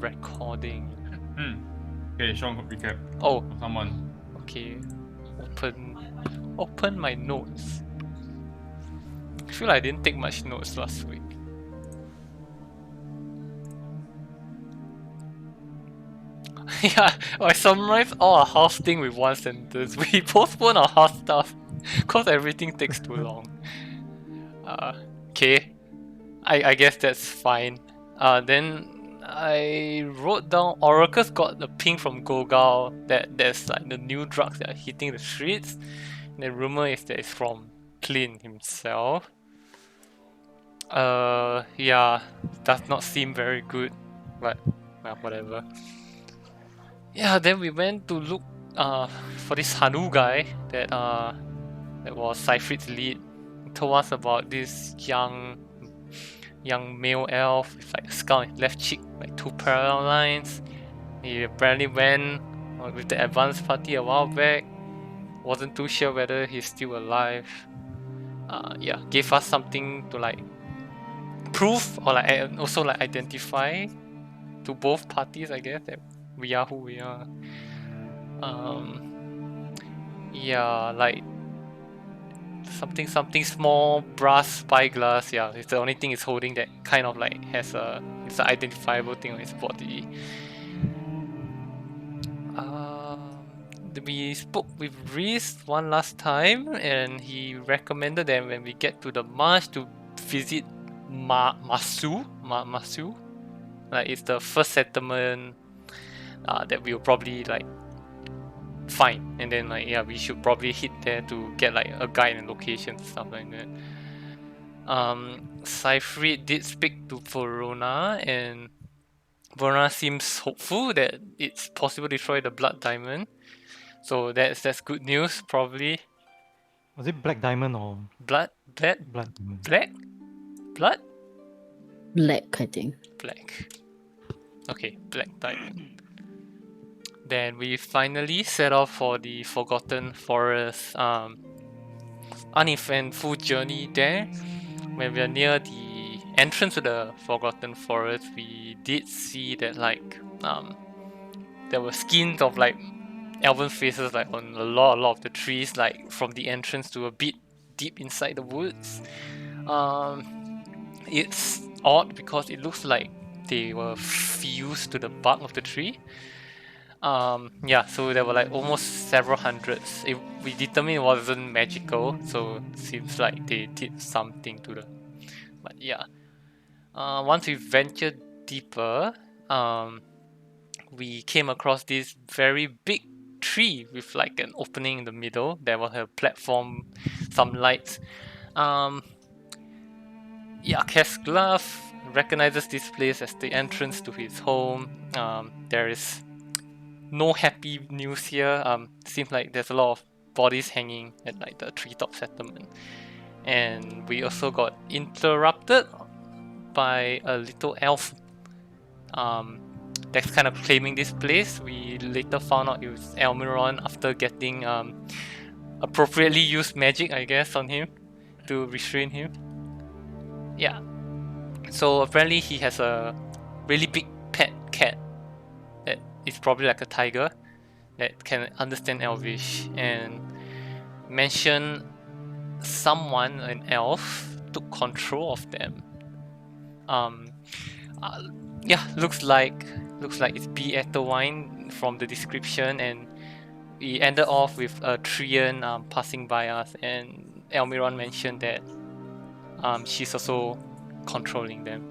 recording. Okay, Sean, recap. Oh, Someone. okay. Open my notes. I feel like I didn't take much notes last week. Yeah, I summarized all our house thing with one sentence. We postpone our house stuff because everything takes too long. Okay, I guess that's fine. Then I wrote down Oracle's got a ping from Gogao that there's like the new drugs that are hitting the streets. The rumor is that it's from Clint himself. Yeah, does not seem very good, but well, whatever. Yeah, then we went to look for this Hanu guy that was Seyfried's lead. He told us about this young male elf with like a skull on his left cheek, like two parallel lines. He apparently went with the advanced party a while back. Wasn't too sure whether he's still alive. Yeah, gave us something to like prove or like also like identify to both parties, I guess, that we are who we are. Yeah, like something small brass spyglass. Yeah, it's the only thing it's holding that kind of like has it's an identifiable thing on its body. We spoke with Reese one last time, and he recommended that when we get to the marsh to visit Masu. Like it's the first settlement that we'll probably like find, and then like yeah, we should probably hit there to get like a guide and location stuff like that. Seyfried did speak to Verona, and Verona seems hopeful that it's possible to destroy the blood diamond. So that's good news, probably. Was it Black Diamond or Blood? Black Diamond? Black? Blood? Black, I think. Black. Okay, Black Diamond. Then we finally set off for the Forgotten Forest uneventful journey there. When we are near the entrance to the Forgotten Forest, we did see that like there were skins of like elven faces like on a lot of the trees, like from the entrance to a bit deep inside the woods. It's odd because it looks like they were fused to the bark of the tree. Yeah, so there were like almost several hundreds. We determined it wasn't magical, so it seems like they did something to the. But yeah, once we ventured deeper, we came across this very big tree with like an opening in the middle. There was a platform, some lights. Yeah, Kesglove recognizes this place as the entrance to his home. There is no happy news here. Seems like there's a lot of bodies hanging at like the treetop settlement, and we also got interrupted by a little elf. That's kind of claiming this place. We later found out it was Elmiron after getting appropriately used magic, I guess, on him to restrain him. Yeah. So apparently he has a really big pet cat that is probably like a tiger that can understand Elvish, and mentioned someone, an elf, took control of them. Yeah, looks like it's B. Etherwine from the description, and we ended off with a Trian passing by us, and Elmiron mentioned that she's also controlling them.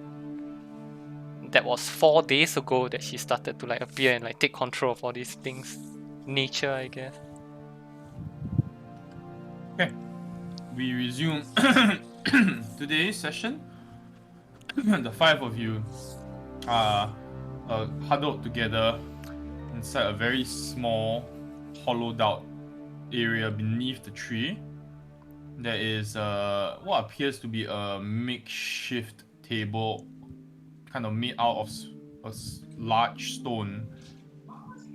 That was 4 days ago that she started to like appear and like take control of all these things. Nature, I guess. Okay. We resume today's session. The 5 of you are huddled together inside a very small, hollowed out area beneath the tree. There is what appears to be a makeshift table, kind of made out of a large stone.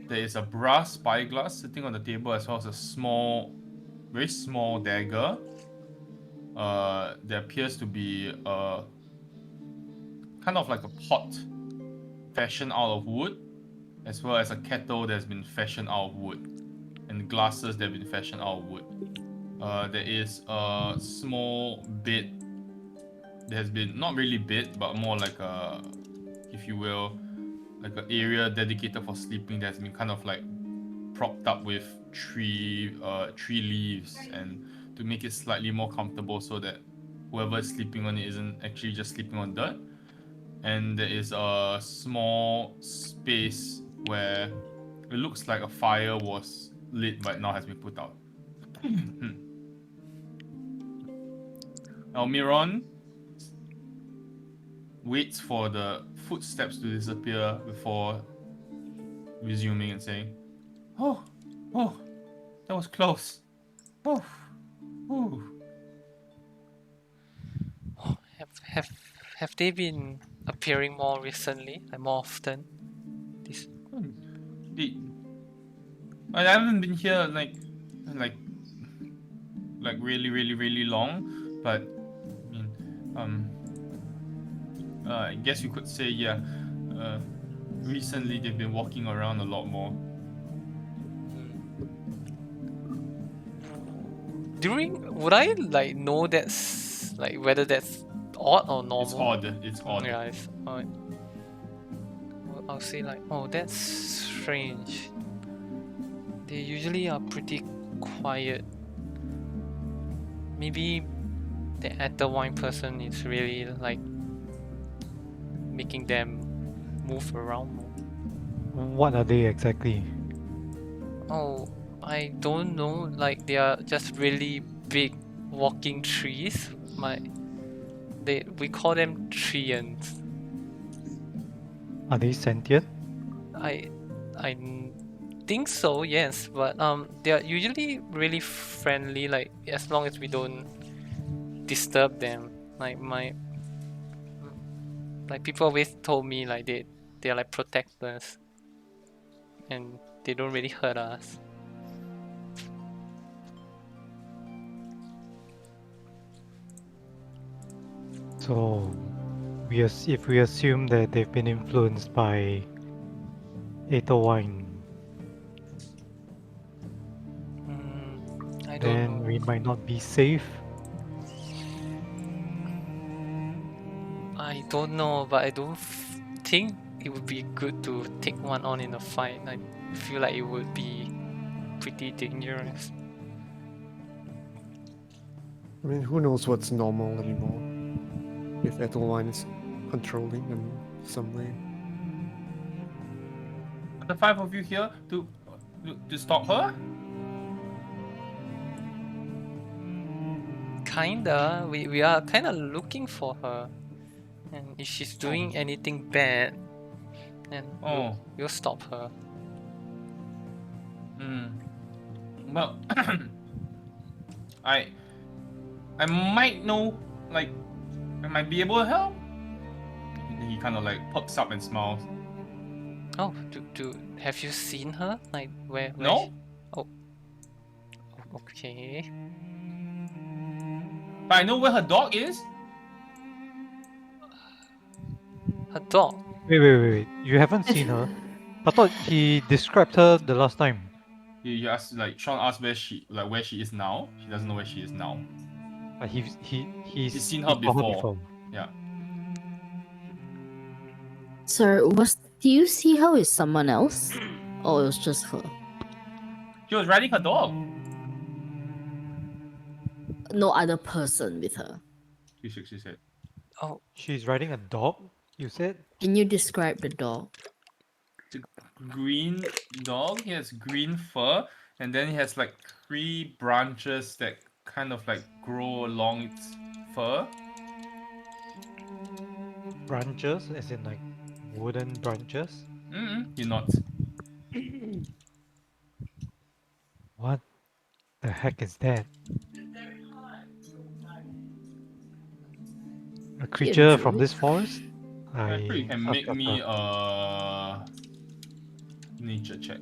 There is a brass spyglass sitting on the table, as well as a small, very small dagger. There appears to be kind of like a pot fashioned out of wood, as well as a kettle that's been fashioned out of wood, and glasses that have been fashioned out of wood. There is a small bed that has been not really bed, but more like a, if you will, like an area dedicated for sleeping that's been kind of like propped up with tree leaves, and to make it slightly more comfortable so that whoever is sleeping on it isn't actually just sleeping on dirt. And there is a small space where it looks like a fire was lit but now has been put out. Almiron waits for the footsteps to disappear before resuming and saying, "Oh, oh, that was close. Oh, oh." Have have they been appearing more recently, like more often? This The, I haven't been here like really long, but I mean, I guess you could say, yeah. Recently they've been walking around a lot more. would I like know that's like whether that's odd or normal? It's odd. It's odd. Yeah, it's odd. I'll say like, oh, that's strange. They usually are pretty quiet. Maybe the Etherwine person is really like making them move around more. What are they exactly? Oh, I don't know. Like they are just really big walking trees. We call them treants. Are they sentient? I think so, yes. But they are usually really friendly. Like as long as we don't disturb them. Like people always told me like they're like protectors, and they don't really hurt us. So, if we assume that they've been influenced by Aether wine, I don't then know. we might not be safe. I don't know, but I don't think it would be good to take one on in a fight. I feel like it would be pretty dangerous. I mean, who knows what's normal anymore? If Ethelwine is controlling them some way. Are the five of you here to stop her? Kinda. We are kinda looking for her. And if she's doing anything bad, then we'll stop her. Well, I might know, like, I might be able to help. And then he kind of like perks up and smiles. Oh, have you seen her? Like where? No. Oh, okay. But I know where her dog is. Her dog. Wait. You haven't seen her? I thought he described her the last time. You asked, like, Sean asked where she is now. She doesn't know where she is now. But he's seen her saw before. Yeah. So, do you see her with someone else? Or it was just her? She was riding her dog. No other person with her. She said. Oh, She's riding a dog, you said? Can you describe the dog? It's a green dog. He has green fur, and then he has like 3 branches that kind of like grow along its fur. Branches, as in like wooden branches? You're not. What the heck is that? A creature from this forest? You can make me a a nature check.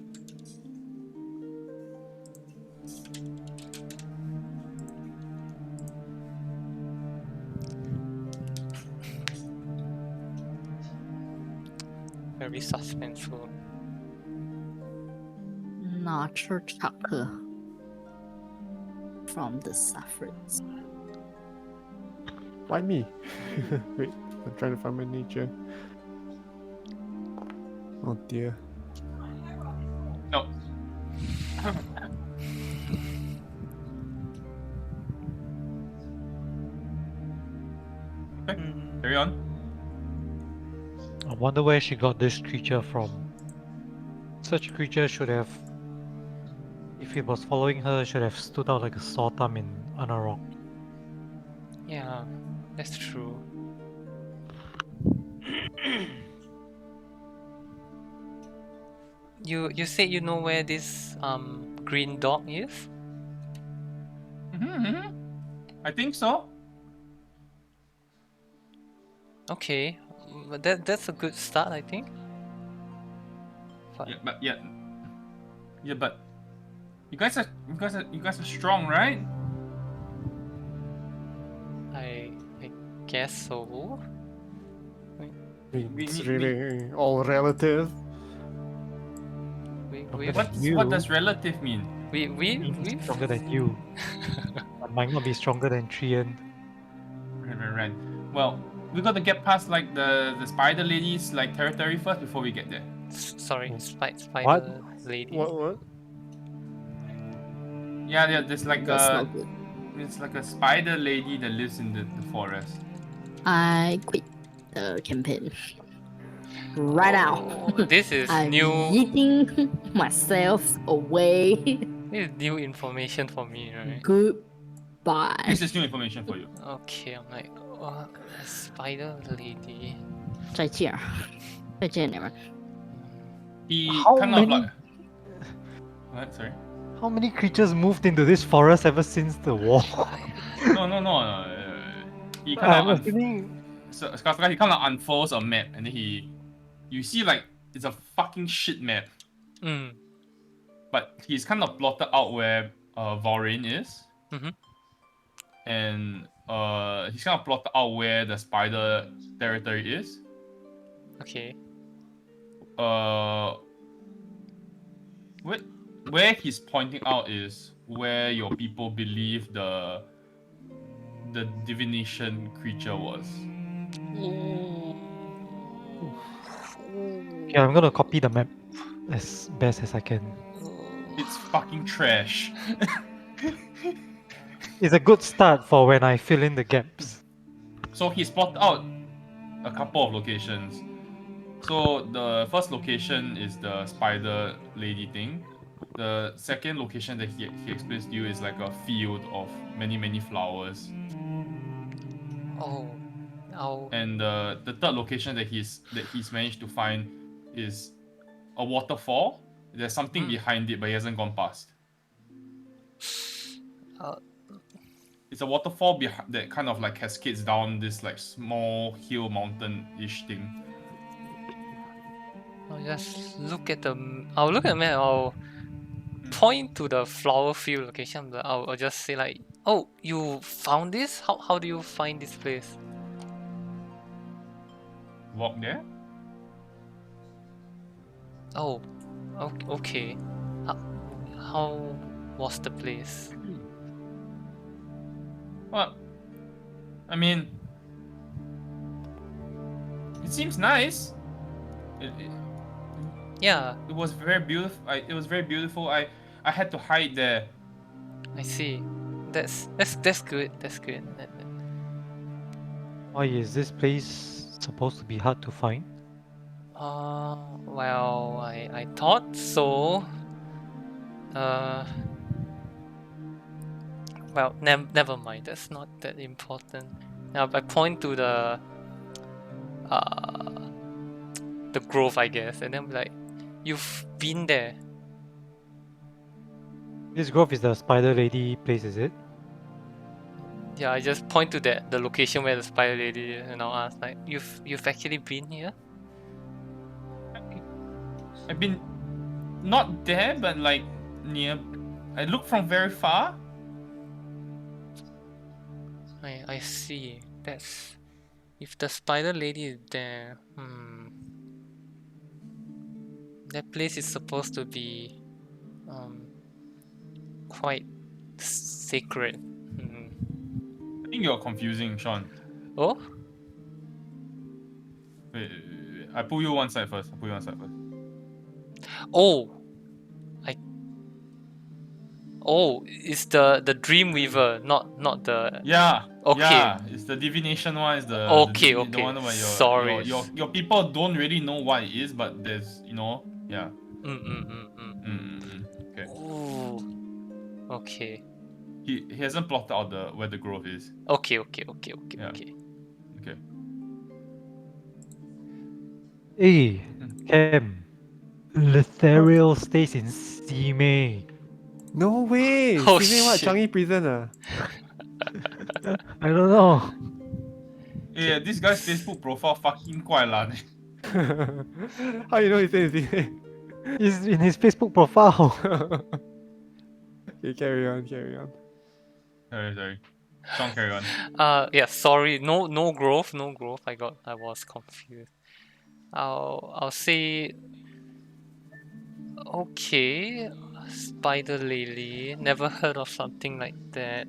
Very suspenseful. Nature Tucker from the Suffrage. Why me? Wait, I'm trying to find my nature. Oh dear. No. Okay, carry on. I wonder where she got this creature from. Such a creature should have, if it was following her, should have stood out like a sore thumb on a rock. Yeah, that's true. You said you know where this green dog is? I think so. Okay, but that's a good start, I think. But Yeah, but you guys are strong, right? I guess so. It's we- really all relative. We But What does relative mean? we've Stronger than you. I might not be stronger than Trian. Right. Well, we got to get past like the spider lady's like territory first before we get there. sorry, Oh. spider lady. What? Yeah. There's like That's a not good. it's like a spider lady that lives in the forest. I quit the campaign. Right now. Oh, this is I'm new. yeeting myself away. This is new information for me, right? Goodbye. This is new information for you. Okay, I'm like, what? Spider lady. 再见啊，再见你们。 He How kind of many- like. What? Sorry. How many creatures moved into this forest ever since the war? No. He kind I'm of assuming so he kind of unfolds a map and then you see like it's a fucking shit map, but he's kind of plotted out where Vulrane is. Mhm. And he's kind of plotted out where the spider territory is. Okay. Where he's pointing out is where your people believe the divination creature was. yeah, I'm gonna copy the map as best as I can. It's fucking trash. It's a good start for when I fill in the gaps. So he spotted out a couple of locations. So the first location is the spider lady thing. The second location that he explains to you is like a field of many flowers. Oh. And the third location that he's managed to find is a waterfall. There's something behind it, but he hasn't gone past. It's a waterfall that kind of like cascades down this like small hill mountain-ish thing. I'll just look at the. I'll look at the map. I'll point to the flower field location. But I'll just say like, "Oh, you found this? How do you find this place?" Walk there. Oh, okay. How was the place? Well, I mean, it seems nice. Yeah, It was very beautiful. It was very beautiful. I had to hide there. I see. That's good. That's good. Why is this place supposed to be hard to find? Well, I thought so. Well, never mind. That's not that important. Now I point to the grove, I guess, and then be like, you've been there. This grove is the spider lady place, is it? Yeah, I just point to the location where the spider lady is, and I'll ask like, you've actually been here? I've been not there, but like near. I look from very far. I see. That's if the spider lady is there. that place is supposed to be quite sacred. I think you're confusing, Sean. Oh, Wait. I pull you one side first. oh, I. Oh, it's the Dreamweaver, not the. Yeah. Okay. Yeah. It's the divination one. Is the Okay, the okay. one where Sorry. your people don't really know what it is, but there's yeah. Okay. Oh, okay. He hasn't plotted out where the grove is. Okay. Yeah. Okay. Okay. Hey, Cam. Lethariel stays in Simei. No way! Oh, Simei what? shit. Changi prison ah? I don't know. Yeah, this guy's Facebook profile fucking 怪lan. How you know he stays in Simei? It's in his Facebook profile. Okay, carry on. Sorry. Sean, carry on. Yeah, sorry. No growth. I was confused. I'll say okay. Spider lily. Never heard of something like that.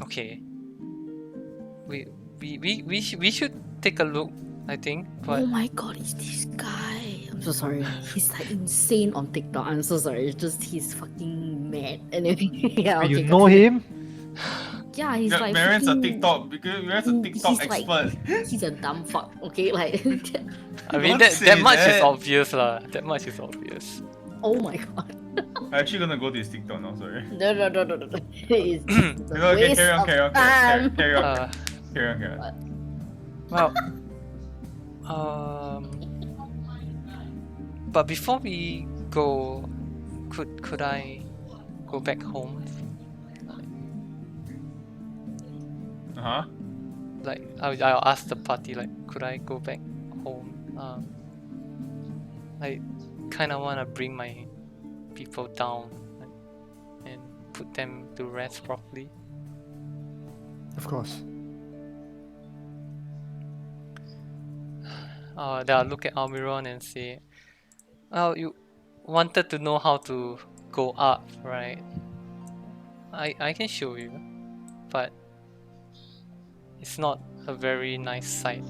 Okay. We should take a look, I think. But Oh my god, it's this guy. I'm so sorry. He's like insane on TikTok. I'm so sorry. It's just he's fucking mad. And then yeah, You okay. know continue. him? Yeah, he's Yeah, like Marian's a freaking- TikTok because Marian's a TikTok he's like- expert. He's a dumb fuck. Okay, like I mean Don't that say much is that. obvious lah. That much is obvious. oh my god. I'm actually gonna go to his TikTok now. Sorry. No. It's a Okay, waste carry on. of time. Carry on. Uh, Carry on. well, but before we go, could I go back home? Uh-huh. Like I'll ask the party like, could I go back home? I kind of want to bring my people down and put them to rest properly. Of course. Then I'll look at Almiron and say, "Oh, you wanted to know how to go up, right? I can show you, but it's not a very nice sight.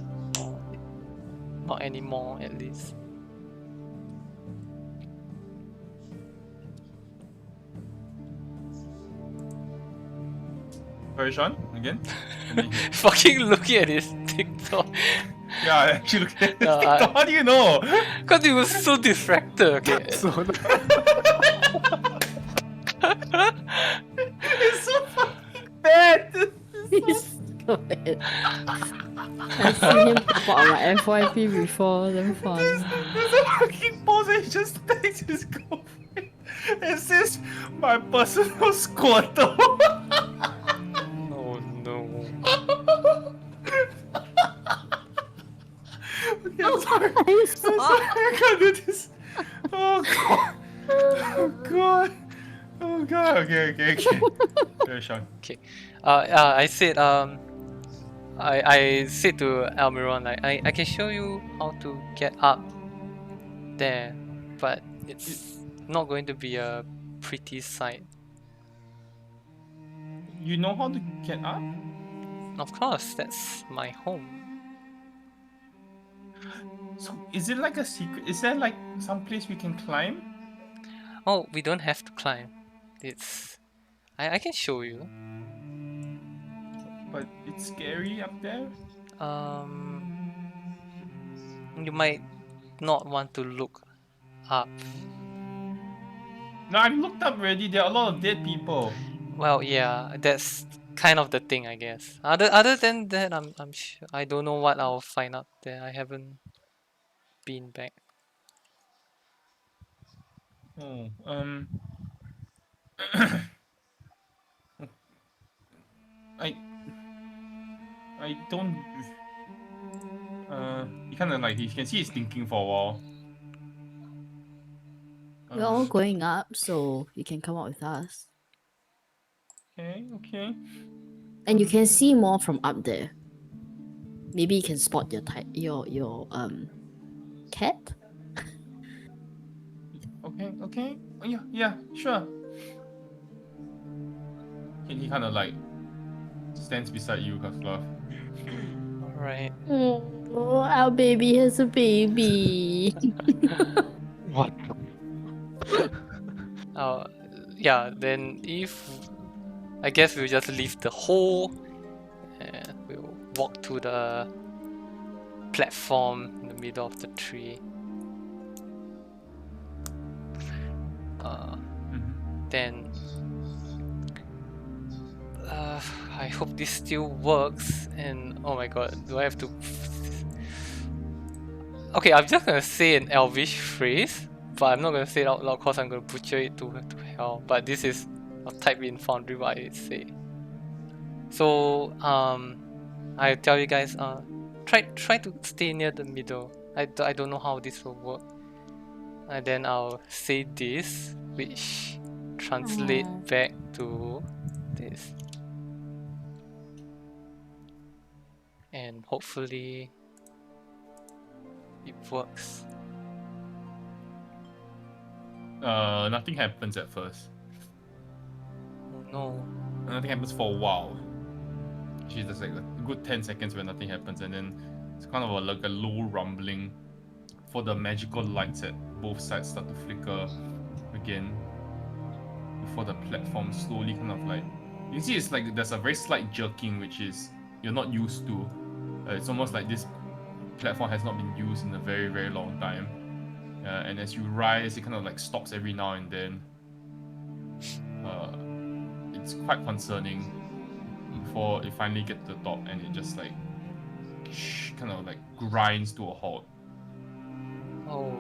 Not anymore, at least." Sorry, Sean. Again. Fucking looking at his TikTok. Yeah, I actually looked at his No, TikTok. How do you know? Cause it was so distracted. Okay. So It's so fucking bad. He's so bad. I've seen him pop out on my FYP before. Damn fun. There's a fucking pose and he just takes his girlfriend and says, "My personal squatter." Oh no. Okay, I'm sorry. I saw. I can't do this. Oh god. Oh god. Oh god. Okay. Very Sean. I said I said to Almiron like I can show you how to get up there, but it's not going to be a pretty sight. You know how to get up? Of course, that's my home. So is it like a secret? Is there like some place we can climb? Oh, we don't have to climb. It's I can show you. But it's scary up there. You might not want to look up. No, I've looked up already. There are a lot of dead people. Well, yeah, that's kind of the thing, I guess. Other than that, I'm sure I don't know what I'll find up there. I haven't been back. Oh, I don't. He kind of like you can see he's thinking for a while. We're all going up, so you can come out with us. Okay. And you can see more from up there. Maybe you can spot your cat. Okay. Oh, yeah, sure. He kind of like stands beside you, Kaskla. Alright. Oh, our baby has a baby. What? Uh, yeah, then if I guess we'll just leave the hole and we'll walk to the platform in the middle of the tree. Then I hope this still works. And oh my god, do I have to? Okay, I'm just gonna say an Elvish phrase, but I'm not gonna say it out loud because I'm gonna butcher it to hell. But this is I'll type in Foundry what I say. So I tell you guys try to stay near the middle. I don't know how this will work. And then I'll say this, which translate Aw. back to this. And hopefully it works. Nothing happens at first. Oh no. Nothing happens for a while. Actually, there's like a good 10 seconds where nothing happens, and then it's kind of like a low rumbling for the magical lights at both sides start to flicker again before the platform slowly kind of like you can see it's like there's a very slight jerking which is you're not used to. It's almost like this platform has not been used in a very, very long time. And as you rise, it kind of like stops every now and then. It's quite concerning before it finally gets to the top and it just like kind of like grinds to a halt. Oh,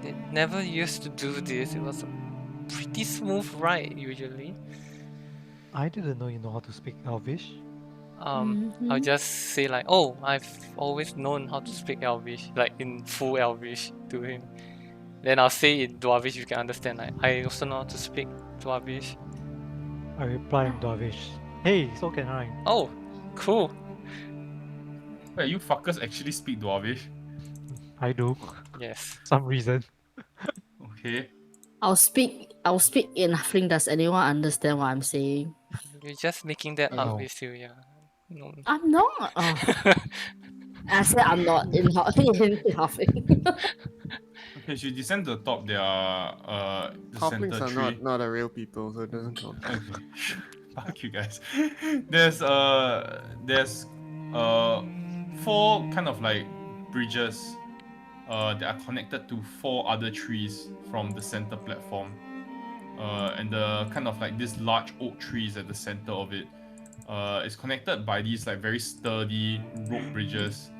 it never used to do this. It was a pretty smooth ride usually. I didn't know you know how to speak Elvish. I'll just say like, oh, I've always known how to speak Elvish, like in full Elvish to him. Then I'll say in Dwarvish you can understand. Like, I also know how to speak Dwarvish. I reply in Dwarvish. Hey, so can I. Oh, cool. Wait, you fuckers actually speak Dwarvish? I do. Yes. Some reason. Okay. I'll speak in Halfling. Does anyone understand what I'm saying? You're just making that up, No. with you, yeah. No. I'm not. I said I'm not in Halfling. Okay, as you descend to the top, there are the Halflings center are tree. not a real people, so it doesn't count. Okay. Fuck you guys. There's four kind of like bridges that are connected to four other trees from the center platform. And the kind of like this large oak trees at the center of it is connected by these like very sturdy rope bridges.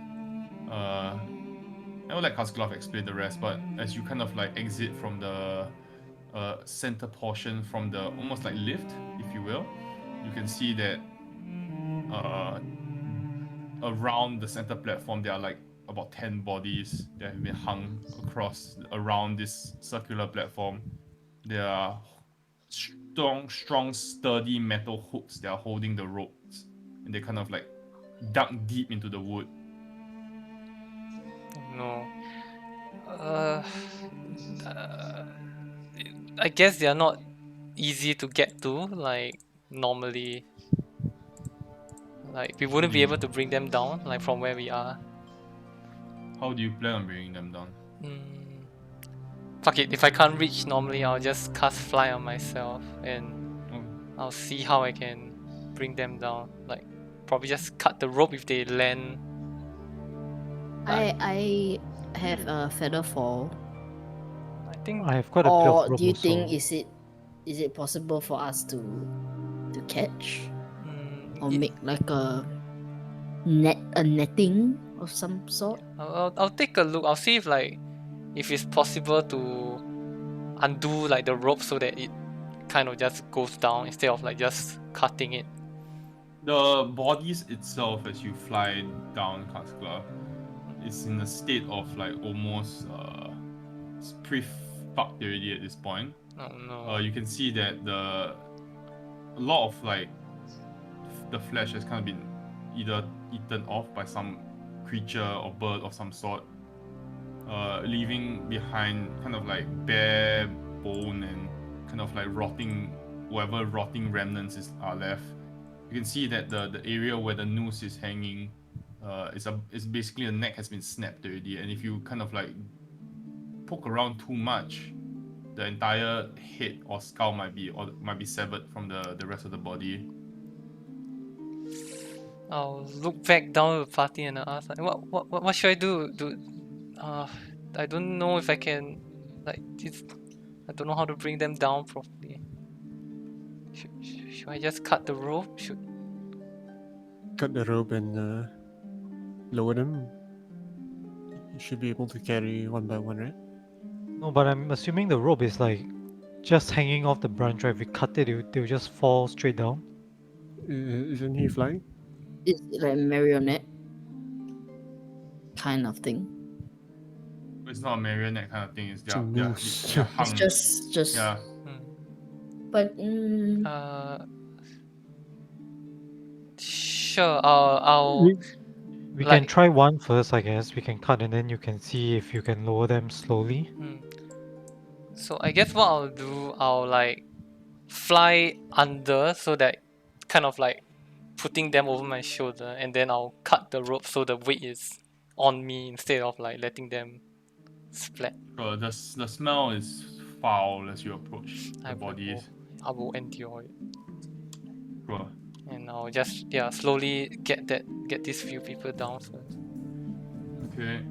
I will let Kasklov explain the rest, but as you kind of like exit from the center portion from the almost like lift, if you will, you can see that around the center platform there are like about 10 bodies that have been hung across around this circular platform. There are strong, sturdy metal hooks that are holding the ropes, and they kind of like dug deep into the wood. No. I guess they are not easy to get to, like normally. Like we wouldn't be able to bring them down, like from where we are. How do you plan on bringing them down? Fuck it, if I can't reach normally, I'll just cast fly on myself and I'll see how I can bring them down. Like probably just cut the rope if they land. I have a feather fall. I think I have quite a bit of Or rope do you also. think is it possible for us to catch or make like a netting of some sort? I'll take a look. I'll see if it's possible to undo like the rope so that it kind of just goes down instead of like just cutting it. The bodies itself, as you fly down Kaskla, is in a state of like almost it's pretty fucked already at this point. Oh no. You can see that a lot of like the flesh has kind of been either eaten off by some creature or bird of some sort. leaving behind kind of like bare bone and kind of like rotting, whatever rotting remnants are left. You can see that the area where the noose is hanging, is basically the neck has been snapped already, and if you kind of like poke around too much, the entire head or skull might be severed from the rest of the body. I'll look back down the party and ask like, what should I do? I don't know if I can, like, I don't know how to bring them down properly. Should I just cut the rope? Cut the rope and lower them. You should be able to carry one by one, right? No, but I'm assuming the rope is like just hanging off the branch, right? If we cut it, they'll just fall straight down. Isn't he flying? Is it like a marionette kind of thing? It's not a marionette kind of thing. It's It's a they're noose. hung. It's just. Yeah. But Sure. I'll We like, can try one first, I guess. We can cut and then you can see if you can lower them slowly. So I guess what I'll do, I'll like fly under so that kind of like putting them over my shoulder, and then I'll cut the rope so the weight is on me instead of like letting them splat. The smell is foul as you approach the bodies. I will endure it. Sure. And I'll just slowly get these few people down first. Okay.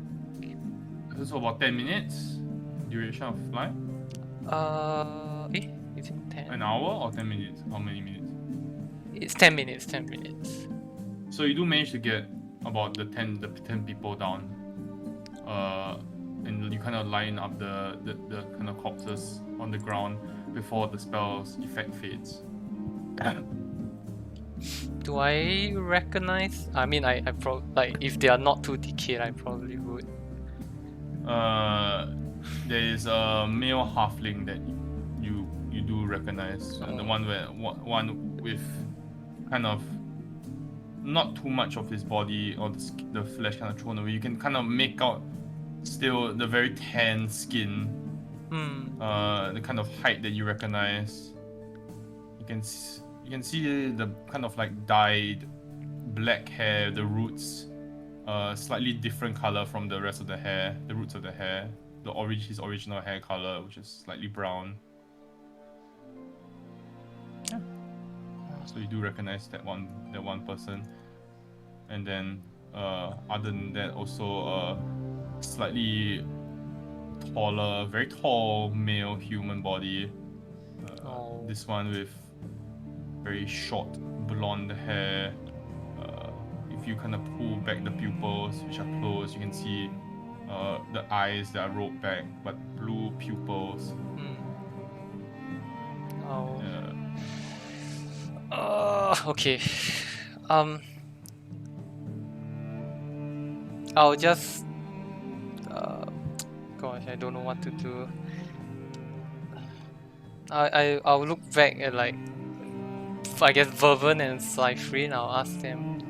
This is about 10 minutes duration of flight. Is it 10? An hour or 10 minutes? How many minutes? It's 10 minutes. 10 minutes. So you do manage to get about the 10 people down. And you kind of line up the kind of corpses on the ground before the spell's effect fades. Do I recognize? I mean, I like if they are not too decayed, I probably would. There is a male halfling that you do recognize, the one with kind of not too much of his body or the flesh kind of thrown away. You can kind of make out still the very tan skin, the kind of height that you recognize. You can see the kind of like dyed black hair, the roots, slightly different color from the rest of the hair, the roots of the hair, his original hair color, which is slightly brown. Yeah. So you do recognize that one person, and then other than that, also slightly taller, very tall male human body. This one with very short blonde hair. If you kind of pull back the pupils, which are closed, you can see the eyes that are rolled back, but blue pupils. Okay. I'll just. Gosh, I don't know what to do. I'll look back at like, I guess Vervin and Cyphrine. I'll ask them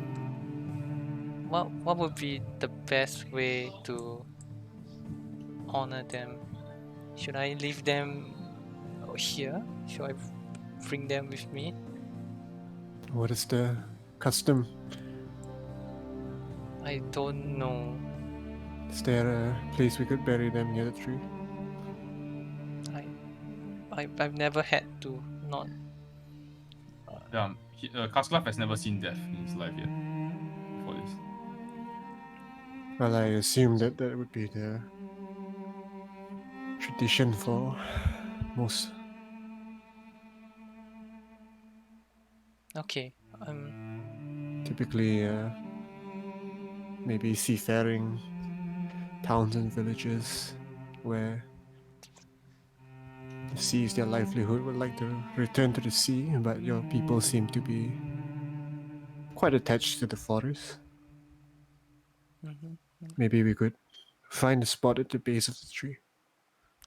what would be the best way to honor them. Should I leave them here? Should I bring them with me? What is the custom? I don't know. Is there a place we could bury them near the tree? I've never had to not. Kasklav has never seen death in his life yet. Before this. Well, I assume that would be the tradition for most. Okay. Typically, maybe seafaring towns and villages where the sea is their livelihood would like to return to the sea, but your people seem to be quite attached to the forest. Maybe we could find a spot at the base of the tree.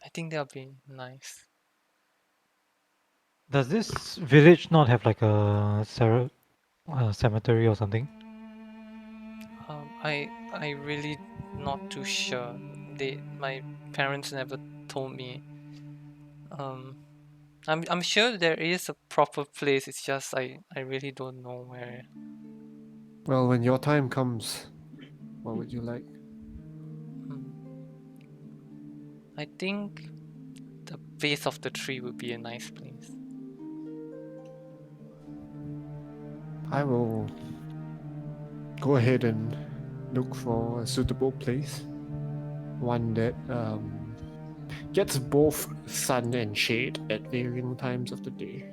I think that'll be nice. Does this village not have like a cemetery or something? I really not too sure. my parents never told me. I'm sure there is a proper place. It's just I really don't know where. Well, when your time comes, what would you like? I think the base of the tree would be a nice place. I will go ahead and look for a suitable place. One that gets both sun and shade at varying times of the day.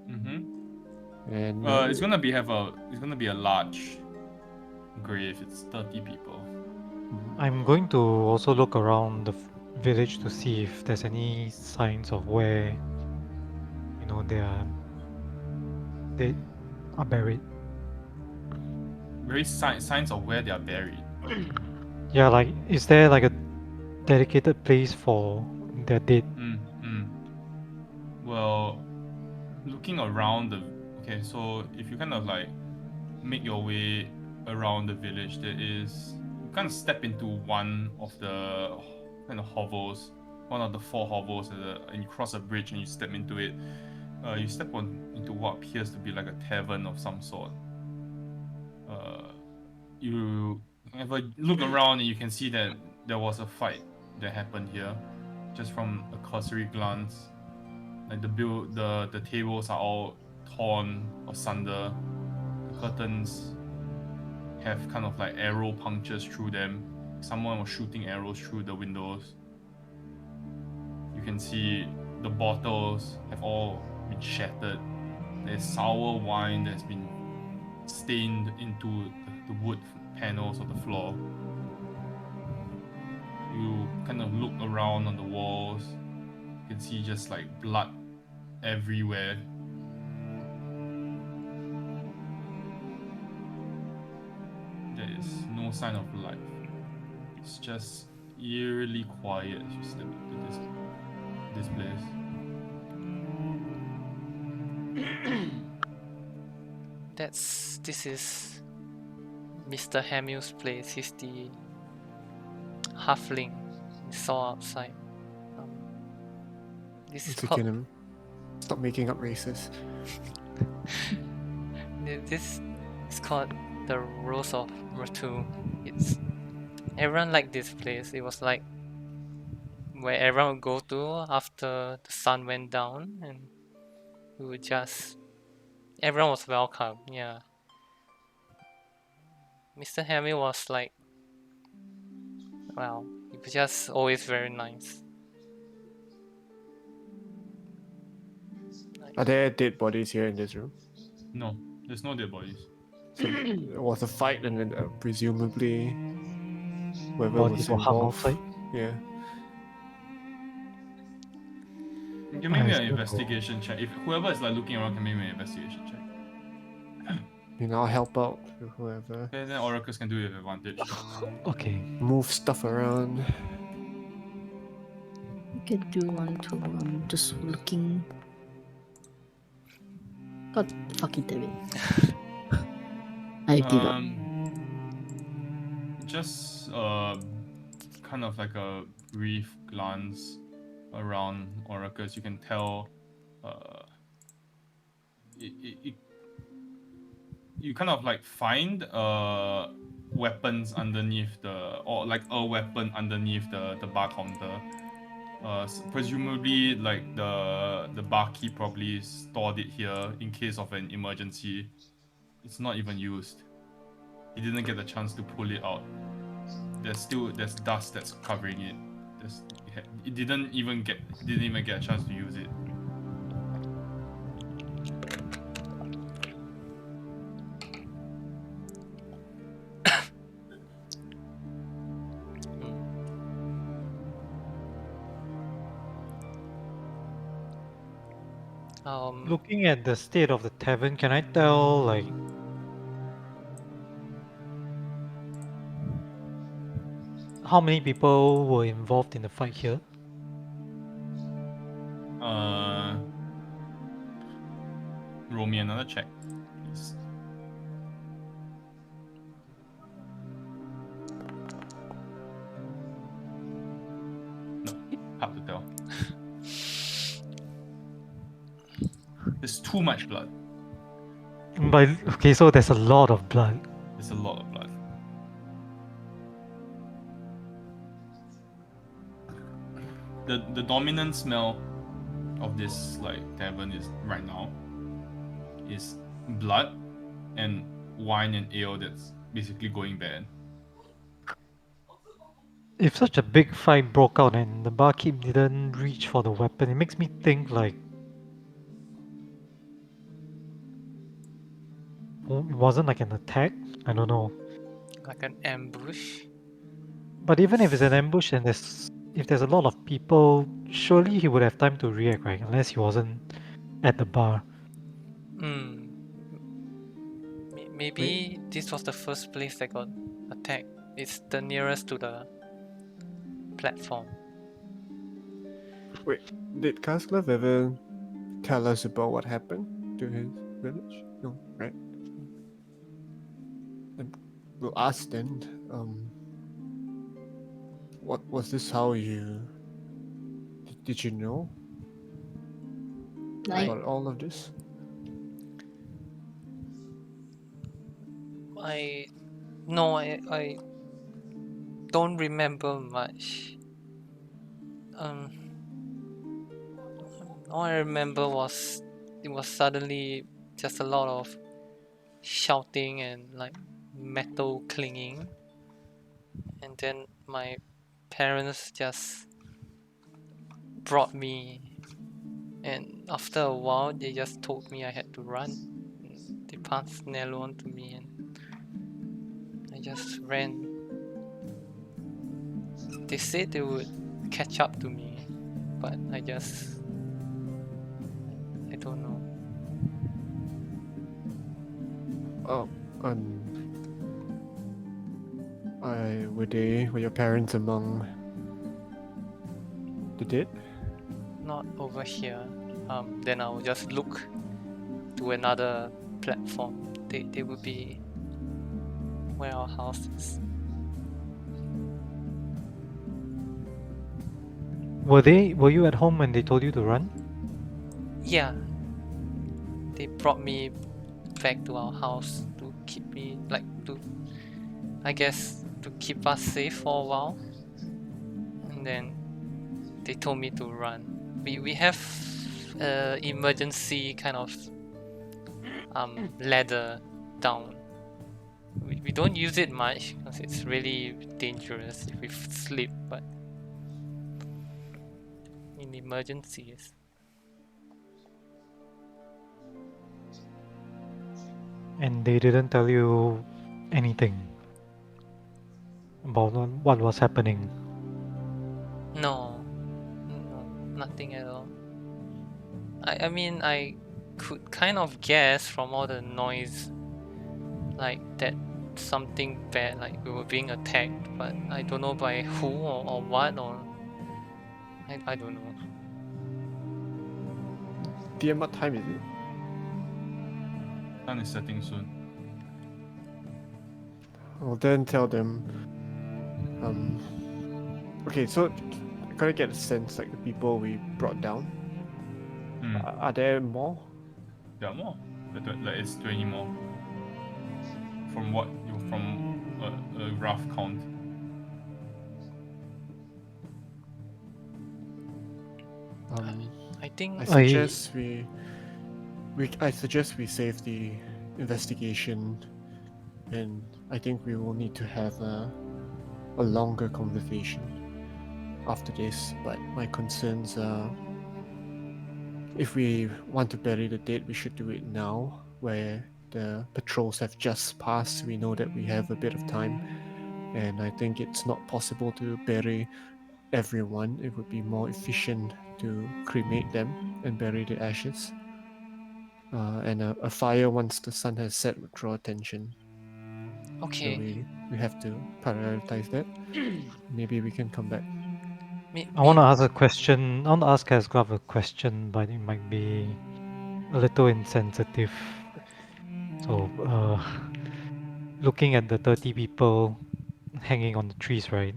Mm-hmm. And It's gonna be a large grave. It's 30 people. I'm going to also look around the village to see if there's any signs of where, you know, they are buried. Very signs of where they are buried. Yeah, like, is there like a dedicated place for their dead? Well, looking around okay, so if you kind of like make your way around the village, you kind of step into one of the kind of hovels, one of the 4 hovels, and you cross a bridge and you step into it. You step into what appears to be like a tavern of some sort. You have a look around and you can see that there was a fight that happened here, just from a cursory glance. Like the tables are all torn asunder. The curtains have kind of like arrow punctures through them. Someone was shooting arrows through the windows. You can see the bottles have all been shattered. There's sour wine that's been stained into the wood panels of the floor. You kind of look around on the walls. You can see just like blood everywhere. There is no sign of life. It's just eerily quiet as you step into this place. This is Mr. Hamill's place. He's the halfling we saw outside. This is once called again, stop making up races. this is called the Rose of Myrtle. It's everyone liked this place. It was like where everyone would go to after the sun went down, and we would just everyone was welcome. Yeah, Mr. Hamill was like, wow, he was just always very nice. Are there dead bodies here in this room? No, there's no dead bodies. So it was a fight, and then presumably whoever Bodies was were hung involved. outside. Yeah. You can make me I an still go. investigation check. If whoever is like looking around can make me an investigation check. I'll help out with whoever. Okay, then oracles can do it with advantage. Okay. Move stuff around. You can do one too. I'm just looking. God fucking damn it. I give up. Just kind of like a brief glance around oracles, you can tell you kind of like find weapons underneath or like a weapon underneath the bar counter. Presumably like the barkeep probably stored it here in case of an emergency. It's not even used. He didn't get the chance to pull it out. There's dust that's covering it. It didn't even get a chance to use it. Looking at the state of the tavern, can I tell like how many people were involved in the fight here? Roll me another check, please. There's too much blood. But okay, so there's a lot of blood. There's a lot of blood. The dominant smell of this like tavern is right now is blood and wine and ale that's basically going bad. If such a big fight broke out and the barkeep didn't reach for the weapon, it makes me think like it wasn't like an attack. I don't know. Like an ambush. But even if it's an ambush and if there's a lot of people, surely he would have time to react, right? Unless he wasn't at the bar. Hmm. Maybe this was the first place that got attacked. It's the nearest to the platform. Wait, did Casclove ever tell us about what happened to his village? No, right? And we'll ask then. What was this? How you did you know Like, about all of this? I don't remember much. All I remember was it was suddenly just a lot of shouting and like metal clinging, and then my parents just brought me, and after a while they just told me I had to run. They passed Nello on to me and I just ran. They said they would catch up to me, but I don't know. Oh, were your parents among the dead? Not over here. Then I'll just look to another platform. They would be where our house is. Were you at home when they told you to run? Yeah. They brought me back to our house to keep me I guess to keep us safe for a while. And then they told me to run. We have emergency kind of ladder down. We don't use it much because it's really dangerous if we slip, but in emergencies. And they didn't tell you anything about what was happening. No, nothing at all. I mean, I could kind of guess from all the noise, like that something bad, like we were being attacked, but I don't know by who or what, or I don't know. DM, what time is it? Sun is setting soon. I'll then tell them. Okay, so I gotta get a sense like the people we brought down. Are there more? There are more. Like it's 20 more. From a rough count. I think I suggest I suggest we save the investigation, and I think we will need to have a longer conversation after this. But my concerns are, if we want to bury the dead, we should do it now, where the patrols have just passed. We know that we have a bit of time, and I think it's not possible to bury everyone. It would be more efficient to cremate them and bury the ashes. And a fire once the sun has set would draw attention. okay. So we have to prioritize that. Maybe we can come back. I want to ask a question. I want to ask Casglove a question, but it might be a little insensitive. So, looking at the 30 people hanging on the trees, right?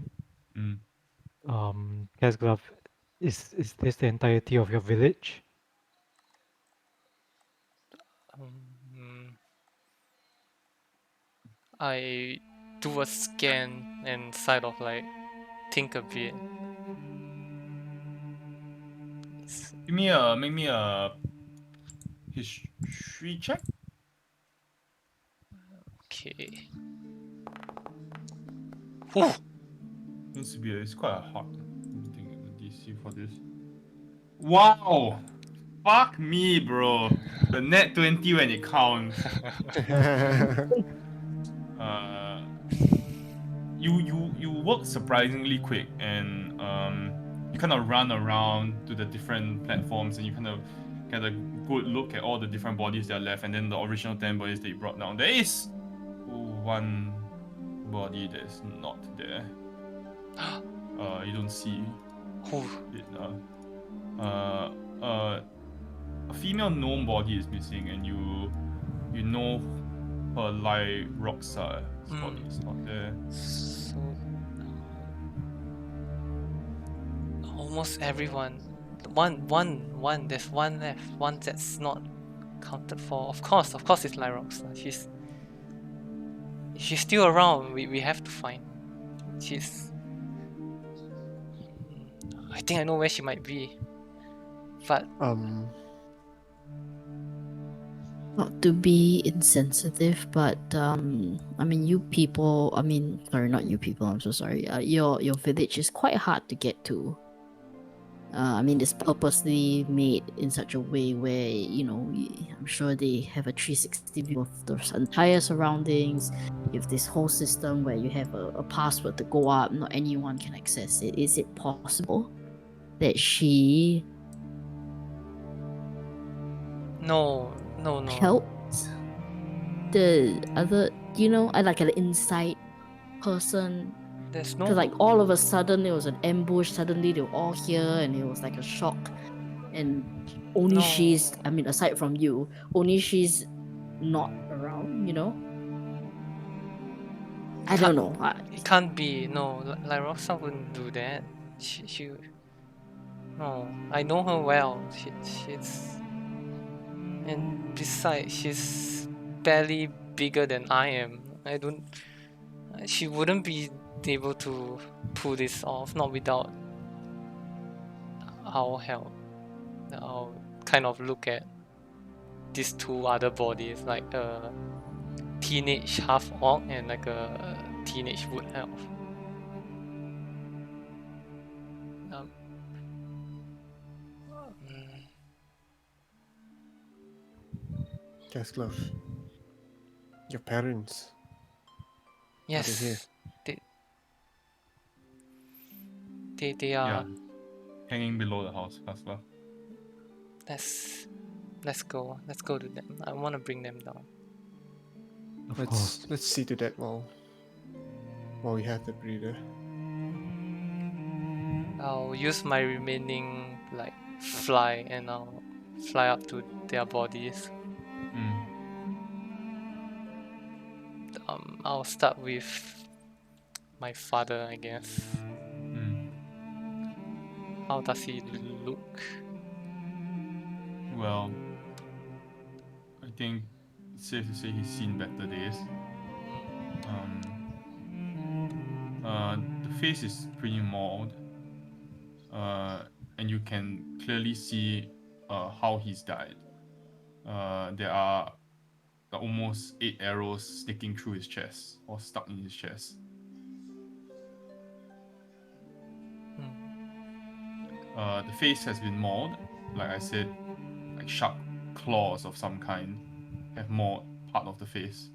Casglove, is this the entirety of your village? I do a scan and sort of like think a bit. Make me a history check. Okay. Whew. Needs to be it's quite a hard thing the DC for this. Wow! Fuck me, bro. The net 20 when it counts. You work surprisingly quick, and you kind of run around to the different platforms, and you kind of get a good look at all the different bodies that are left, and then the original 10 bodies that you brought down. There is one body that is not there. You don't see Whew. it. A female gnome body is missing, and you know her Lyroxa's body is not there. So almost everyone. One. There's one left. One that's not counted for. Of course, it's Lyrox. She's still around. We have to find. She's. I think I know where she might be. But Not to be insensitive, but I mean, you people. I mean, sorry, not you people. I'm so sorry. Your village is quite hard to get to. I mean, it's purposely made in such a way where, you know, I'm sure they have a 360 view of the entire surroundings. You have this whole system where you have a password to go up, not anyone can access it. Is it possible that she no. helped the other, you know, like an inside person? There's no. Because like all of a sudden it was an ambush. Suddenly they were all here, and it was like a shock. And only No. she's, I mean, aside from you, only she's not around. You know. I don't know. It can't be. No, Lyroxa wouldn't do that. She. No, I know her well. She's. And besides, she's barely bigger than I am. I don't. She wouldn't be able to pull this off, not without our help. I'll kind of look at these two other bodies, like a teenage half orc and like a teenage wood elf. Gasglove, your parents. Yes, here? they are. Yeah, hanging below the house, Kasla. Let's go to them. I want to bring them down. Of course. Let's see to that while we have the breeder. I'll use my remaining like fly, and I'll fly up to their bodies. I'll start with my father, I guess. How does he look? Well, I think it's safe to say he's seen better days. The face is pretty mauled, and you can clearly see how he's died. There are almost 8 arrows sticking through his chest or stuck in his chest. The face has been mauled, like I said, like sharp claws of some kind have mauled part of the face.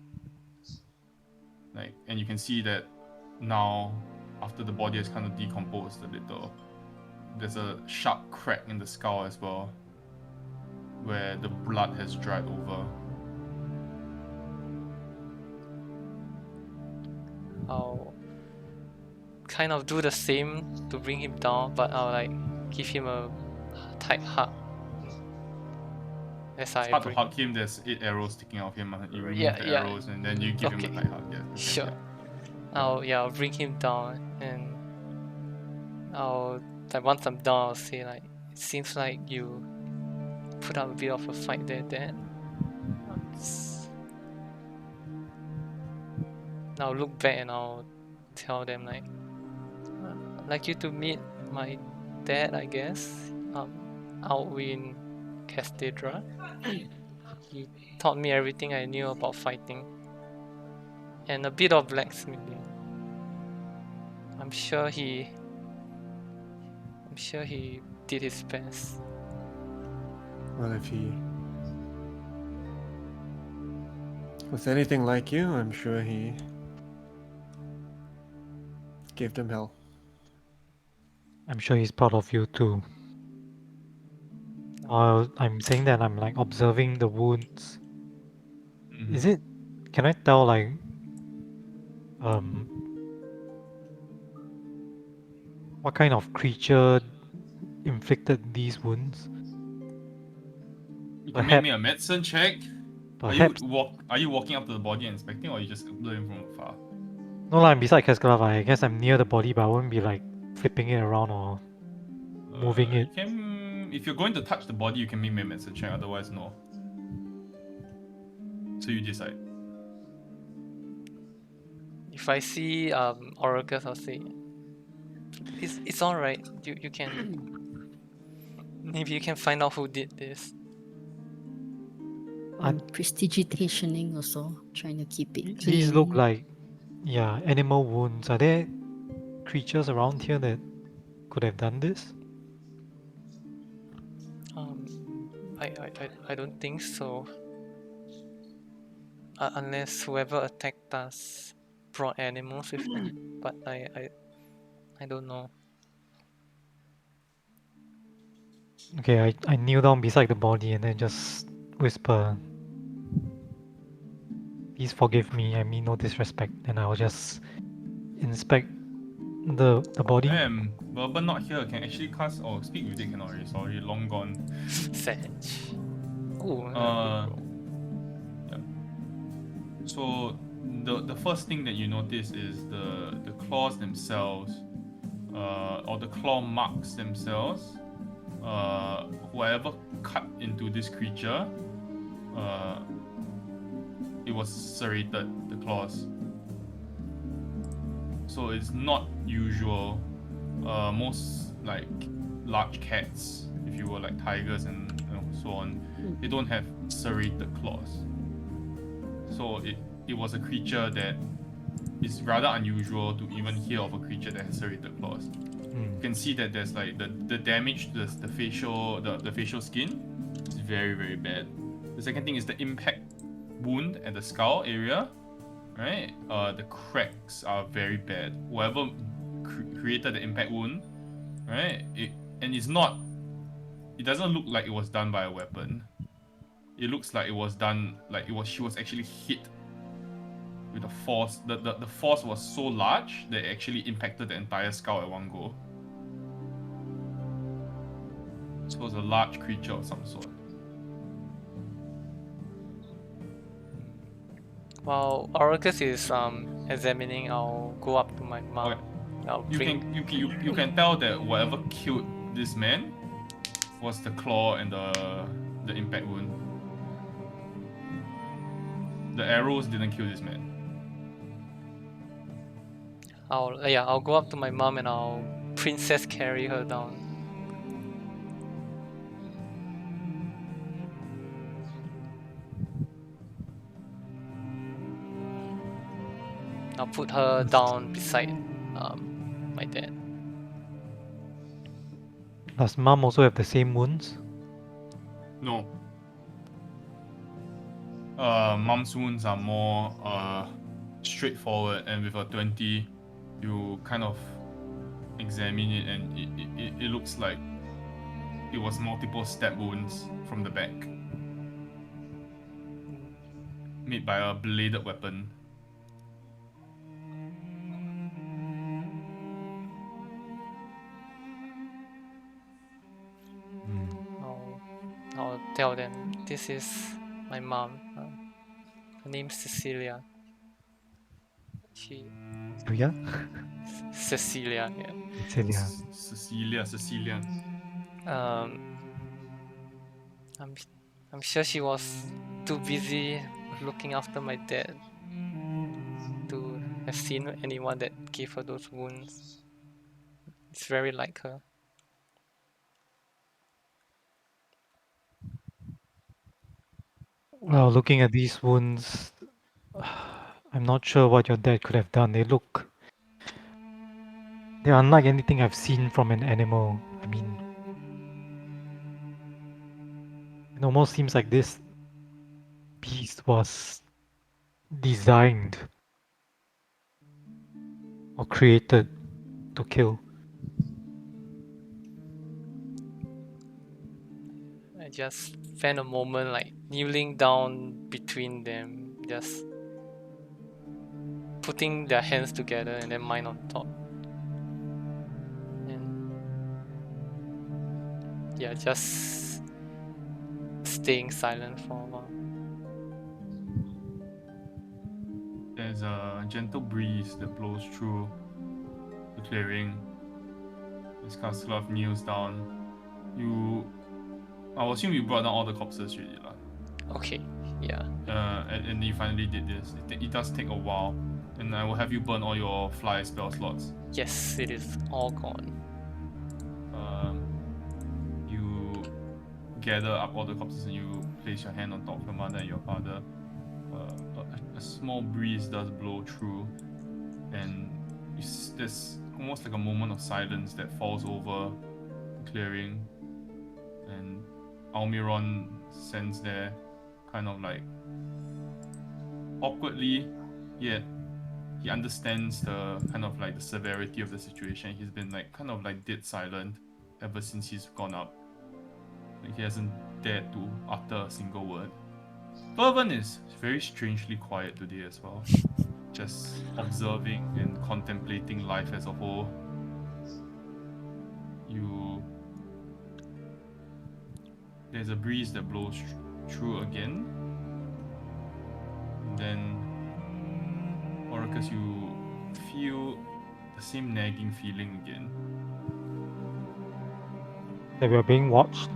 Like, and you can see that now, after the body has kind of decomposed a little, there's a sharp crack in the skull as well, where the blood has dried over. I'll kind of do the same to bring him down, but I'll like give him a tight hug. As It's hard to hug him, there's 8 arrows sticking out of him, you remove the arrows and then you give him a tight hug. Yeah, okay, sure. Yeah. I'll bring him down, and once I'm down, I'll say like, it seems like you put up a bit of a fight there, Dad. I'll look back and I'll tell them like, I'd like you to meet my dad, I guess. Out in Castedra. He taught me everything I knew about fighting. And a bit of blacksmithing. I'm sure he did his best. Well, if he was anything like you, I'm sure he gave them hell. I'm sure he's proud of you too. I'm saying that I'm like observing the wounds. Mhm. Is it? Can I tell like what kind of creature inflicted these wounds? You can make Perhaps, me a medicine check. perhaps. Are you walking up to the body and inspecting, or are you just observing from afar? No, like, I'm beside Cascalava. I guess I'm near the body, but I won't be like flipping it around or moving it. If you're going to touch the body, you can make me a medicine check. Otherwise, no. So you decide. If I see oracles, I'll say, it's all right. You can maybe you can find out who did this. And Prestigitationing also, trying to keep it clean. these look like, yeah, animal wounds. Are there creatures around here that could have done this? I don't think so. Unless whoever attacked us brought animals with them, but I don't know. Okay, I kneel down beside the body and then just whisper, "Please forgive me. I mean no disrespect." And I'll just inspect the body. Damn, Bourbon not here. Can actually cast or speak with it cannot already. Sorry, long gone. Sage. Oh, Yeah. So the first thing that you notice is the claws themselves, or the claw marks themselves. Whoever cut into this creature, it was serrated, the claws. So it's not usual. Most like large cats, if you were like tigers and so on, they don't have serrated claws. So it was a creature that is rather unusual to even hear of a creature that has serrated claws. You can see that there's like the damage to the facial skin is very, very bad. The second thing is the impact wound at the skull area, right? The cracks are very bad. Whoever created the impact wound, right? It doesn't look like it was done by a weapon. It looks like it was done like she was actually hit with a force. The force was so large that it actually impacted the entire skull at one go. So it was a large creature of some sort. while Oracus is examining, I'll go up to my mom. Okay. I'll You bring. can tell that whatever killed this man was the claw and the impact wound. The arrows didn't kill this man. I'll go up to my mom and I'll princess carry her down. I'll put her down beside my dad. Does mom also have the same wounds? No. Mom's wounds are more straightforward, and with a 20, you kind of examine it, and it looks like it was multiple stab wounds from the back, made by a bladed weapon. I'll tell them this is my mom. Her name's Cecilia. Yeah? Cecilia, yeah. Cecilia. I'm sure she was too busy looking after my dad to have seen anyone that gave her those wounds. It's very like her. Well, looking at these wounds, I'm not sure what your dad could have done. They're unlike anything I've seen from an animal. I mean, it almost seems like this beast was designed or created to kill. I just spent a moment like kneeling down between them, just putting their hands together and then mine on top. And yeah, just staying silent for a while. There's a gentle breeze that blows through the clearing. As Kastelov kneels down, I'll assume you brought down all the corpses already, lah. Okay, yeah. And you finally did this. It does take a while, and I will have you burn all your fly spell slots. Yes, it is all gone. You gather up all the corpses and you place your hand on top of your mother and your father. A small breeze does blow through, and there's almost like a moment of silence that falls over the clearing, and Almiron stands there, kind of like awkwardly, yet he understands the kind of like the severity of the situation. He's been like kind of like dead silent ever since he's gone up. Like he hasn't dared to utter a single word. Fervent is very strangely quiet today as well, just observing and contemplating life as a whole. There's a breeze that blows through again, and then Orcus, you feel the same nagging feeling again. That we are being watched.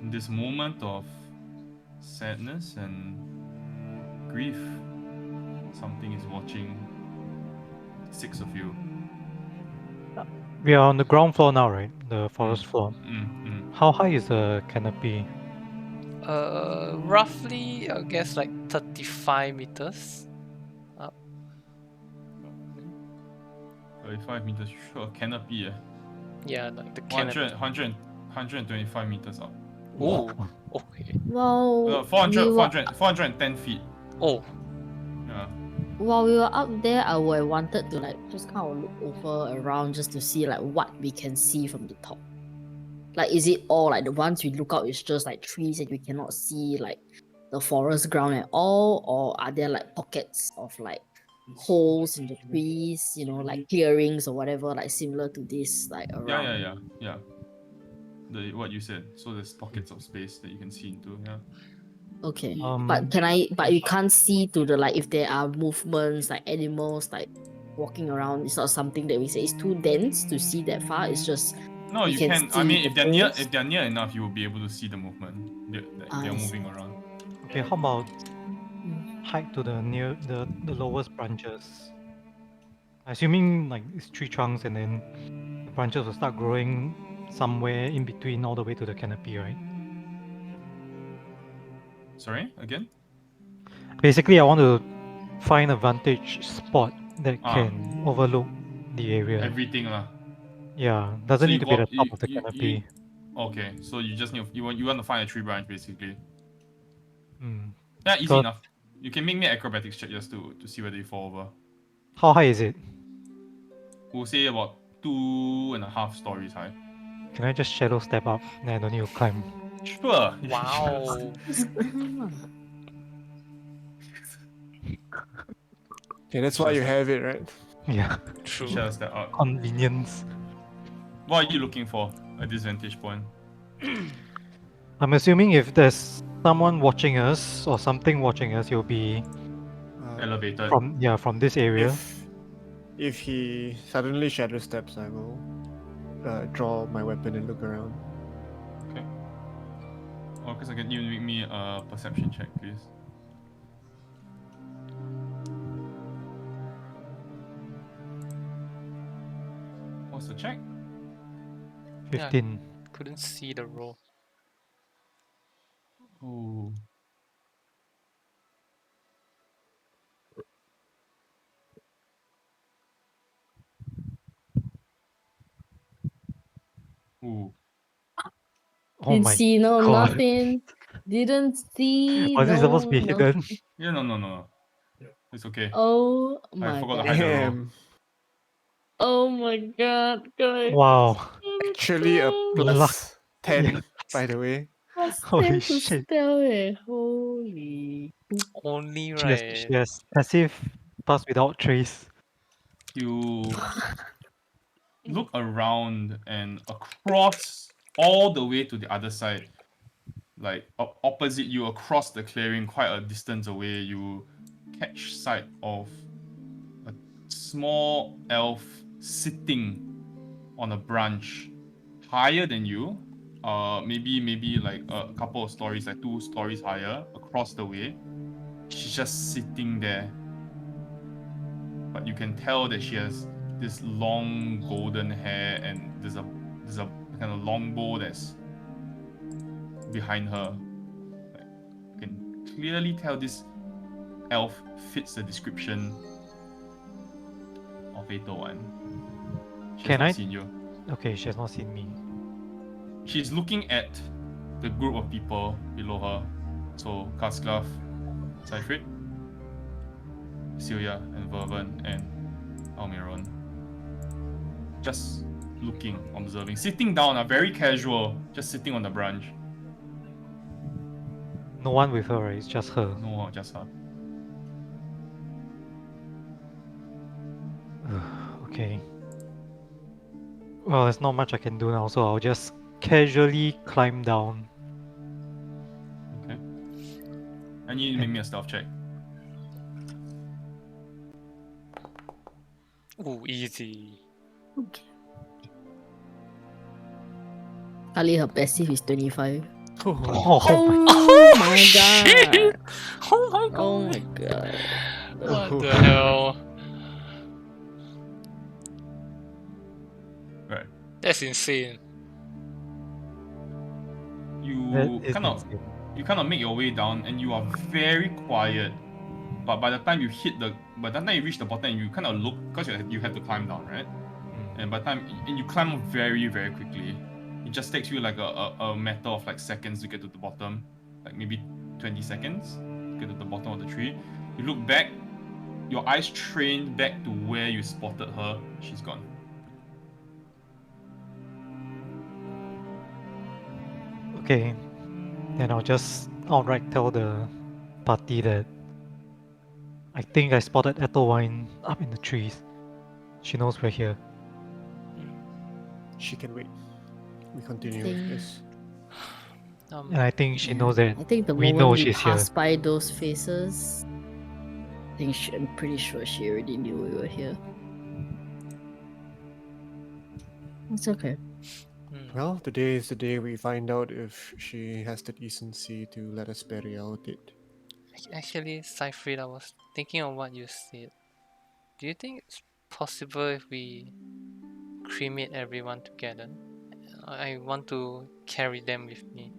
In this moment of sadness and grief, something is watching the six of you. We are on the ground floor now, right? The forest floor. How high is the canopy? Roughly, I guess like 35 meters up. 35 meters, sure, canopy. Yeah, like the canopy. 125 meters up. Oh, okay. Well, 410 feet. Oh, Yeah. while we were up there, I would have wanted to like just kind of look over around just to see like what we can see from the top. Like, is it all like the ones we look out is just like trees and we cannot see like the forest ground at all, or are there like pockets of like holes in the trees, you know, like clearings or whatever, like similar to this, like around? Yeah. What you said. So there's pockets of space that you can see into. Yeah. Okay, but you can't see to the like if there are movements like animals like walking around. It's not something that we say it's too dense to see that far. It's just No, you can. I see mean, the if they're near enough, you will be able to see the movement. They're moving around. Okay, how about hike to the lowest branches? Assuming like it's tree trunks and then the branches will start growing somewhere in between all the way to the canopy, right? Sorry, again? Basically, I want to find a vantage spot that can overlook the area. Everything lah. Yeah, doesn't need to be at the top of the canopy. Okay, so you just need you want to find a tree branch basically. Yeah, easy enough. You can make me an acrobatics check just to see whether you fall over. How high is it? We'll say about 2.5 stories high. Can I just shadow step up? Then I don't need to climb. Sure. wow. Okay, that's why you have it, right? Yeah. True. Shadow step up. Convenience. What are you looking for at this vantage point? I'm assuming if there's someone watching us or something watching us, it'll be Elevated. from this area. If he suddenly shadow steps, I will draw my weapon and look around. Okay. Because I can you make me a perception check, please. a check. 15. Couldn't see the roll. Ooh. Ooh. Oh Didn't my see, no, god. nothing. Didn't see, Was no, it supposed to be no. hidden? Yeah, no. It's okay. Oh I my forgot to god. hide the roll. Damn. Oh my god, guys. Wow. Actually, a Luck. plus 10, by the way. Plus Holy 10 to shit. spell eh. Holy. Only She right. has passive pass without trace. You look around and across all the way to the other side, like opposite you across the clearing, quite a distance away, you catch sight of a small elf sitting on a branch higher than you. Maybe like a couple of stories, like 2 stories higher across the way. She's just sitting there, but you can tell that she has this long golden hair, and there's a kind of longbow that's behind her. Like, you can clearly tell this elf fits the description of 801. She has Can not I? seen you. Okay, she has not seen me. She's looking at the group of people below her. So Kasklav, Seifrid, Celia, and Vervan, and Almiron. Just looking, observing, sitting down, very casual, just sitting on the branch. No one with her, right? It's just her. No, just her. Okay. Well, there's not much I can do now, so I'll just casually climb down. Okay. I need you to make me a stealth check. Ooh, easy. Okay. Ali, her passive is 25. Oh, Oh, my shit! god. Oh my god! Oh my god. What Oh. the hell? Right. That's insane. You that is kind of insane. you kind of make your way down, and you are very quiet. But by the time you reach the bottom, you kind of look, because you have to climb down, right? And by the time you climb very, very quickly. It just takes you like a matter of like seconds to get to the bottom, like maybe 20 seconds to get to the bottom of the tree. You look back, your eyes trained back to where you spotted her. She's gone. Okay, then I'll just outright tell the party that I think I spotted Ethelwine up in the trees. She knows we're here. she can wait. We continue Think- with this. And I think she Yeah, knows that I think the we moment know we she's here. passed by those faces, I'm pretty sure she already knew we were here. It's okay. Well, today is the day we find out if she has the decency to let us bury our dead. Actually, Seifrid, I was thinking of what you said. Do you think it's possible if we cremate everyone together? I want to carry them with me.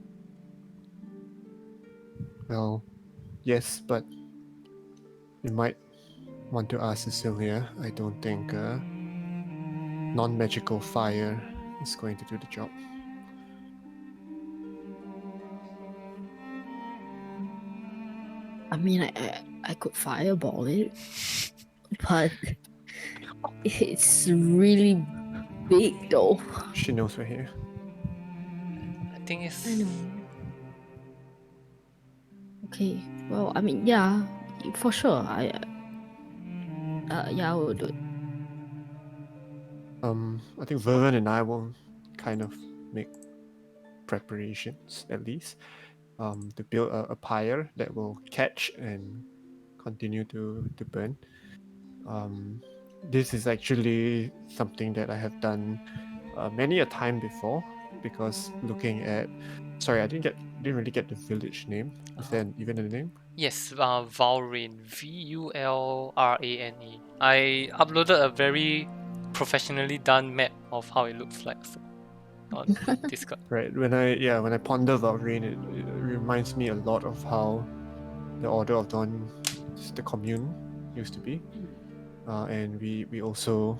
Well, yes, but you might want to ask Cecilia. I don't think non-magical fire is going to do the job. I mean, I could fireball it, but it's really big though. She knows we're here. I think it's. I know. Okay. Well, I mean, yeah, for sure. Yeah, I will do it. I think Vernon and I will kind of make preparations, at least, to build a pyre that will catch and continue to burn. This is actually something that I have done many a time before, because looking at, sorry, I didn't really get the village name. Is there even a name? Yes, Vulrane. Vulrane. I uploaded a very professionally done map of how it looks like. So, on Discord. Right. When I ponder Vulrane, it reminds me a lot of how the Order of Dawn, the commune, used to be, and we also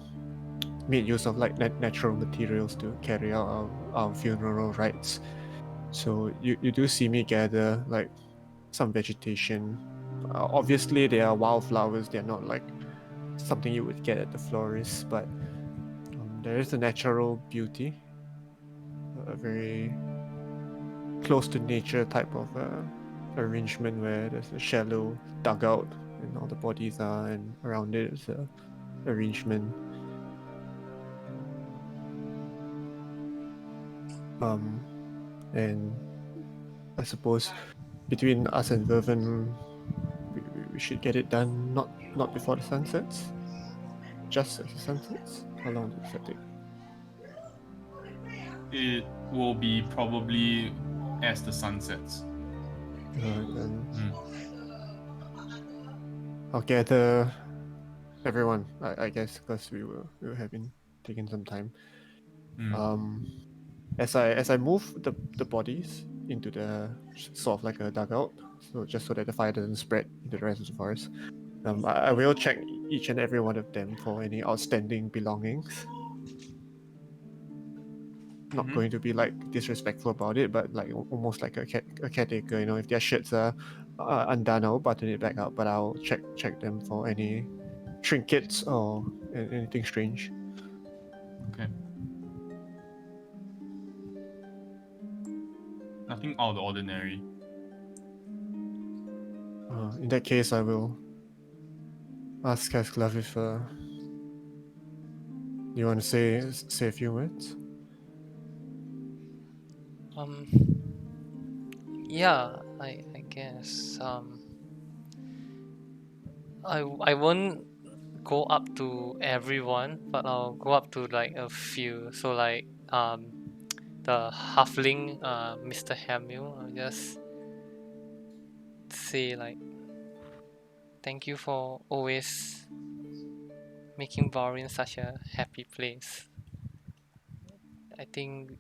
made use of like natural materials to carry out our funeral rites. So you do see me gather like some vegetation. Obviously, they are wildflowers. They're not like something you would get at the florist, but there is a natural beauty, a very close to nature type of arrangement where there's a shallow dugout and all the bodies are, and around it is a arrangement. And I suppose between us and Vervin, we should get it done not before the sun sets, just as the sun sets. How long does that take? It will be probably as the sun sets. Then I'll gather everyone, I guess, because we were having taken some time. As I move the bodies into the sort of like a dugout, so just so that the fire doesn't spread into the rest of the forest, I will check each and every one of them for any outstanding belongings. Not going to be like disrespectful about it, but like almost like a caretaker. You know, if their shirts are undone, I'll button it back up, but I'll check them for any trinkets or anything strange. Okay. Nothing out of the ordinary. In that case, I will ask Casclave if you want to say a few words. Yeah, I guess. I won't go up to everyone, but I'll go up to like a few. So like the halfling, Mr. Hamill, I'll just say like, thank you for always making Vulrane such a happy place. I think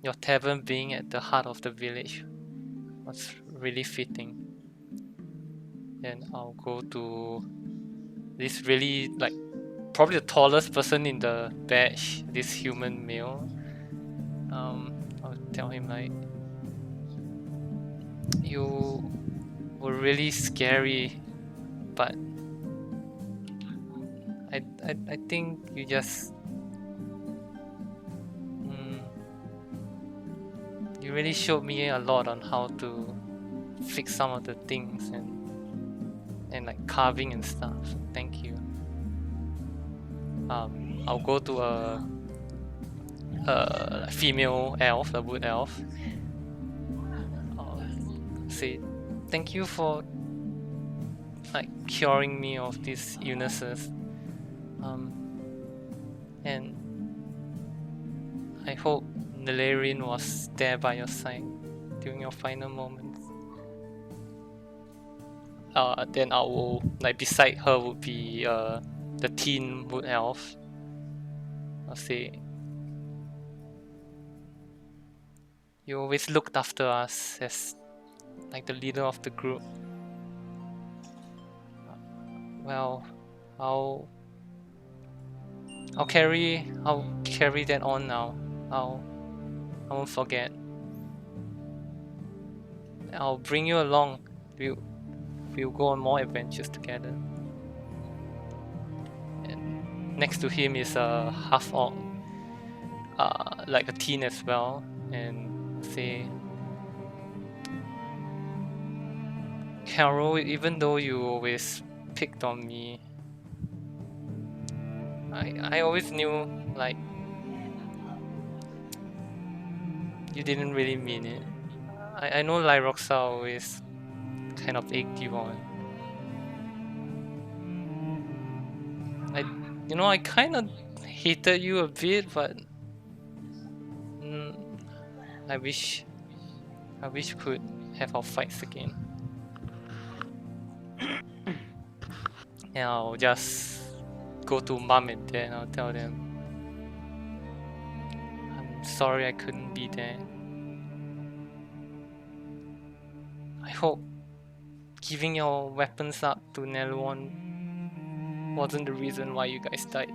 your tavern being at the heart of the village was really fitting. Then I'll go to this really like probably the tallest person in the batch, this human male. I'll tell him like, you were really scary, but I think you just you really showed me a lot on how to fix some of the things and like carving and stuff. So thank you. I'll go to a female elf, a wood elf. I'll say thank you for like curing me of these illnesses. And I hope Nalarin was there by your side during your final moments. Then I will like beside her would be the teen wood elf. I'll say, you always looked after us as like the leader of the group. Well, I'll carry that on now. I won't forget. I'll bring you along. We'll go on more adventures together. And next to him is a half orc, like a teen as well, and say, Carol, even though you always picked on me, I always knew like you didn't really mean it. I know Lyroxa always kind of egged you on. I kind of hated you a bit, but I wish we could have our fights again. And I'll just go to mom and dad and I'll tell them, I'm sorry I couldn't be there. I hope giving your weapons up to Nelwon wasn't the reason why you guys died.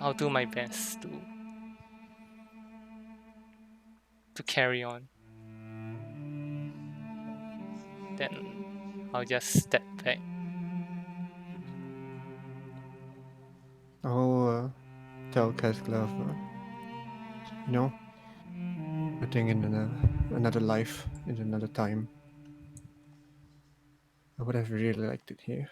I'll do my best to carry on. Then I'll just step back. I'll tell Casglove, you know, I think in another life, in another time, I would have really liked it here.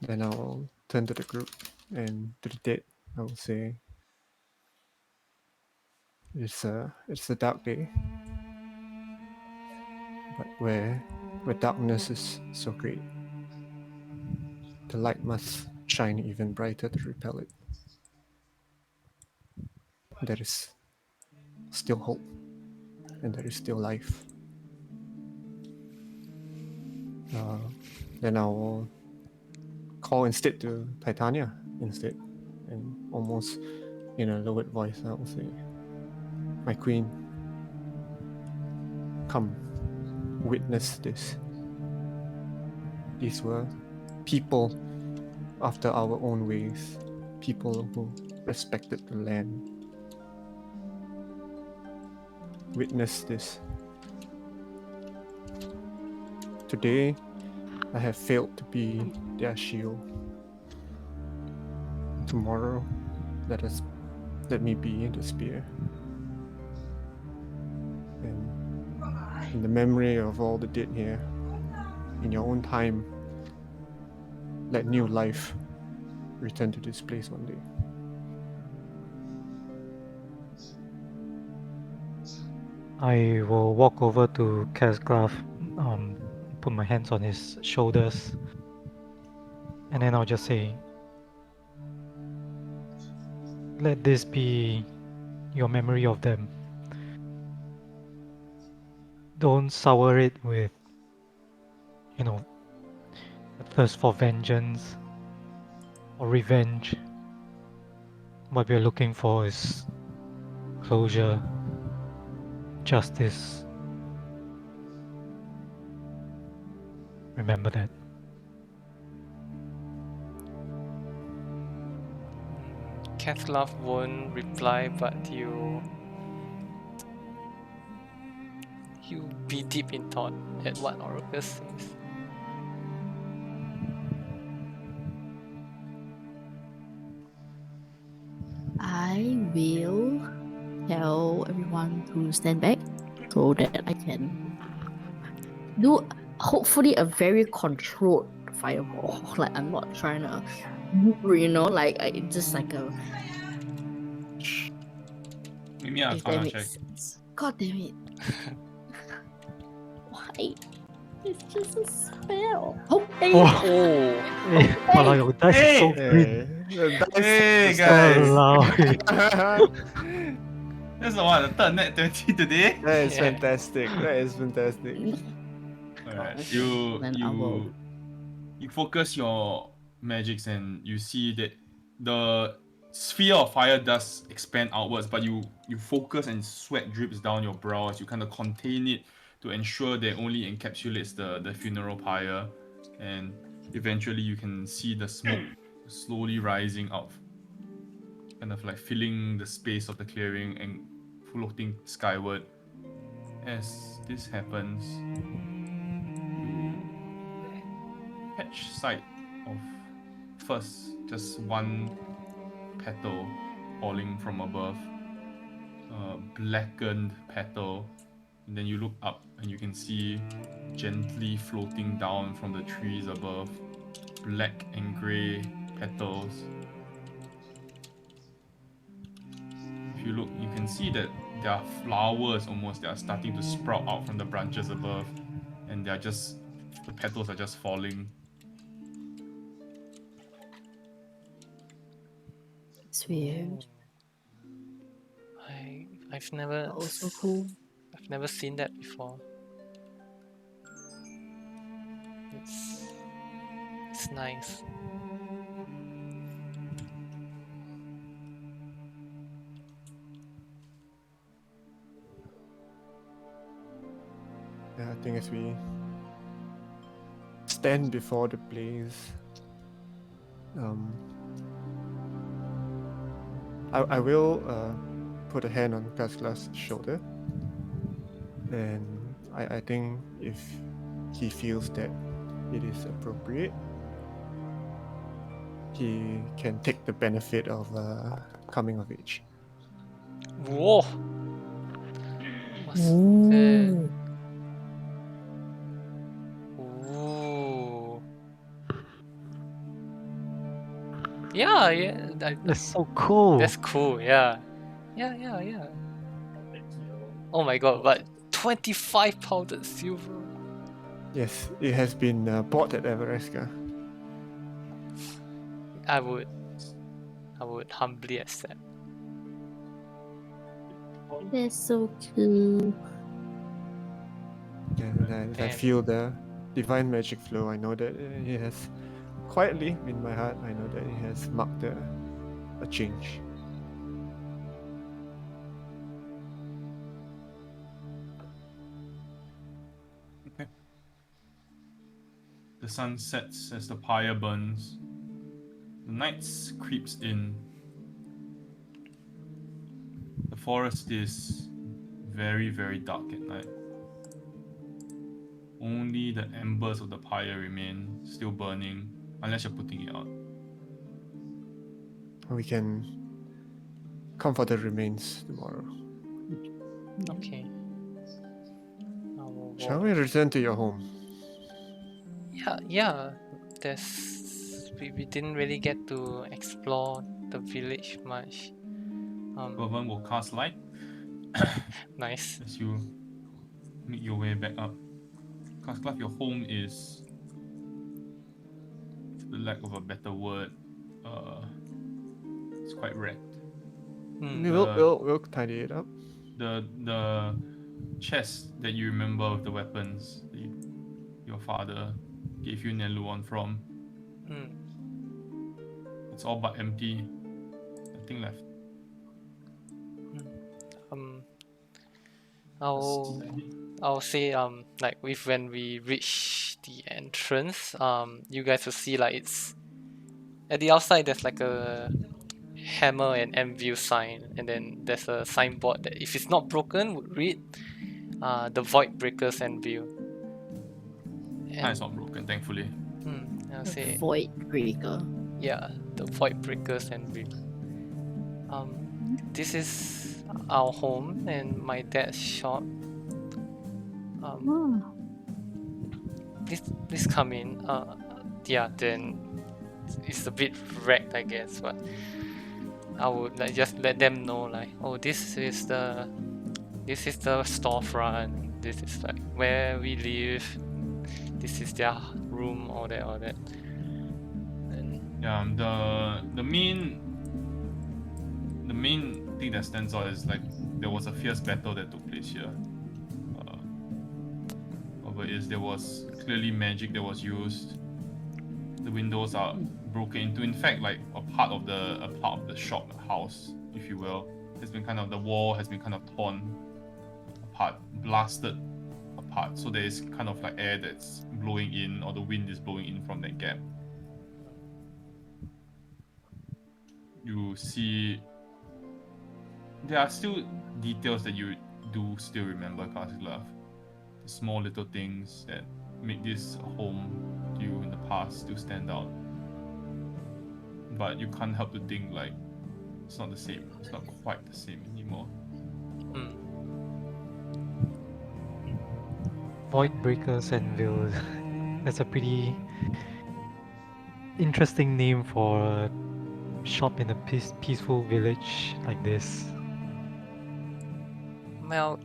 Then I'll turn to the group and to the dead. I will say, it's a dark day, but where darkness is so great, the light must shine even brighter to repel it. There is still hope, and there is still life. Then I will call instead to Titania instead, and almost in a lowered voice, I will say, "My queen, come, witness this. These were people after our own ways, people who respected the land. Witness this. Today, I have failed to be their shield. Tomorrow, let me be the spear. And in the memory of all the dead here, in your own time, let new life return to this place one day." I will walk over to Casglove, put my hands on his shoulders, and then I'll just say, let this be your memory of them. Don't sour it with, a thirst for vengeance or revenge. What we're looking for is closure, justice. Remember that. Kathleen won't reply, but you be deep in thought at what Orcus says. I will tell everyone to stand back so that I can do hopefully a very controlled fireball. Like I'm not trying to, like just like a. Give me a If that Arcana makes check. sense. God damn it! Why? It's just a spell. Oh, hey! Oh, Hey, wow, your dice is so Hey! green. Hey, guys! Walao. That's the one, the third net 20 today. That is Yeah. fantastic. That is fantastic. Alright, Okay, you then I will. you focus your magics and you see that the sphere of fire does expand outwards, but you focus and sweat drips down your brow as you kind of contain it to ensure that only encapsulates the funeral pyre, and eventually you can see the smoke slowly rising out, kind of like filling the space of the clearing and floating skyward. As this happens, you catch sight of first just one petal falling from above, a blackened petal, and then you look up and you can see gently floating down from the trees above black and grey petals. If you look, you can see that there are flowers almost that are starting to sprout out from the branches above, and the petals are just falling. It's weird. I've never But also cool. never seen that before. It's nice. Yeah, I think as we stand before the blaze, I will put a hand on Kasla's shoulder, and I think if he feels that it is appropriate, he can take the benefit of coming of age. Whoa! What's that? Ooh. Yeah. That's so cool. That's cool. Yeah. Oh my god! But 25 powdered silver. Yes, it has been bought at Everesca. I would humbly accept. That's so cool. And I Damn. feel the divine magic flow. I know that it has quietly in my heart. I know that it has marked a change. Okay. The sun sets as the pyre burns. The night creeps in. The forest is very, very dark at night. Only the embers of the pyre remain still burning, unless you're putting it out. We can comfort the remains tomorrow. Okay. I will Shall walk. we return to your home? Yeah. We didn't really get to explore the village much. Vervin will cast light Nice. as you make your way back up. Kasklav, your home is, for the lack of a better word, it's quite wrecked. We'll tidy it up. The chest that you remember with the weapons that your father gave you Neluon from, it's all but empty. Nothing left. I'll say like when we reach the entrance, you guys will see like it's at the outside there's like a hammer and anvil sign, and then there's a signboard that if it's not broken would read the void breakers anvil. It's not broken, thankfully. I'll say Void breaker. yeah, the void breakers anvil. This is our home and my dad's shop. Please come in. Yeah, then it's a bit wrecked, I guess, but I would like just let them know like, oh, this is the storefront. This is like where we live. This is their room, all that. And Yeah, the main thing that stands out is like there was a fierce battle that took place here. There was clearly magic that was used. The windows are broken into. In fact, like a part of the shop, the house, if you will, the wall has been kind of torn apart, blasted apart. So there is kind of like air that's blowing in, or the wind is blowing in from that gap. You see, there are still details that you do still remember, Kasklav. The small little things that made this home to you in the past still stand out. But you can't help to think like it's not the same. It's not quite the same anymore. Void breakers anvil. That's a pretty interesting name for a shop in a peaceful village like this. well,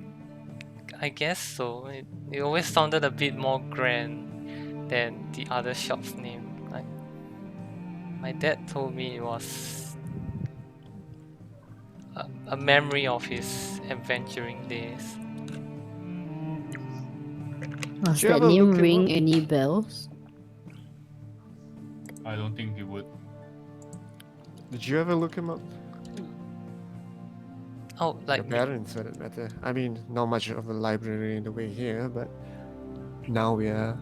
I guess so. It always sounded a bit more grand than the other shop's name. Like my dad told me it was a memory of his adventuring days. Does you that ever name look him ring up? any bells? I don't think he would. Did you ever look him up? Oh, Your like me. parents, for that matter. I mean, not much of a library in the way here, but now we are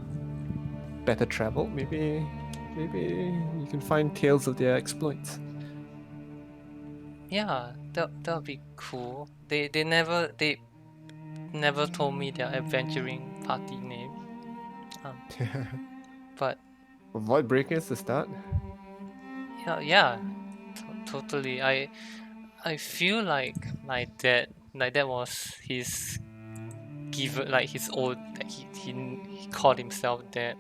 better traveled. Maybe you can find tales of their exploits. Yeah, that'll be cool. They never told me their adventuring party name. But Void breakers to start. yeah, totally. I feel like that was his given, like his old, like he called himself that.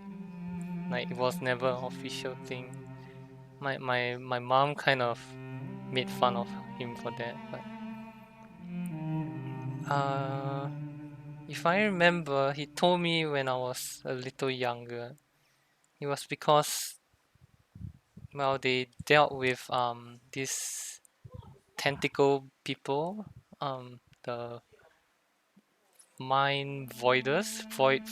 Like it was never an official thing. My mom kind of made fun of him for that, but if I remember, he told me when I was a little younger. It was because, well, they dealt with these tentacle people, the mind voiders, void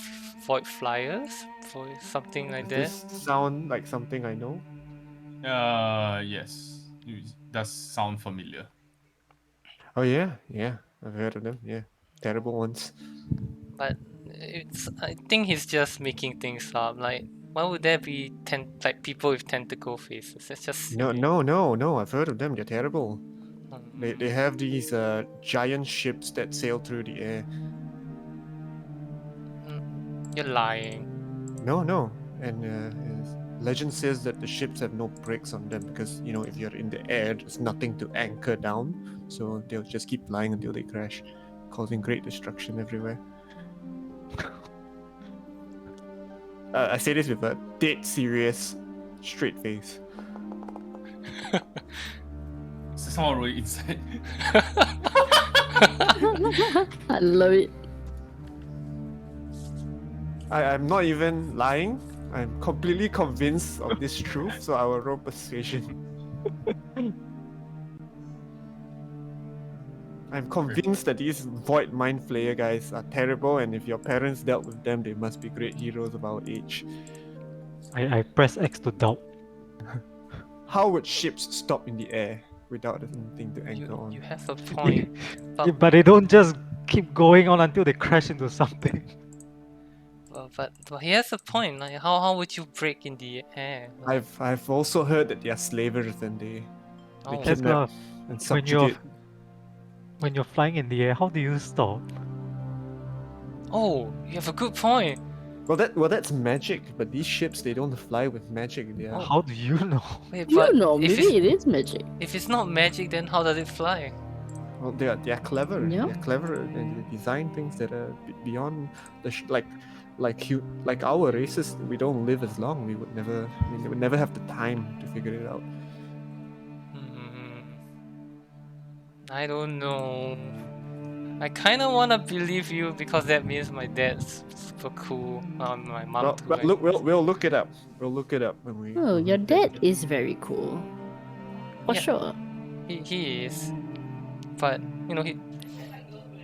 flyers, void something like Does that. this sound like something I know? Yes. It does sound familiar. Oh yeah, I've heard of them. Yeah, terrible ones. But I think he's just making things up. Like, why would there be like people with tentacle faces? That's just No, silly. no, I've heard of them. They're terrible. They Mm, have these giant ships that sail through the air. you're lying. No, and legend says that the ships have no brakes on them because if you're in the air, there's nothing to anchor down, so they'll just keep flying until they crash, causing great destruction everywhere. I say this with a dead serious, straight face. Is this someone really inside? I love it. I'm not even lying. I'm completely convinced of this truth, so I will roll persuasion. I'm convinced that these void mind flayer guys are terrible, and if your parents dealt with them, they must be great heroes of our age. I press X to doubt. How would ships stop in the air without anything to anchor on? You have a point. Yeah, but they don't just keep going on until they crash into something. But he has a point. Like, how would you break in the air? Like, I've also heard that they are slavers and they oh, That's kidnap not and when you're subjugate. when you're flying in the air. How do you stop? oh, you have a good point. That's magic, but these ships they don't fly with magic. They are How do you know? Wait, You but know, if maybe it's, it is magic. if it's not magic, then how does it fly? well, they are clever. Yeah. They're clever and they design things that are beyond the like our races. We don't live as long. We would never. I mean, they would never have the time to figure it out. I don't know. I kind of want to believe you because that means my dad's super cool. My mom Well, too. but look, we'll look it up. We'll look it up when we. Oh, when we your get dad is very cool. For Yeah. sure. He is, but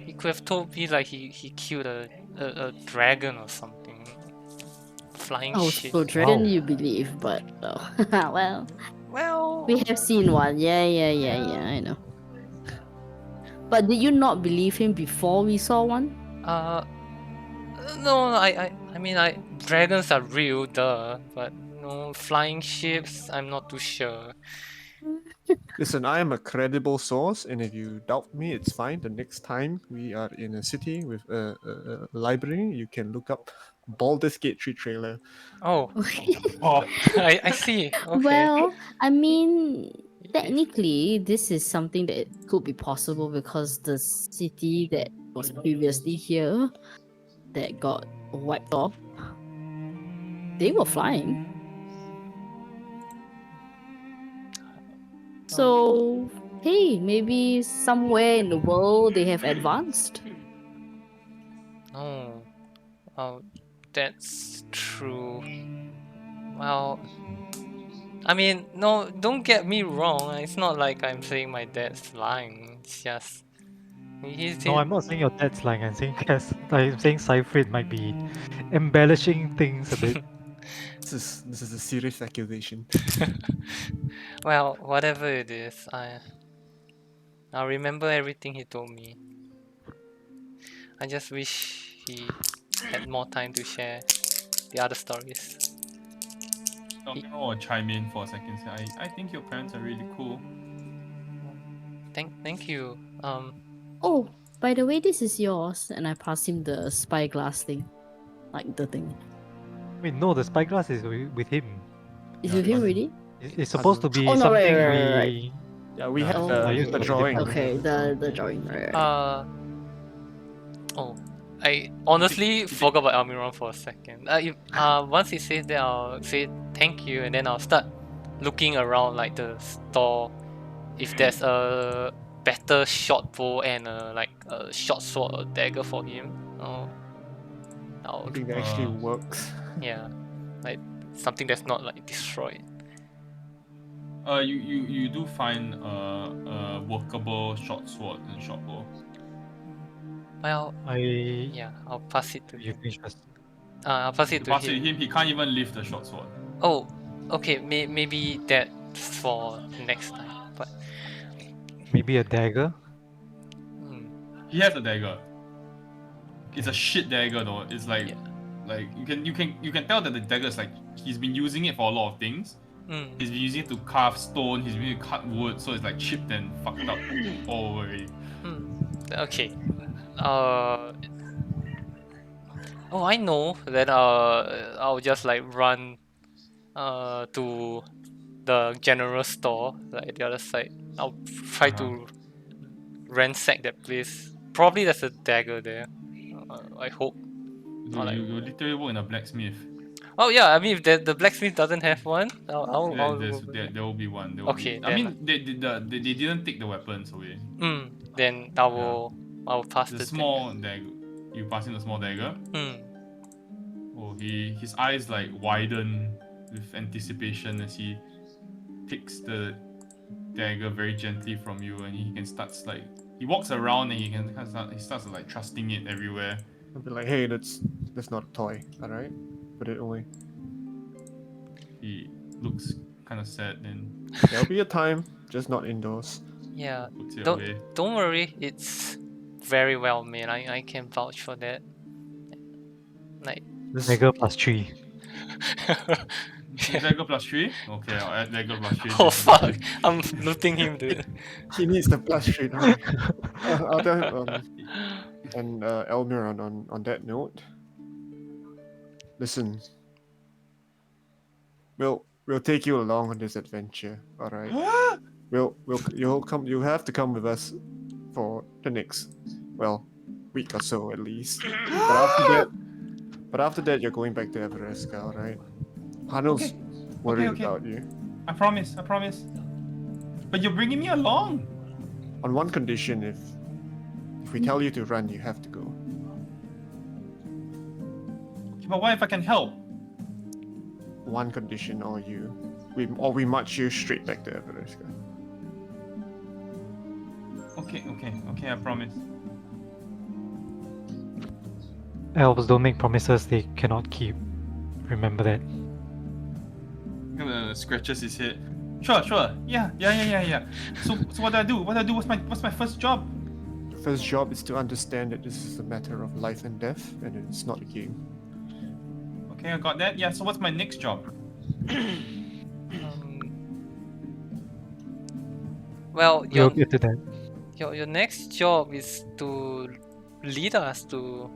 he could have told me like he killed a dragon or something. Flying Oh, shit. so dragon Wow. you believe, but well, Well, we have seen one. Yeah, I know. But did you not believe him before we saw one? no, I mean, dragons are real, duh. But flying ships, I'm not too sure. Listen, I am a credible source, and if you doubt me, it's fine. The next time we are in a city with a library, you can look up Baldur's Gate 3 trailer. Oh, Oh, I see. Okay. Well, I mean, If- technically, this is something that could be possible because the city that was previously here that got wiped off, they were flying. So, hey, maybe somewhere in the world they have advanced. Oh, oh, that's true. Well, I mean, no, don't get me wrong. It's not like I'm saying my dad's lying. It's just No, I'm not saying your dad's lying. I'm saying I'm saying Seyfried might be embellishing things a bit. This is a serious accusation. Well, whatever it is, I remember everything he told me. I just wish he had more time to share the other stories. I will chime in for a second. Say, I think your parents are really cool. Thank you. Oh, by the way, this is yours. And I pass him the spyglass thing. Like the thing. Wait, no, the spyglass is with him. Is Yeah, with him but- already? It's supposed to be Oh, no, right, something right, right, right. we. Yeah, we Yeah. had Oh, I used the for drawing. different Okay, Yeah. the drawing, right. Oh, I honestly forgot about Almiron for a second. Once he says that, I'll say thank you, and then I'll start looking around like the store. If there's a better short bow and like a short sword or dagger for him, I'll Something that actually Uh, works. yeah, like something that's not like destroyed. you do find a workable short sword and short bow. Well, I. yeah, I'll pass it to You him. finish first. I'll pass You it to pass it to him. him, he can't even lift the short sword. Oh, okay, maybe that's for next time. But Maybe a dagger. hmm, He has a dagger. It's a shit dagger though. It's like Yeah. like you can tell that the dagger is like he's been using it for a lot of things. mm, He's been using it to carve stone, he's been using it to cut wood, so it's like chipped and fucked up all over it. okay. Uh. Oh, I know that. I'll just like run to the general store like the other side. I'll try to ransack that place. Probably there's a dagger there. I hope. Dude, Or like, you literally work in a blacksmith. oh yeah, I mean if the blacksmith doesn't have one, I'll There will be one. There will okay be. I then. mean, they didn't take the weapons away. Then I will pass The the small dagger. You pass him the small dagger. dagger. Oh, his eyes like widen with anticipation as he takes the dagger very gently from you, and he can starts like he walks around and he starts like trusting it everywhere. I'll be like, hey, that's not a toy, alright? Put it away. He looks kind of sad and There'll be a time, just not indoors. Yeah, puts it away. don't worry, it's very well made. I can vouch for that. Like Dagger plus 3. Dagger plus 3? Okay, I'll add dagger plus 3. oh fuck, I'm looting him, dude. He needs the plus straight away. I'll tell him, and Elmiron, on that note, listen, we'll take you along on this adventure, all right? You'll have to come with us for the next, well, week or so at least. But after that, you're going back to Everesca, all right? Hanel's worried okay. about you. I promise. But you're bringing me along. On one condition, if we tell you to run, you have to go. Okay, but what if I can help? One condition, or we march you straight back to Everesca. Okay, I promise. Elves don't make promises they cannot keep. Remember that. Scratches his head. Sure. Yeah. So what do I do? What's my first job? The first job is to understand that this is a matter of life and death, and it's not a game. Okay, I got that. Yeah, so what's my next job? Well, We'll get to that. your next job is to lead us to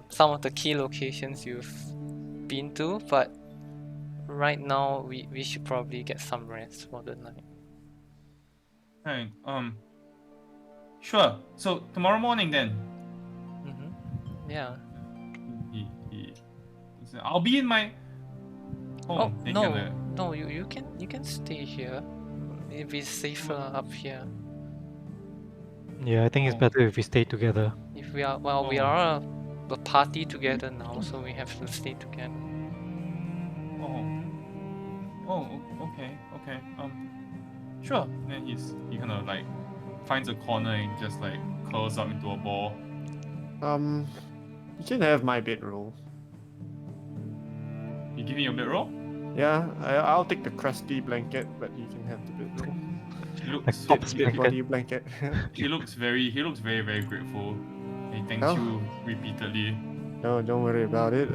some of the key locations you've been to, but right now we should probably get some rest for the night. Hey, sure. So tomorrow morning then. Yeah. He said, I'll be in my Oh home. no, you can stay here. It'll be safer up here. Yeah, I think it's better if we stay together. If we are a party together now, so we have to stay together. Okay. Sure. Then he kind of like finds a corner and just like curls up into a ball. You can have my bedroll. You give me your bedroll? Yeah, I'll take the crusty blanket, but you can have the bedroll. He looks Like Bob's Bed blanket. body blanket. he looks very very grateful. He thanks Oh. you repeatedly. No, don't worry about it.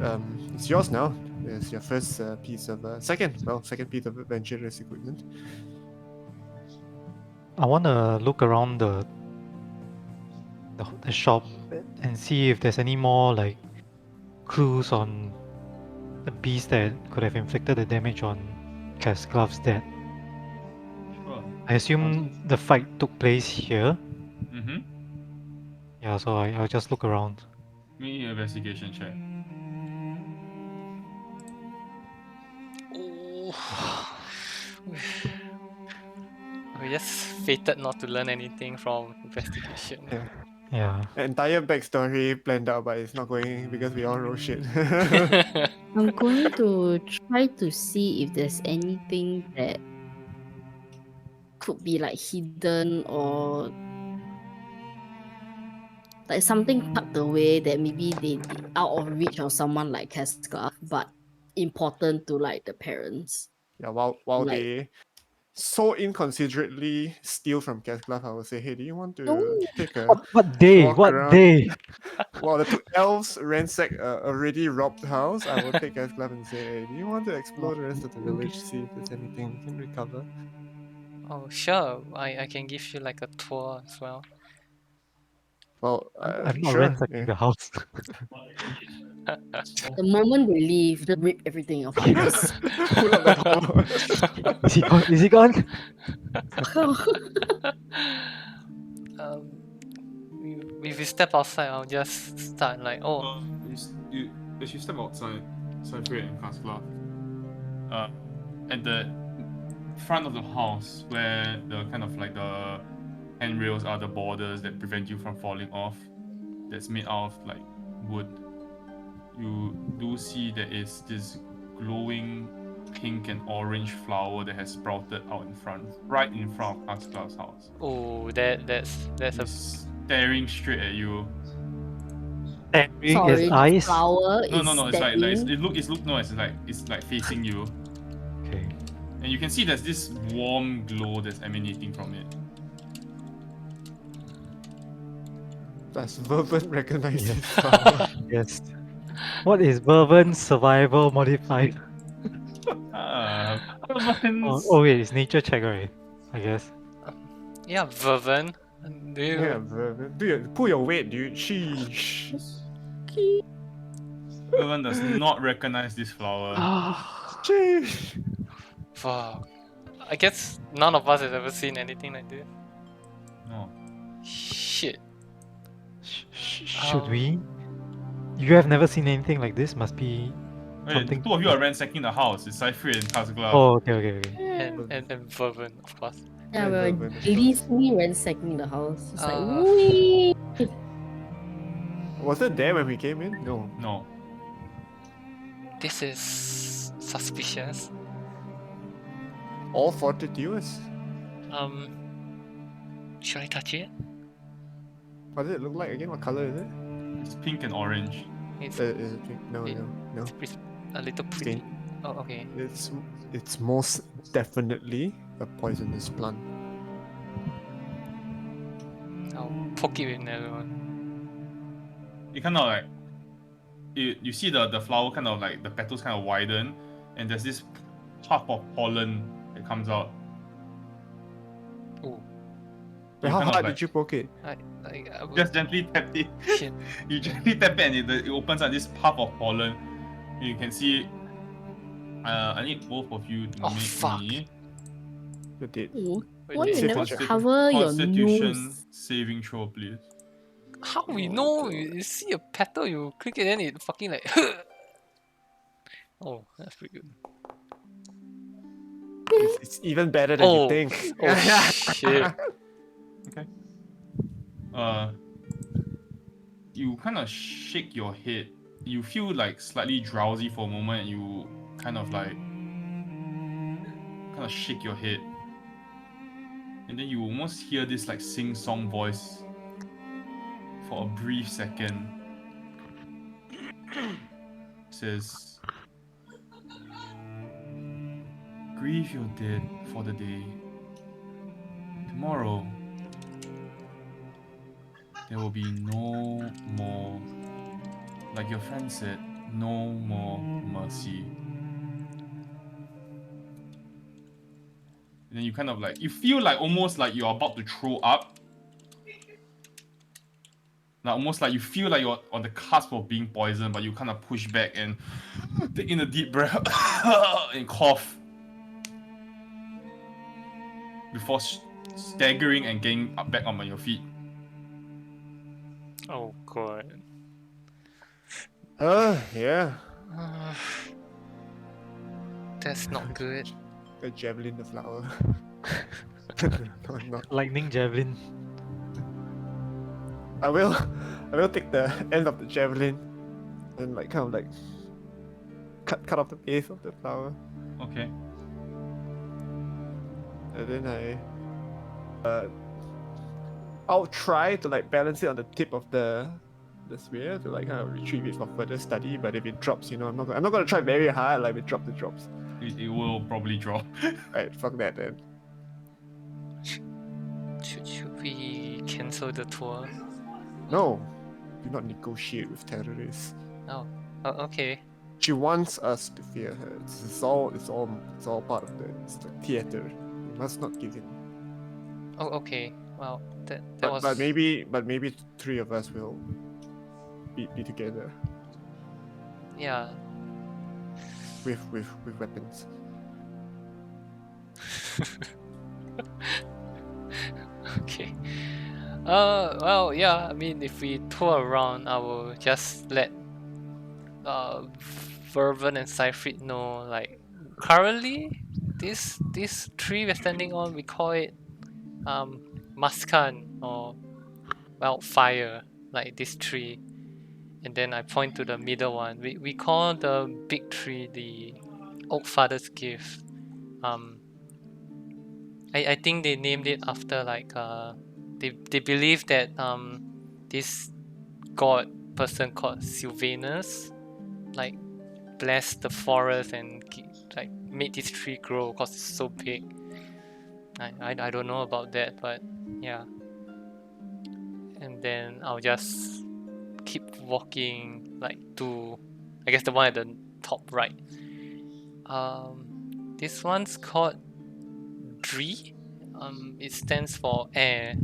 It's yours now. It's your first piece of second piece of adventurous equipment. I want to look around the shop and see if there's any more like clues on the beast that could have inflicted the damage on Casglov's dad. Sure. I assume the fight took place here. Mm-hmm. Yeah, so I'll just look around. Give me an investigation check. Oh. We just fated not to learn anything from investigation. Yeah. Yeah. Entire backstory planned out, but it's not going because we all roll shit. I'm going to try to see if there's anything that could be like hidden or like something tucked away that maybe they out of reach of someone like Casca, but important to like the parents. Yeah, while Like- they so inconsiderately steal from Casclav, I would say, hey, do you want to Oh. take a What day? walk What around? day? While the two elves ransack a already robbed house, I will take Casclav and say, hey, do you want to explore the rest of the village, see if there's anything we can recover? Oh, sure. I can give you like a tour as well. Well, I'm not sure. ransacking Yeah. the house. The moment they leave, just rip everything off. Yes. Pull up the door. Is he gone? Is he gone? um, if we step outside, I'll just start like, oh, As you step outside, Cypher and Kaskla, at the front of the house where the kind of like the handrails are the borders that prevent you from falling off, that's made out of like wood, you do see there is this glowing pink and orange flower that has sprouted out in front, right in front of Kaskla's house. oh, that's a It's staring straight at you. Staring his eyes. Flower No, is no, no. It's like stabbing. it's like facing you, Okay. and you can see there's this warm glow that's emanating from it. Does Vervin recognize Yeah. this flower? Yes. What is Vervin survival modified? Oh wait, it's nature check, right? I guess. yeah, Vervin. Do you Yeah, Vervin. Pull your weight, dude. Sheesh. Everyone does not recognize this flower. Sheesh. fuck? I guess none of us has ever seen anything like this. No. Shit. Should we? You have never seen anything like this? Must be Wait, something. two of you are ransacking the house. It's Cypher and Kaskla. Oh, okay. And Vervin, of course. Yeah, And we're Vervin, of course. gleefully ransacking the house. It's like, Uh, wee! Was it there when we came in? No. No. This is suspicious. All fortitude. Should I touch it? What does it look like again? What color is it? It's pink and orange. It's, Is it pink? No. it's a little pretty. Oh, okay. It's most definitely a poisonous plant. I'll poke it with another one. It kind of like you see the flower kind of like the petals kind of widen, and there's this puff of pollen that comes out. Ooh. Wait, how kind of hard like- did you poke it? I would, Just gently tap it. shit. You gently tap it, and it opens up this puff of pollen. You can see. I need both of you to Oh, make fuck. me You did. Ooh, Wait, why you this- never Constitu- cover your Constitution nose? saving throw, please. How we Oh, know? God. You see a petal, you click it, then it fucking like. Oh, that's pretty good. It's even better than Oh. you think. Oh shit. You kind of shake your head. You feel like slightly drowsy for a moment. And you kind of shake your head, And then you almost hear this like sing-song voice for a brief second. It says, "Grieve your dead for the day. Tomorrow, there will be no more, like your friend said, no more mercy." And then you kind of like, you feel like almost like you're about to throw up. Like almost like you feel like you're on the cusp of being poisoned, but you kind of push back and take in a deep breath and cough before staggering and getting up back on your feet. Oh god. Yeah. That's not good. A javelin the flower. No, not. Lightning javelin. I will take the end of the javelin and like kind of like cut off the base of the flower. Okay. And then I'll try to like balance it on the tip of the spear to like kind of retrieve it for further study. But if it drops, I'm not gonna try very hard. Like if it drops. It will probably drop. Right, fuck that then. Should we cancel the tour? No, do not negotiate with terrorists. Oh, okay. She wants us to fear her. It's all part of the theater. We must not give in. Oh, okay. Well, that But, was. but maybe three of us will be together Yeah. with weapons. Okay. Well, yeah. I mean, if we tour around, I will just let Vervin and Siegfried know. Like, currently, this tree we're standing on, we call it Maskan, or fire. Like this tree, and then I point to the middle one. We call the big tree the Oak Father's Gift. I think they named it after like they believe that this god person called Sylvanus like blessed the forest and like made this tree grow because it's so big. I don't know about that, but yeah. And then I'll just keep walking like to, I guess, the one at the top right. This one's called Dree. It stands for air.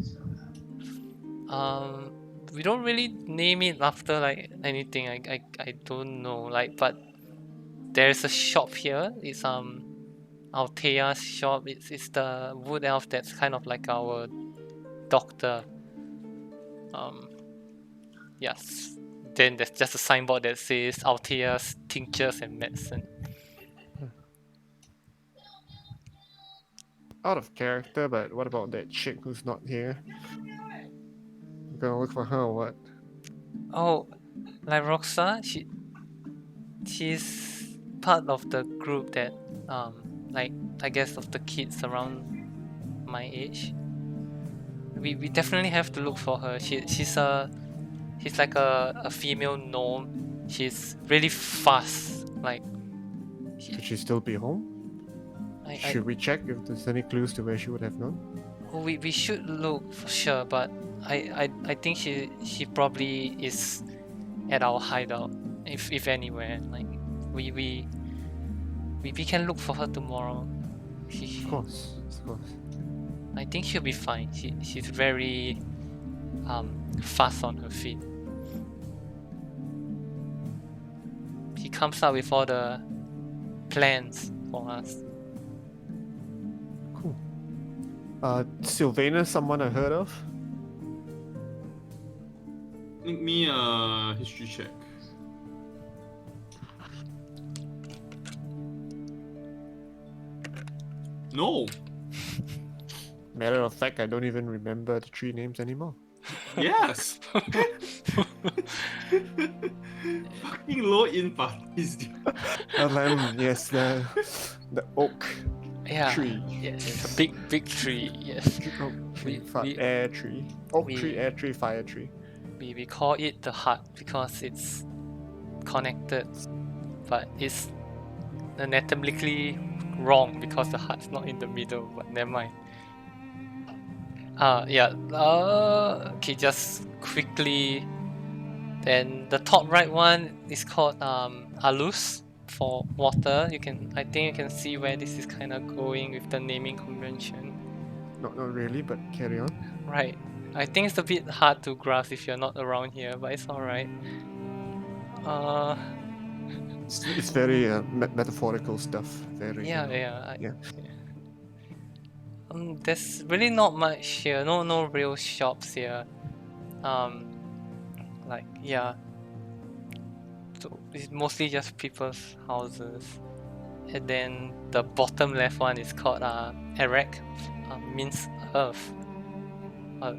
We don't really name it after like anything. I don't know. Like, but there's a shop here. It's Althea's shop. It's the wood elf that's kind of like our doctor. Yes. Then there's just a signboard that says Althea's tinctures and medicine. Out of character, but what about that chick who's not here? We're gonna look for her or what? Oh, like Roxa, she's part of the group that like I guess of the kids around my age. We definitely have to look for her. She's like a female gnome. She's really fast. Like Should she still be home? Should we check if there's any clues to where she would have gone? we should look for sure, but I think she probably is at our hideout, if anywhere. Like we can look for her tomorrow. Of course. I think she'll be fine. She's very fast on her feet. She comes up with all the plans for us. Cool. Sylvanus, someone I heard of? Make me a history check. No. Matter of fact, I don't even remember the tree names anymore. Yes. Fucking low in parties. Yes, the oak. Yeah. Tree. Yes. Yes. A big tree. Yes. Air tree. Oak tree, we- air tree, fire tree. We call it the hut because it's connected, but it's anatomically wrong because the heart's not in the middle, but never mind. Yeah, okay, just quickly. Then the top right one is called alus for water. I think you can see where this is kind of going with the naming convention. Not really, but carry on. Right. I think it's a bit hard to grasp if you're not around here, but it's alright. Uh, It's very metaphorical stuff. Very, yeah, you know. yeah. Yeah. There's really not much here. No real shops here. Like yeah. So it's mostly just people's houses. And then the bottom left one is called Erek, means earth.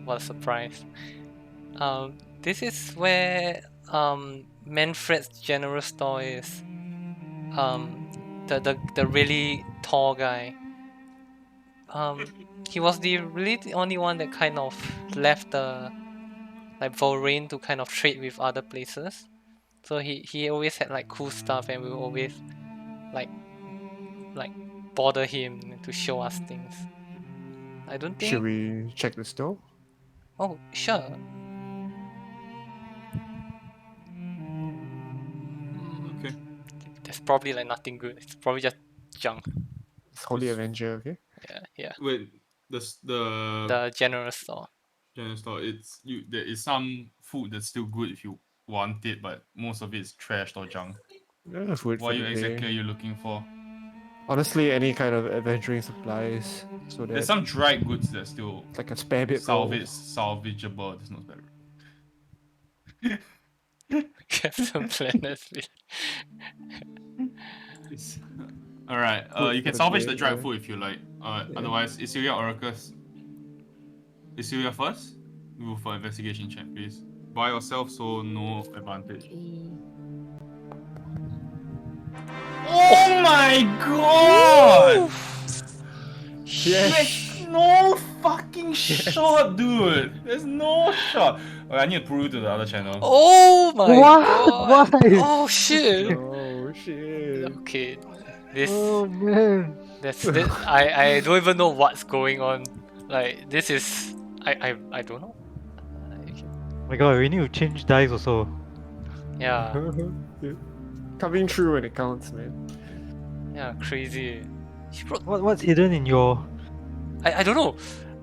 What a surprise. This is where Manfred's general store is. The really tall guy. He was the only one that kind of left the like Vulrane to kind of trade with other places. So he always had like cool stuff, and we will always like bother him to show us things. I don't Should think. we check the store? Oh sure. Okay. There's probably like nothing good. It's probably just junk. It's Holy Avenger, okay? Yeah. Wait, the The general store. general store. There is some food that's still good if you want it, but most of it is trashed or junk. Food What for the exactly are day. you looking for? Honestly, any kind of adventuring supplies. So There's that some dried goods that's still like a spare bedroll. salvageable. There's no better. Captain Planet. All right. Food You for can the salvage day, the dried yeah. food if you like. Yeah. Otherwise, Isuria Oracus. Isuria first. Go for investigation check, please. By yourself, so no advantage. Oh my god! Yes. There's no fucking shot, dude. There's no shot. Okay, I need to prove to the other channel. Oh my What? god! Why? Oh shit! Oh shit. Okay, this Oh man. I don't even know what's going on. Like this is I don't know. My god, we need to change dice also. Yeah, Coming through when it counts, man. yeah, crazy. She wrote, What's hidden in your? I don't know.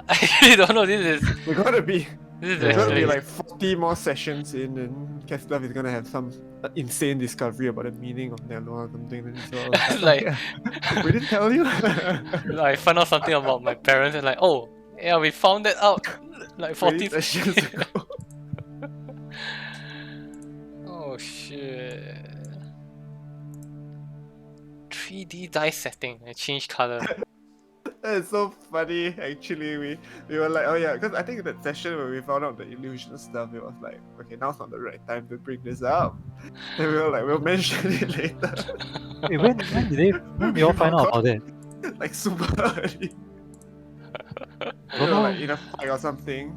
I really don't know. This is We're gonna be this is Yeah. gonna be actually like 40 more sessions in, and Keslev is gonna have some insane discovery about the meaning of Nello or something. And so Like- yeah, we didn't tell you. I found out something about my parents and like oh yeah we found that out like 20 40 sessions ago. Oh shit. 3D dice setting and change color. That's so funny. Actually, we were like, oh yeah, because I think that session where we found out the illusion stuff, it was like, okay, now's not the right time to bring this up. And we were like, we'll mention it later. Wait, when did you all find out about it? Like super early. I We don't were like know. in a fight or something.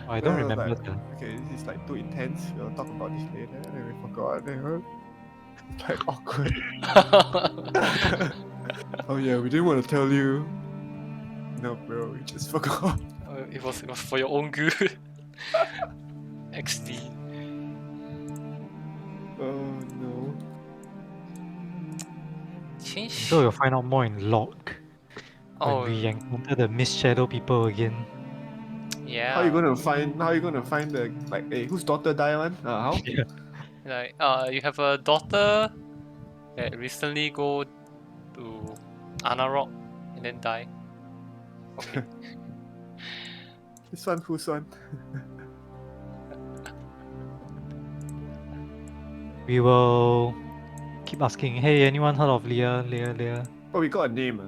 I don't Then I was remember like, that. okay, this is like too intense. We'll talk about this later. And we forgot. It's like awkward. Oh yeah, we didn't want to tell you. No, bro, we just forgot. It was for your own good. XD. Oh no. Change. So you'll find out more in Lock when Oh we encounter the Mist Shadow people again. yeah. How you gonna find the like hey, whose daughter die one? How? Yeah. Like you have a daughter that recently go to Anarok and then die. Okay. This one, whose one? We will keep asking, hey, anyone heard of Leah? Oh, we got a name.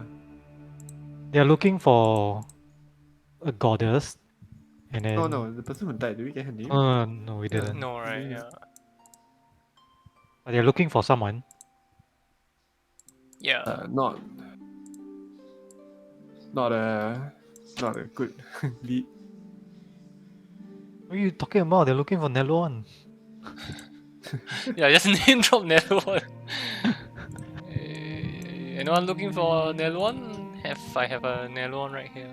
They're looking for a goddess. And then Oh no, the person who died, did we get her name? no, we Yeah. didn't. No right, Yeah. yeah. But they're looking for someone. Yeah. Not a good lead. What are you talking about? They're looking for Nelon. Yeah, just name drop Nelwon. Anyone looking for Nelwon? I have a Nelwon right here.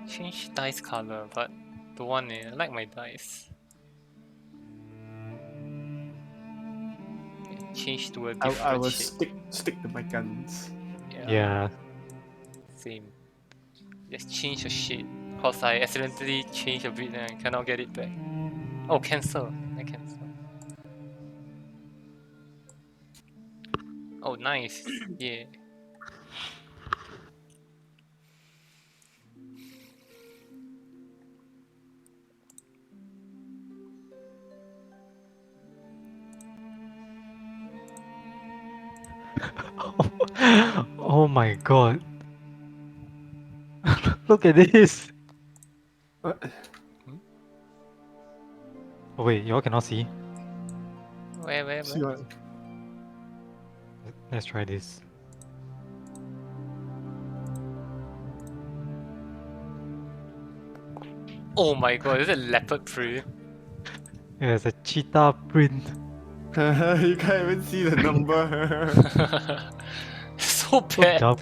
Change dice color, but don't want it. I like my dice. Okay, change to a I different will shade. stick to my guns. Yeah. Same. Just change the shade. Cause I accidentally changed a bit and I cannot get it back. Oh, cancel. I cancel. Oh, nice. Yeah. Oh my god. Look at this. What? Oh wait, y'all cannot see. Where? See what? Let's try this. Oh my god, is it leopard print? Yeah, it's a cheetah print. You can't even see the number. So So bad. dumb.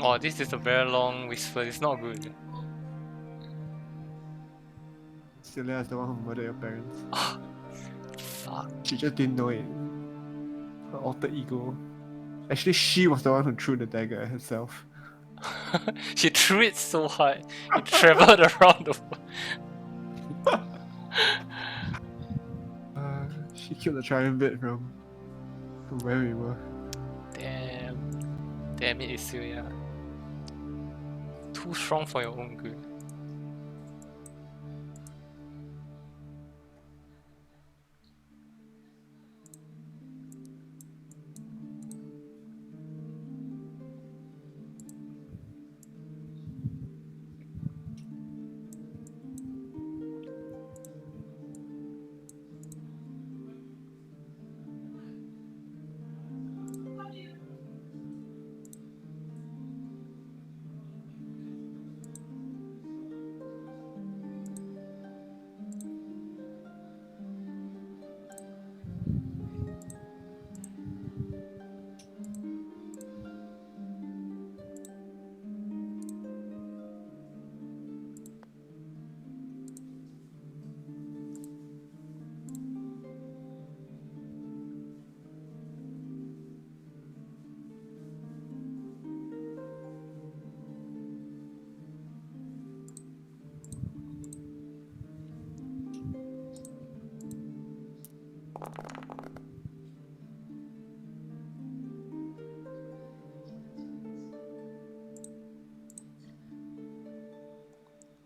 Oh, this is a very long whisper. It's not good. Celia's the one who murdered your parents. Fuck. She just didn't know it. Her alter ego. Actually, she was the one who threw the dagger at herself. She threw it so hard. It traveled around the world. She killed the triumvirate from where we were. Damn it, Isuya. Too strong for your own good.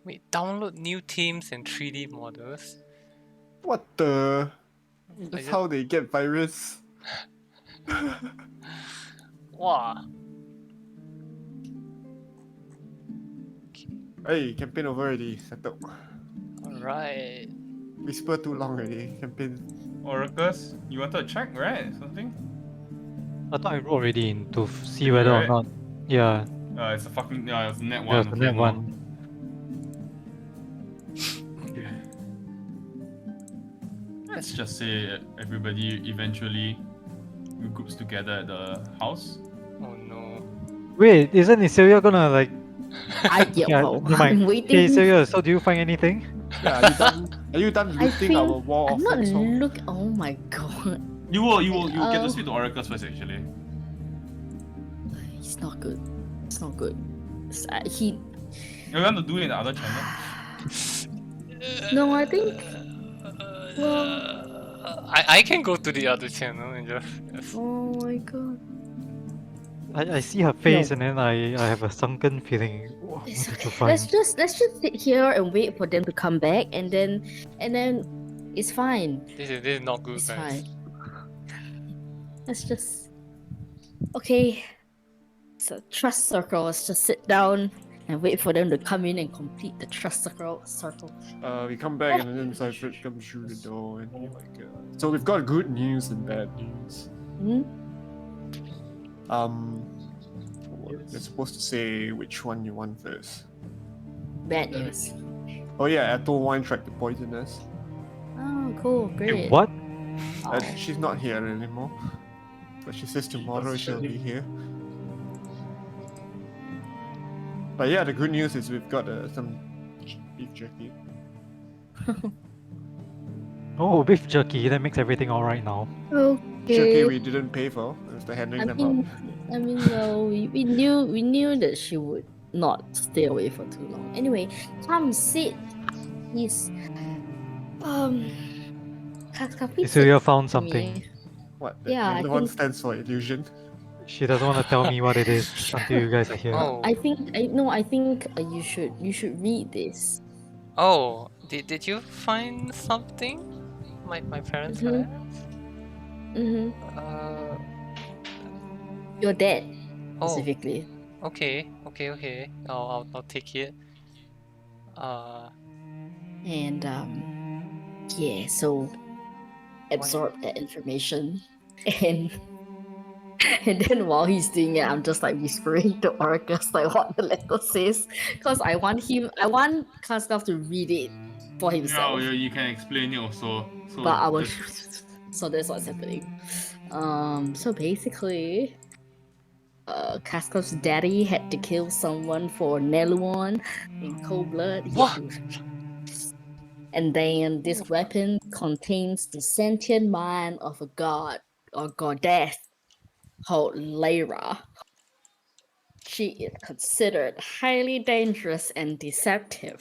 Wait, download new themes and 3D models? What the? That's just- how they get virus. Wow. Hey, campaign over already. Settled. Alright. Whisper too long already. Campaign. Oracles, you wanted to check, right? Something? I thought I wrote already in to see whether or Right. not. Yeah, It's a fucking it's a net yeah, one. it's the okay, net no. one. Let's just say everybody eventually groups together at the house. Oh no. Wait, isn't Iselia gonna like? Yeah, well, never mind. I'm Hey, waiting. Iselia, so do you find anything? Yeah, are you done I looting our think wall I'm of not foxhole? look. Oh my god, You get to Oh. speak to Oracles first actually. it's not good. It's not good. He. You want to do it in the other channel? No, I think. Well. I can go to the other channel and just Oh my god. I see her face and then I have a sunken feeling. What It's did you okay. find? Let's just sit here and wait for them to come back, and then It's fine. This is not good, It's guys. fine. Let's just okay. It's a trust circle. Let's just sit down and wait for them to come in and complete the trust circle. We come back and then Seifert comes through the door and he like, so we've got good news and bad news. Hmm? You're supposed to say which one you want first. Bad news. Oh yeah, Ethel Wine tried to poison us. Oh, cool, great. Wait, what? Oh. She's not here anymore, but she says tomorrow she'll be here. But yeah, the good news is we've got some beef jerky. Oh, beef jerky. That makes everything alright now. Jerky Okay. we didn't pay for. We're still handing them out. Well, we knew that she would not stay away for too long. Anyway, come sit. Please. Please Cecilia sit found to me. something. What? Yeah, I the one think- stands for illusion. She doesn't want to tell me what it is until you guys are here. Oh. I think you should read this. Oh, did you find something? My parents Mhm. had? Mm-hmm. Uh, Your dad oh, specifically. okay. I'll take it. And yeah, so absorb that information and and then while he's doing it, I'm just like whispering to Orcus like what the letter says. Because I want Kaskov to read it for himself. Yeah, you can explain it also. So But I was just- so that's what's happening. So basically Kaskov's daddy had to kill someone for Neluon in cold blood. He had What? to- And then this weapon contains the sentient mind of a god or goddess called Lyra. She is considered highly dangerous and deceptive.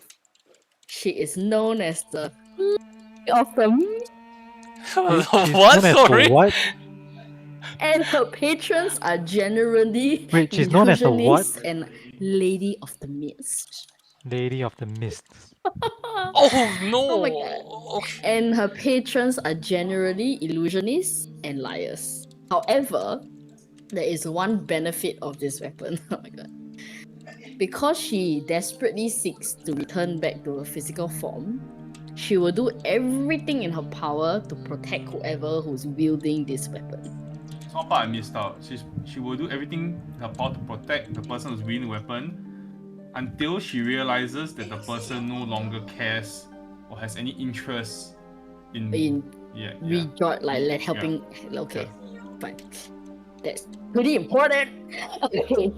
She is known as the Lady of the Mist, She's What? known as Sorry? the what? and her patrons are generally Wait, she's known as the what? illusionists and Lady of the Mist. Lady of the Mist. Oh no! Oh my god. Okay. And her patrons are generally illusionists and liars. However, there is one benefit of this weapon. Oh my god. Because she desperately seeks to return back to her physical form, she will do everything in her power to protect whoever who's wielding this weapon. some part I missed out. She will do everything in her power to protect the person who's wielding the weapon until she realizes that the person no longer cares or has any interest in yeah. Rejoin, like helping. Okay, fine. That's pretty important. Okay,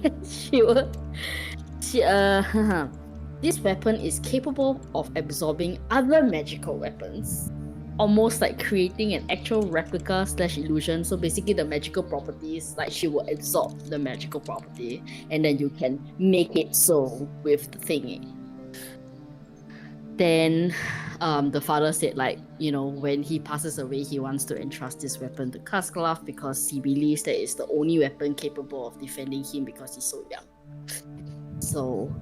this weapon is capable of absorbing other magical weapons, almost like creating an actual replica / illusion. So basically, the magical properties, like she will absorb the magical property, and then you can make it so with the thingy. Then the father said, like, you know, when he passes away, he wants to entrust this weapon to Kaskalov because he believes that it's the only weapon capable of defending him because he's so young. So,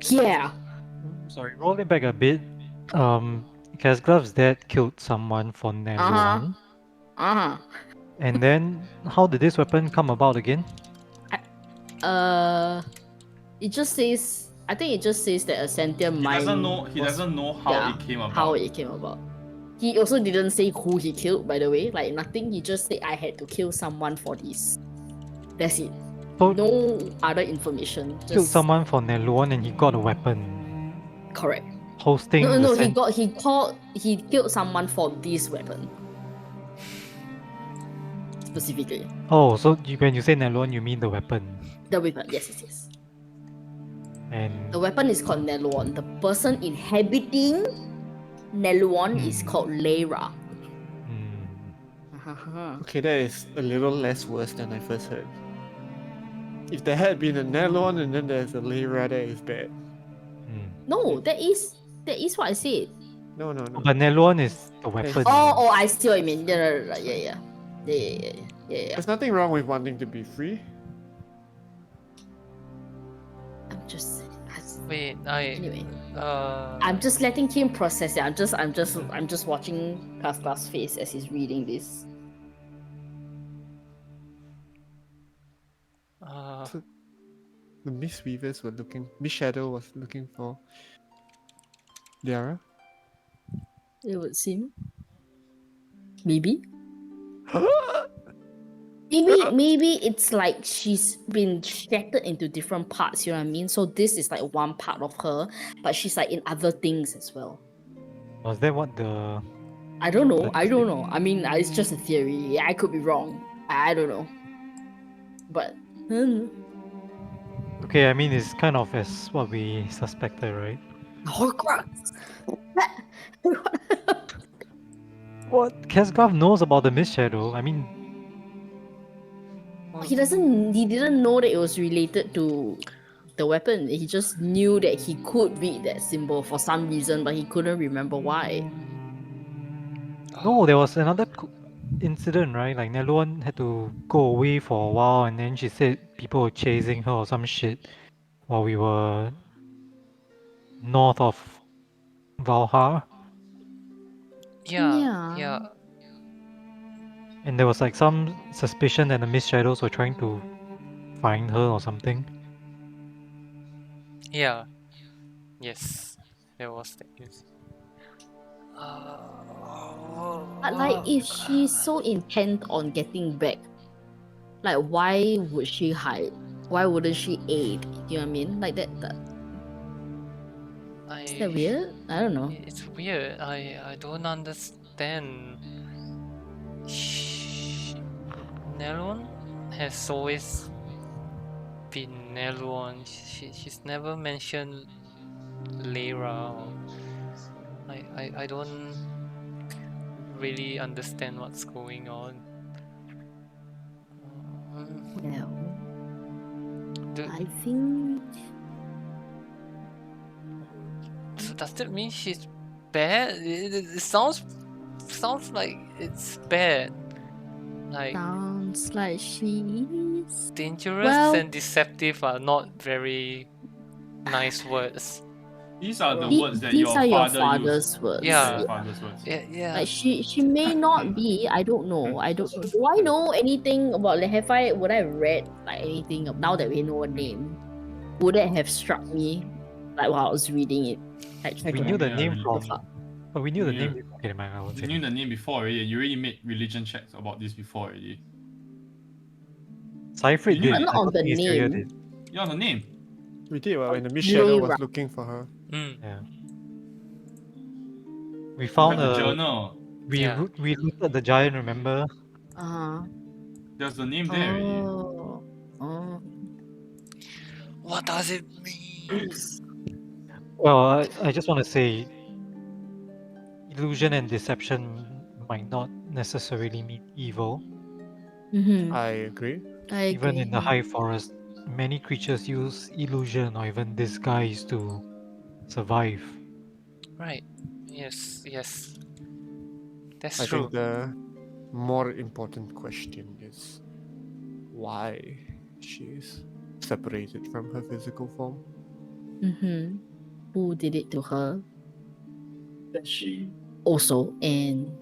yeah. Sorry, rolling back a bit. Kasglov's dad killed someone for Neluan. And then, how did this weapon come about again? It just says, I think it just says that a sentient He mind. doesn't know how it came about. How it came about. He also didn't say who he killed, by the way. Like nothing. He just said I had to kill someone for this. That's it. So, No other information. killed Just someone for Neluan and he got a weapon. correct. Hosting No, the no. sen- He killed someone for this weapon. Specifically, Oh, so when you say Neluan, you mean the weapon. the weapon. Yes. And The weapon is called Neluon. The person inhabiting Neluon is called Lyra. Okay, that is a little less worse than I first heard. If there had been a Nelon and then there's a Lyra, that is bad. No, that is what I said. No. But Neluan is the weapon. Oh, I see what you mean. Yeah. There's nothing wrong with wanting to be free. I'm just Wait, anyway. I'm just letting Kim process it. I'm just watching Kafka's face as he's reading this. So the Mist Weavers were looking. Miss Shadow was looking for Liara. It would seem. Maybe. Maybe it's like she's been shattered into different parts, you know what I mean? So this is like one part of her, but she's like in other things as well. Was that what the I don't know. I mean, it's just a theory. I could be wrong. I don't know. But Okay, I mean it's kind of as what we suspected, right? Horcrux. What? Kesgav knows about the Mist Shadow. I mean, He didn't know that it was related to the weapon. He just knew that he could read that symbol for some reason, but he couldn't remember why. no, there was another incident, right? Like Neluan had to go away for a while, and then she said people were chasing her or some shit while we were north of Valhalla. Yeah. And there was like some suspicion that the Mist Shadows were trying to find her or something. Yeah. Yes. There was that news. But like, if she's so intent on getting back, like, why would she hide? Why wouldn't she aid? You know what I mean? Like that. Is that weird? I don't know. It's weird. I don't understand. Nelon has always been Nelon. She's never mentioned Lyra. I don't really understand what's going on. Well, Do, I think so does that mean she's bad? It sounds like it's bad. Like sounds like she's dangerous well. and deceptive are not very nice words. These are the These words that are your your father father's used. words. Yeah. Your father's words. Yeah. Like she may not be. I don't know. I don't know. Do I know anything about? Like, would I read like anything now that we know a name? Would it have struck me like while I was reading it? Like, try We to knew the Yeah, name really. from, fuck. but we knew the Yeah. name. Okay, never mind, I won't You say. knew the name before already. You already made religion checks about this before already. Cypher You knew did. it. I Not on don't the think Hysteria name. did. Yeah, the name. We did when the Miss Shadow was Lyra. looking for her. Yeah. We You found had the a. journal. Yeah. We looted the giant. Remember? There's the name there already. Oh. What does it mean? Well, I just want to say, illusion and deception might not necessarily mean evil. Mm-hmm. I agree. I Even agree. in the high forest, many creatures use illusion or even disguise to survive. Right. Yes. That's I true. think the more important question is why she's separated from her physical form. Mm-hmm. Who did it to her? Also, and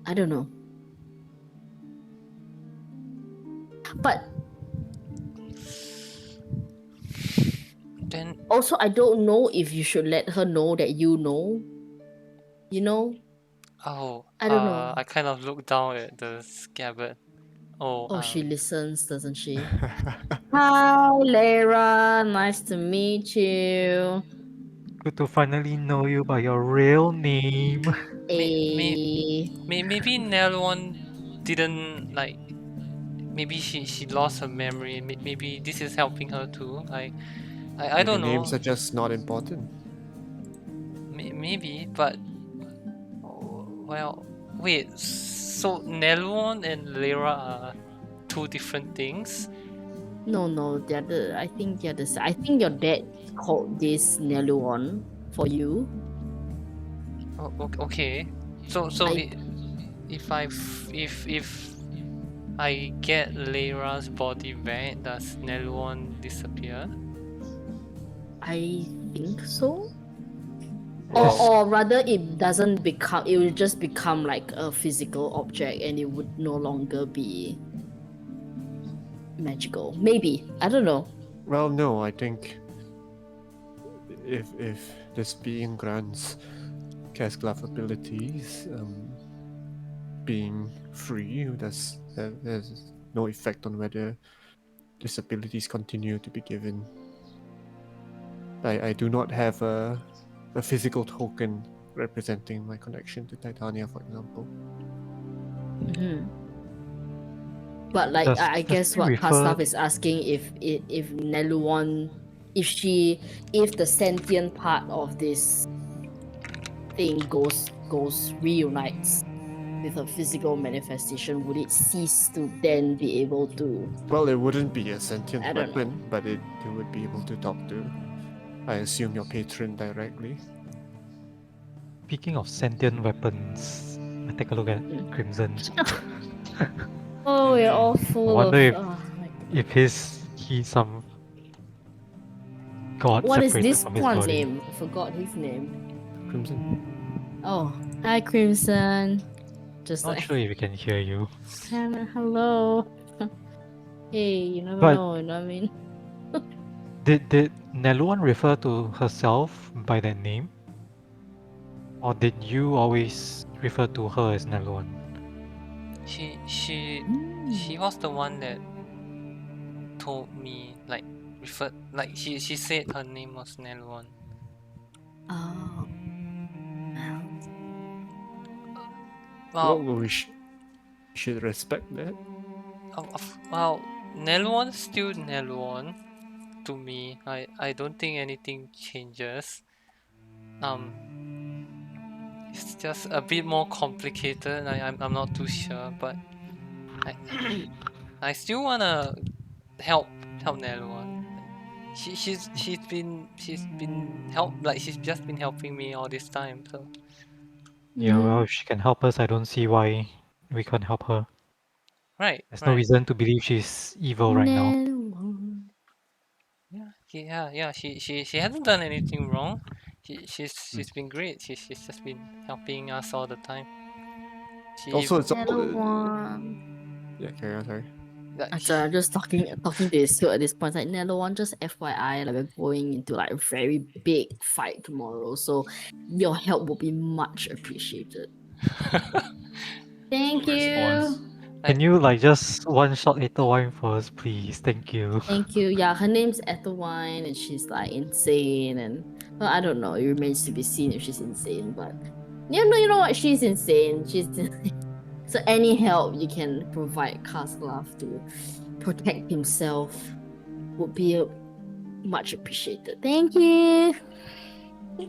I don't know. But Then also, I don't know if you should let her know that you know. You know? I don't know. I kind of looked down at the scabbard. Oh, she listens, doesn't she? I Hi, Lara. Nice to meet you. Good to finally know you by your real name. Maybe Nelwan didn't like. Maybe she lost her memory. Maybe this is helping her too. I Maybe don't know. names are just not important. Maybe, but well, wait. So Nelwan and Lyra are two different things. No, the other. I think the other side. I think your dad called this Neluon for you. Oh, okay. So if I get Lyra's body back, does Nelwan disappear? I think so. Well, Or rather, it doesn't become. It will just become like a physical object, and it would no longer be magical. Maybe, I don't know. Well, no, I think if this being grants Casclav abilities, being free, there's no effect on whether these abilities continue to be given. I do not have a physical token representing my connection to Titania, for example. Mhm. But like, Does I does guess he what refer? Kastav is asking if Neluon, if the sentient part of this thing reunites with a physical manifestation, would it cease to then be able to? Well, it wouldn't be a sentient I don't know. weapon, but it would be able to talk to, I assume, your patron directly. Speaking of sentient weapons, I take a look at Mm. Crimson's. Oh, we're all I full of. wonder if Oh my if he's some god What is separated this from his one's body. name? I forgot his name. Crimson. Oh, hi Crimson. Just Not like, sure if he can hear you. hello. Hey, you never But- know, you know what I mean? Did Neluan refer to herself by that name? Or did you always refer to her as Neluan? She was the one that told me, like, referred, like she said her name was Nelwon. Oh. Well, Well, we should respect that. well, Nelwon's still Nelwon to me. I don't think anything changes. It's just a bit more complicated. I'm not too sure, but I still wanna help Nelwon. She's been she's just been helping me all this time. So Yeah, well, if she can help us, I don't see why we can't help her. right, There's no reason to believe she's evil right now. Neluon. Yeah. She hasn't done anything wrong. She's been great. She's just been helping us all the time. She Also, it's all. Neluon. Yeah, carry on, sorry. like, I'm just talking to this at this point. Like Neluon, just FYI, like we're going into like a very big fight tomorrow, so your help will be much appreciated. Thank good response. you. Can you like just one shot Etherwine for us, please? Thank you. Thank you. Yeah, her name's Ethelwine, and she's like insane, and well, I don't know. It remains to be seen if she's insane, but you know what? She's insane. She's so any help you can provide Castlaf to protect himself would be much appreciated. Thank you.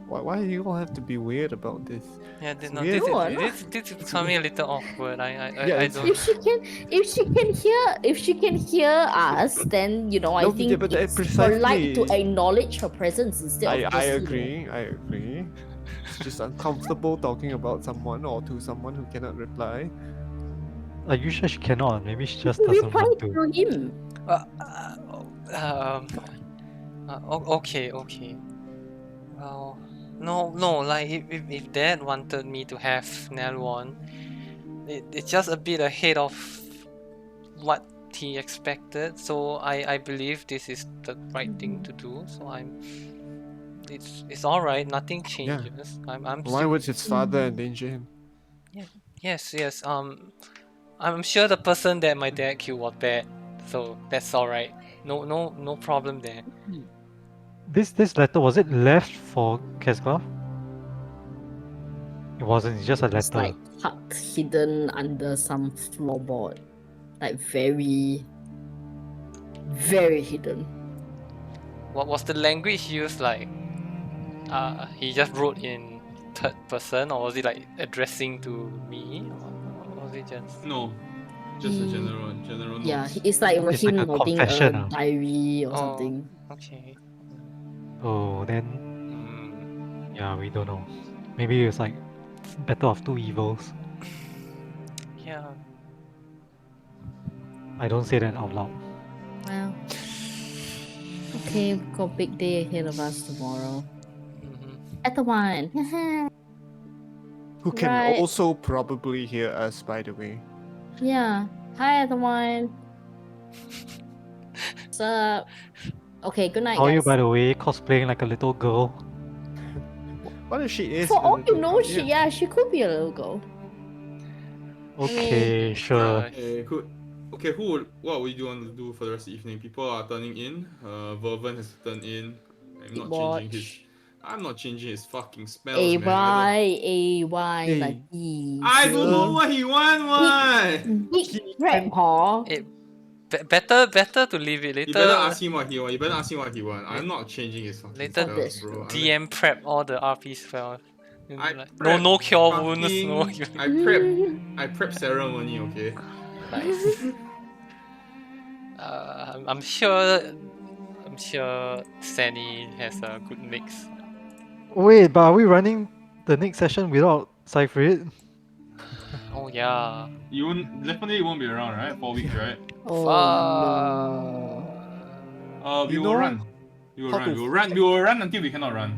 Why do you all have to be weird about this? yeah, It's no, weird. this is becoming a little awkward. Yeah, I it's- don't. If she can hear us, then I No, yeah, think but it's precisely. polite to acknowledge her presence instead of I just, agree. I agree. It's just uncomfortable talking about someone or to someone who cannot reply. Are you sure she cannot? Maybe she just reply doesn't want to. to him. Okay. Well, no. Like if Dad wanted me to have Nelwon, it's just a bit ahead of what he expected. So I believe this is the right thing to do. So it's all right. Nothing changes. I'm Why still, would his father endanger him? yes. I'm sure the person that my dad killed was bad. So that's all right. No problem there. This letter, was it left for Kesklav? It wasn't, it's just a It's letter. like tucked hidden under some floorboard. Like very, very hidden. What was the language used? Like, he just wrote in third person, or was it like addressing to me, or was it just? No, just a He- general Yeah, notes. it's like It's him like a writing confession, a diary or Oh, something. okay. Oh, then Hmm. yeah, we don't know. Maybe it's like better of two evils. Yeah. I don't say that out loud. Well, okay, we've got a big day ahead of us tomorrow. At the one. Who can Right. also probably hear us, by the way. Yeah. Hi, at the one. What's up? Okay, good night, How are you, guys. by the way, cosplaying like a little girl? What if she is? For a all you little know, girl? she could be a little girl. Okay, sure. What would you want to do for the rest of the evening? People are turning in. Vervin has turned in. I'm not changing his fucking spells, man. AY, like Hey, I don't know sir. what he want. big He crap, can- huh? Better to leave it You better later. ask him what he want. You better ask him what he want. I'm not changing his fucking Later spells, that's bro. DM prep all the RP spells. I Like, prep no cure wounds, no. fucking- I prep ceremony, okay? Nice. I'm sure Sani has a good mix. Wait, but are we running the next session without Cypher? Oh yeah. You definitely won't be around, right? 4 weeks, right? Oh no. We You will know run. We will how run. to We will run. We will run until we cannot run.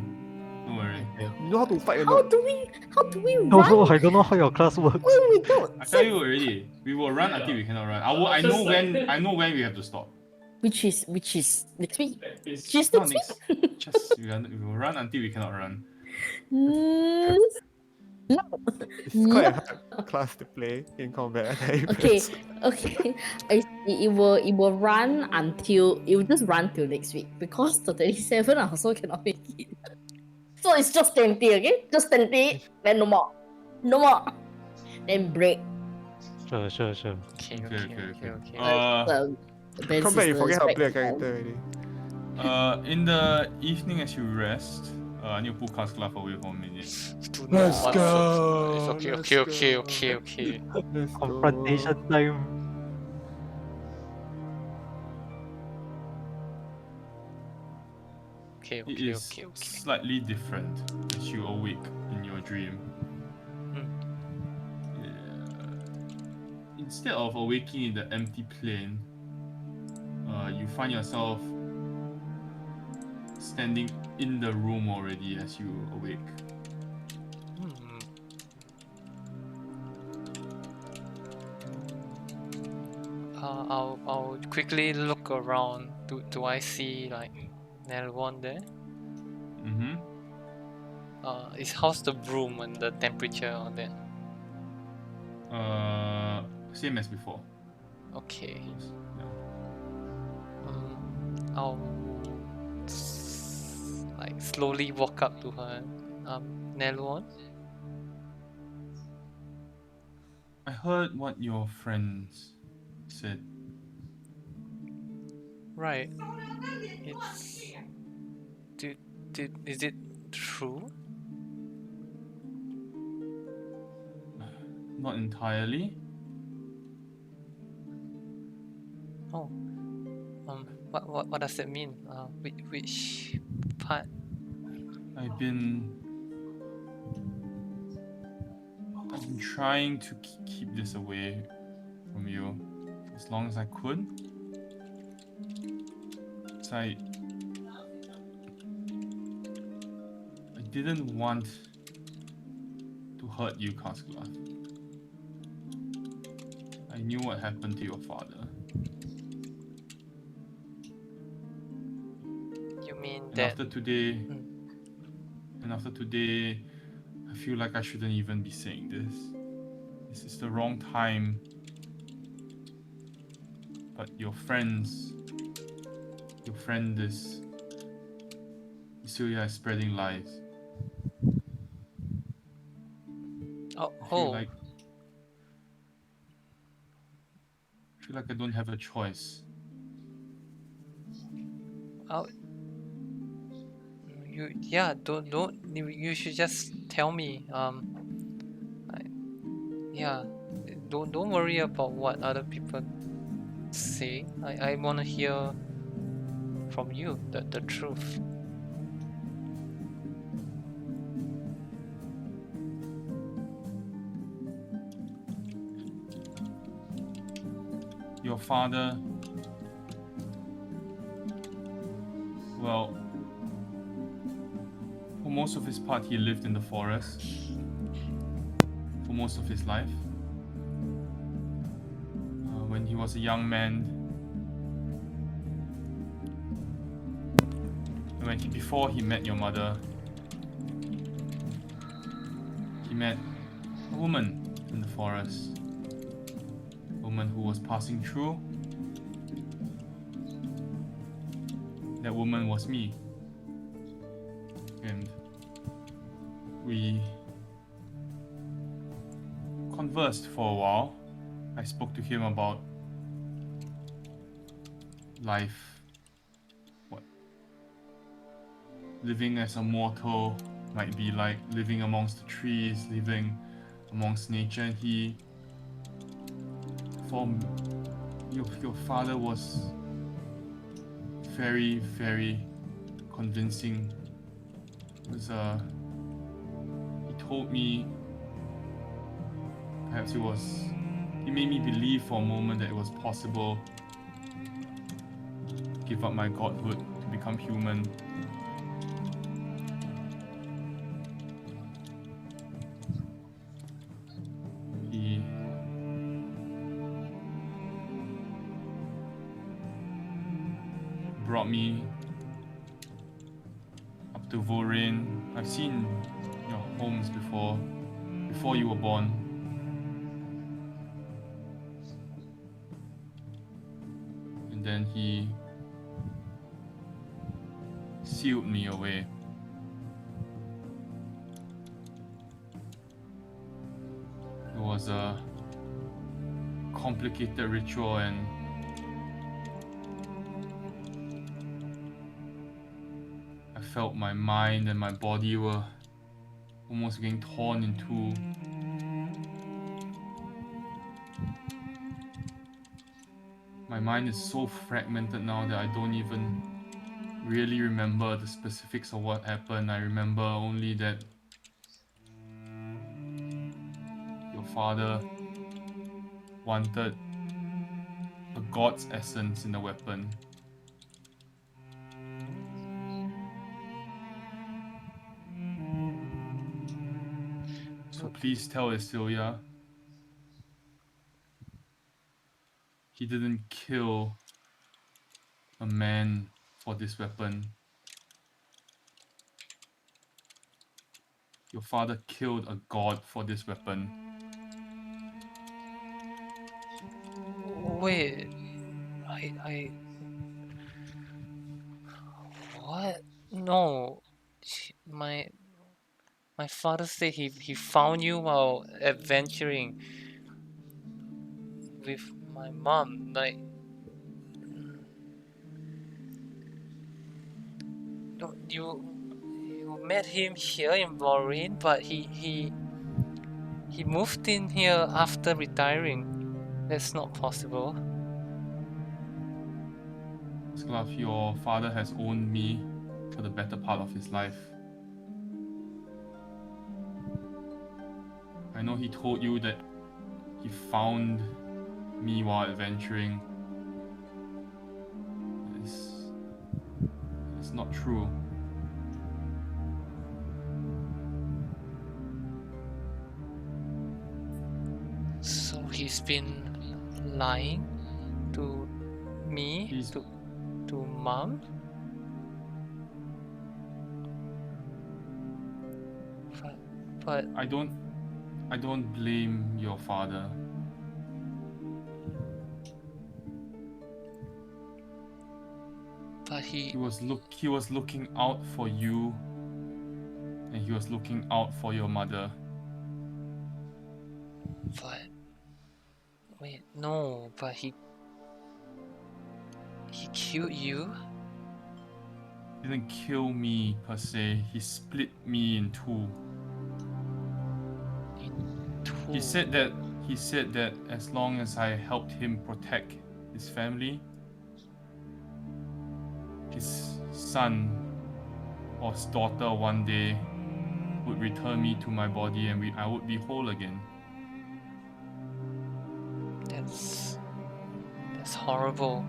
Don't worry. You know how to fight or How not? do we No, run I don't know how your class works. when we don't? I tell you already. We will run until we cannot run. I know when we have to stop. Which is next week. Just Not next next. week. Just we will run until we cannot run. Mm, It's quite a hard class to play in combat. okay, okay. I see. It will run until it will just run till next week because the 27 I also cannot make it. So it's just 20, okay? Just 20, then no more. No more. Then break. Sure. Okay. Ben Combat, you sisters forget how to play a back character already. In the evening as you rest, I need to pull Casclav away for a minute. Let's One go, shot. It's let's okay. Let's Confrontation go. time. It is slightly different as you awake in your dream. Instead of awaking in the empty plane, you find yourself standing in the room already as you awake. I'll quickly look around. Do I see like Nelwon there? Mm-hmm. How's the room and the temperature on there? Same as before. Okay. Yeah. I'll like slowly walk up to her. Nelwon? I heard what your friends said. Right. Is it true? Not entirely. Oh. What does that mean? Which part? I've been trying to keep this away from you as long as I could. So I didn't want to hurt you, Cascla. I knew what happened to your father. You mean And that? after today, I feel like I shouldn't even be saying this. This is the wrong time. But your friend is Celia is spreading lies. I feel like I don't have a choice. You should just tell me. Don't worry about what other people say. I wanna hear from you the truth. Your father, well, for most of his part, he lived in the forest for most of his life. When he was a young man, before he met your mother, he met a woman in the forest. A woman who was passing through. That woman was me. And we conversed for a while. I spoke to him about life, what living as a mortal might be like, living amongst the trees, living amongst nature. And your father was very, very convincing. He told me, he made me believe for a moment that it was possible to give up my godhood to become human. He brought me up to Vulrane. I've seen your homes before you were born. And then he sealed me away. It was a complicated ritual, and I felt my mind and my body were almost getting torn in two. My mind is so fragmented now that I don't even really remember the specifics of what happened. I remember only that your father wanted a god's essence in the weapon. So please tell Isilia he didn't kill a man for this weapon. Your father killed a god for this weapon. Wait, I. What? No. My father said he found you while adventuring with my mom. Like, no, you met him here in Vulrane, but he moved in here after retiring. That's not possible. Sklav, your father has owned me for the better part of his life. I know he told you that he found me while adventuring. It's not true. So he's been lying to me, He's- to mom. But I don't blame your father. but He was looking out for you, and he was looking out for your mother. but wait, no, but he killed you. He didn't kill me per se. He split me in two. He said that as long as I helped him protect his family, his son or his daughter one day would return me to my body, and I would be whole again. That's horrible.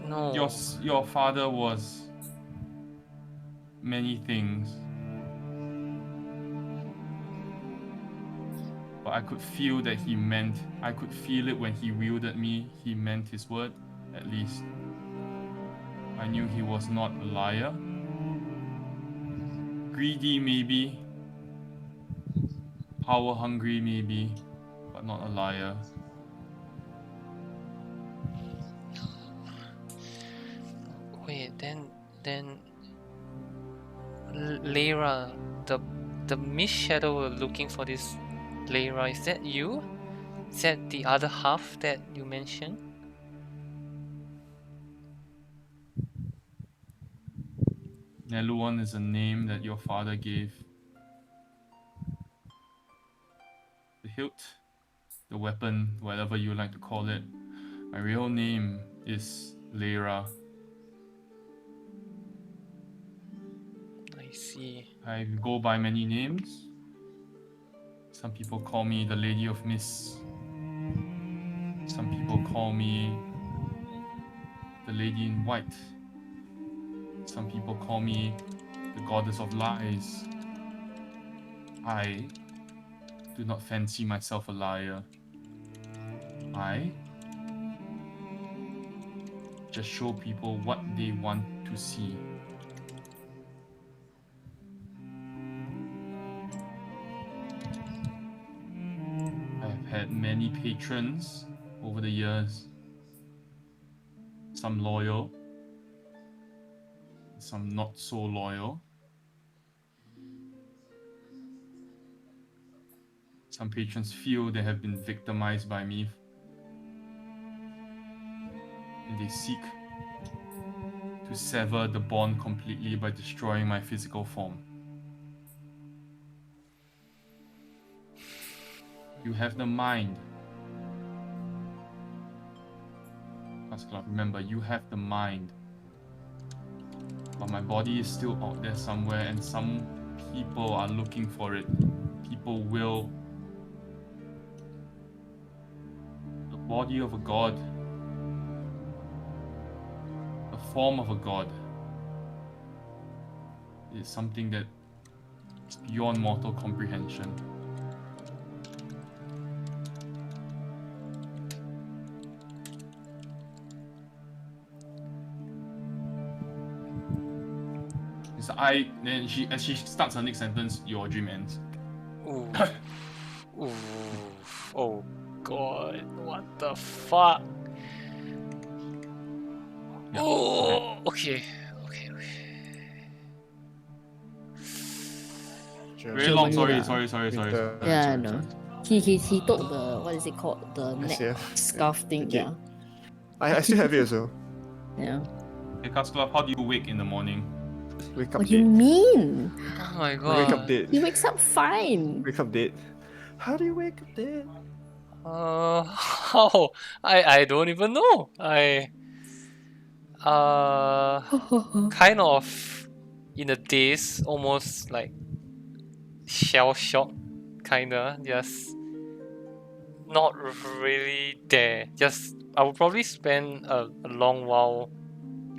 No. Your father was many things. but I could feel that he meant. I could feel it when he wielded me. He meant his word, at least. I knew he was not a liar. Greedy, maybe. Power hungry, maybe, but not a liar. Wait, then Lyra, the Miss Shadow looking for this Lyra, is that you? Is that the other half that you mentioned? Neluan is a name that your father gave. The hilt, the weapon, whatever you like to call it. My real name is Lyra. I see. I go by many names. Some people call me the Lady of Mist. Some people call me the Lady in White. Some people call me the Goddess of Lies. I do not fancy myself a liar. I just show people what they want to see. I have had many patrons over the years. Some loyal, some not so loyal. Some patrons feel they have been victimized by me, and they seek to sever the bond completely by destroying my physical form. You have the mind. Pascal, remember, you have the mind. But my body is still out there somewhere, and some people are looking for it. People will. The body of a god. The form of a god. Is something that is beyond mortal comprehension. So then as she starts her next sentence, your dream ends. Ooh. Ooh. Oh god, what the fuck? Yeah, Oh, okay. Very long. Germany Sorry. Yeah, I know. He took the, what is it called? The neck SCF, scarf thing, the yeah. I still have it as well. Yeah. Hey, Kasklav, how do you wake in the morning? Wake up What do you dead. mean? Oh my I wake up god. dead. He wakes up fine. Wake up dead. How do you wake up dead? How? I don't even know. Kind of in a daze, almost like shell shock, kinda. Just not really there. Just I would probably spend a long while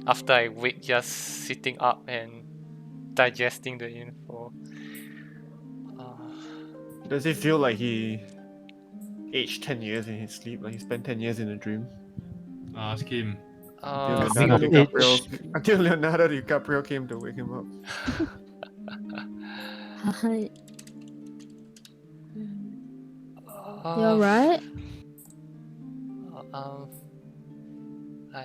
after I wake, just sitting up and digesting the info. Does it feel like he aged 10 years in his sleep? Like he spent 10 years in a dream? Ask him. Until Speaking Leonardo of DiCaprio, age- until Leonardo DiCaprio came to wake him up. Hi. Uh, You're right. I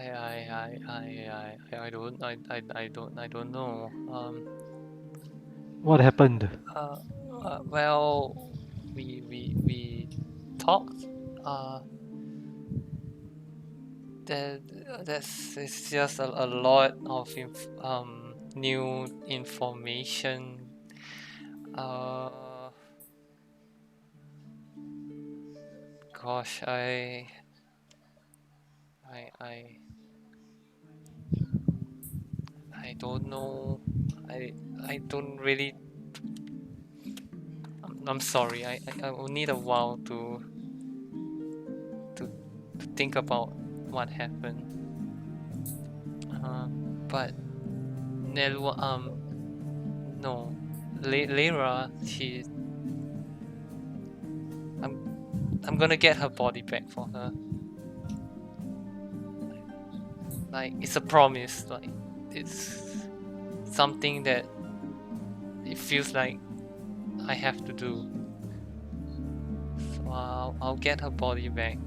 don't know. What happened? Well, we talked. That's it's just a lot of new information. Gosh, I I don't know. I don't really. I'm sorry. I will need a while to think about what happened. But Nelu no, Lyra, I'm gonna get her body back for her. Like it's a promise. Like it's something that it feels like I have to do. So I'll get her body back.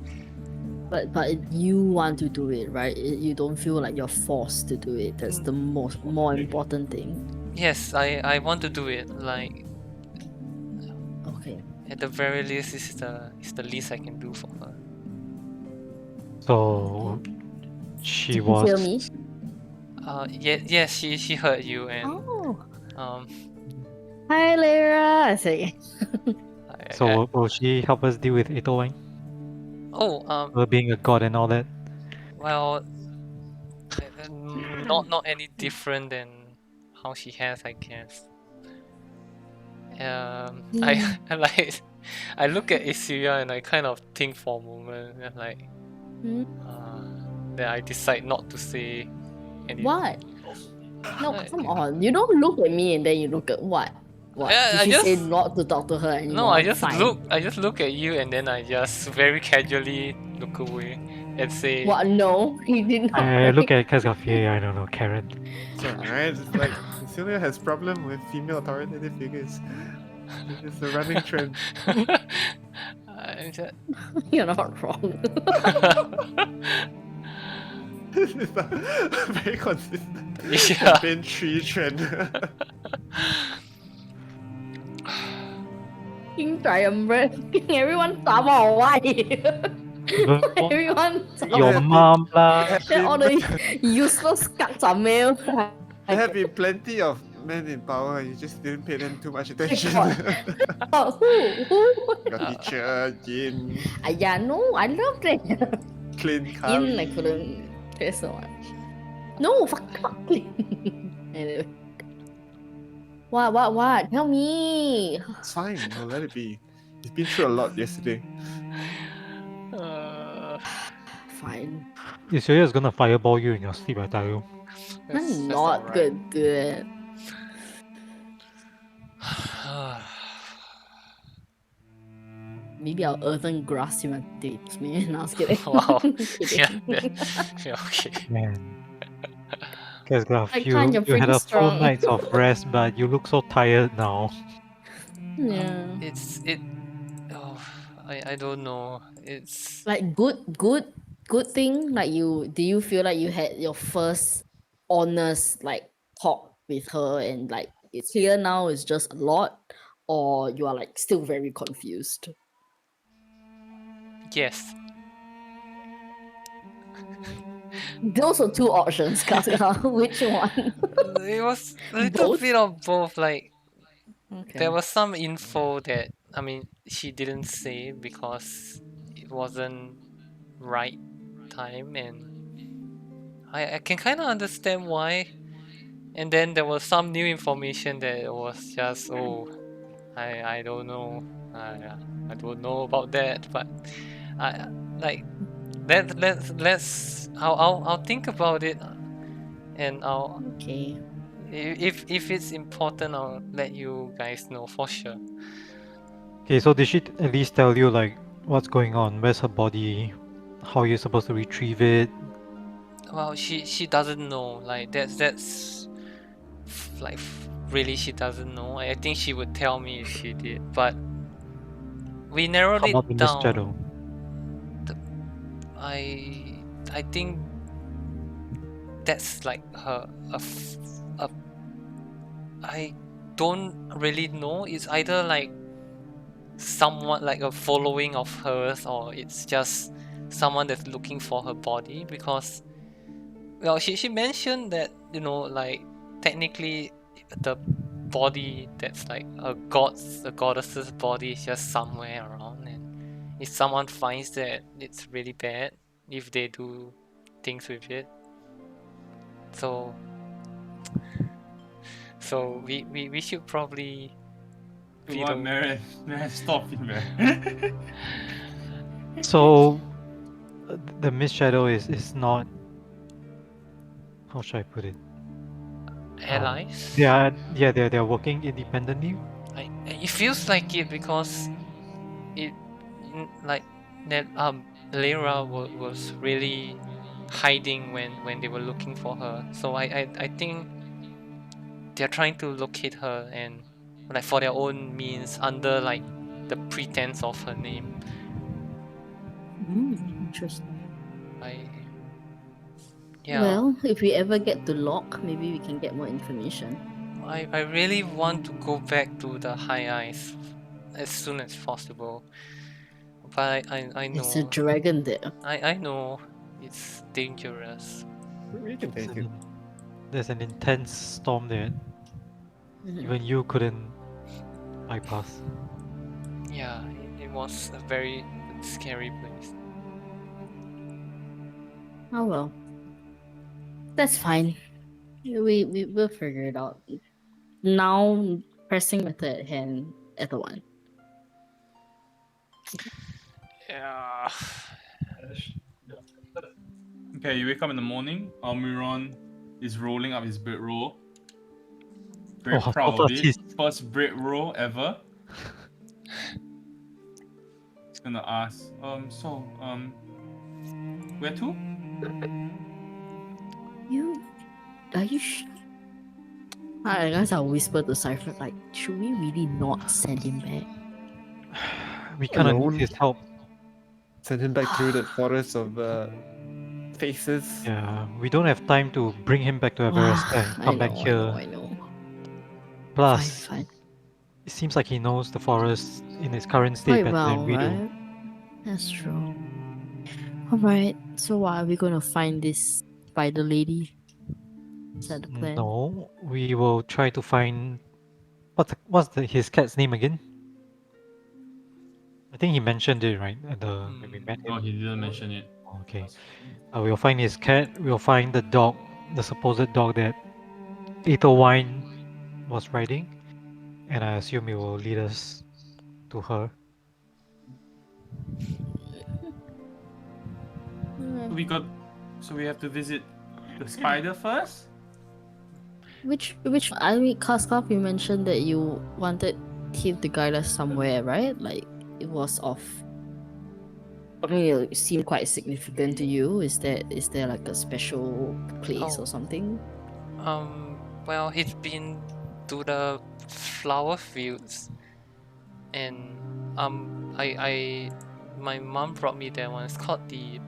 But you want to do it, right? You don't feel like you're forced to do it. That's the more important thing. Yes, I want to do it. Like Okay. at the very least, it's the least I can do for her. So she Did you hear was. me? Yeah, she heard you and Oh. um. Hi, Lyra. I say. So will she help us deal with Ito Wang? Her being a god and all that. Well, not any different than how she has, I guess. I like I look at Isuya and I kind of think for a moment and like then I decide not to say anything. What? No, Like, come on. You don't look at me and then you look at what? What? Yeah, Did I she say just- not to talk to her anymore? No, I just Fine. look at you and then I just very casually look away and say What? No, he did not. I look at Kazgafia, I don't know, Karen. It's alright. It's like Celia has problem with female authoritative figures. It's a running trend. I'm just- You're not wrong. It's a very consistent Yeah. bin tree trend. King Triumvirate. Everyone sama or why? Everyone Your sama. mom lah. Then all the useless cuts are male. There have been plenty of men in power, you just didn't pay them too much attention. Oh, who? Your teacher, Yin, Yeah, no, I love that. Clint, In Kari. I couldn't care so much. No, fuck. Anyway. What? Tell me. It's fine, I'll let it be. He's been through a lot yesterday. Fine. Isuya is gonna fireball you in your sleep, I tell you. I'm not good to do it. Maybe I'll earthen grass him and tapes me. No, I was kidding. Wow. Kidding. Yeah, okay. Man. Kazgraf, I you can't, you're had pretty a full strong. night of rest, but you look so tired now. Yeah. I don't know. It's Like good thing. Like do you feel like you had your first honest like talk with her and like it's clear now it's just a lot, or you are like still very confused? yes. Those are two options, Kasuga. Which one? It was a little Both? bit of both. Like Okay. there was some info that she didn't say because it wasn't right time, and I can kind of understand why. And then there was some new information that was just I don't know. I don't know about that, but I like let's I'll think about it, and I'll Okay. if it's important I'll let you guys know for sure. Okay, so did she at least tell you like what's going on? Where's her body? How are you supposed to retrieve it? Well, she doesn't know. Like that's like really she doesn't know. I think she would tell me if she did, but we narrowed How about it the down. Mist Shadow? I think that's like I don't really know. It's either like somewhat like a following of hers, or it's just someone that's looking for her body, because well she mentioned that like technically the body that's like a goddess's body is just somewhere around, and if someone finds that, it's really bad if they do things with it. So we should probably Come on, Mary, stop it, man. So the Mist Shadow is not, how should I put it? allies. They're working independently. It feels like it because like that Lyra was really hiding when they were looking for her. So I think they're trying to locate her and like for their own means under like the pretense of her name. Interesting. Yeah. Well, if we ever get to lock, maybe we can get more information. I really want to go back to the high ice as soon as possible. But I It's a know dragon there. I know it's dangerous. We can There's take it. there's an intense storm there. Mhm. Even you couldn't bypass. Yeah, it was a very scary place. Oh well. That's fine. We'll figure it out. Now pressing matter at hand at the one. Yeah. Okay, you wake up in the morning. Almiron is rolling up his bedroll. Very Oh, proud so of fast it. he's- First bread roll ever. He's gonna ask, where to? Are you I guess I'll whisper to Cypher, like, should we really not send him back? we kind of need Alone? his help. Send him back through that forest of faces. Yeah, we don't have time to bring him back to Everest and I come back know, here. I know. Plus, Fine. it seems like he knows the forest in its current state Quite better well, than we do. right? That's true. Alright, so what are we gonna find this spider lady? Is that the plan? No, we will try to find his cat's name again? I think he mentioned it right at the when we met Oh, him. he didn't mention it. Okay, we'll find his cat. We'll find the dog, the supposed dog that Wine was riding, and I assume it will lead us to her. So we have to visit the spider first? Which I mean, Kaskaf, you mentioned that you wanted him to guide us somewhere, right? Like it was off. I mean, it seemed quite significant to you. Is there like a special place Oh. or something? Well, he's been to the flower fields, and I my mom brought me there one. It's called the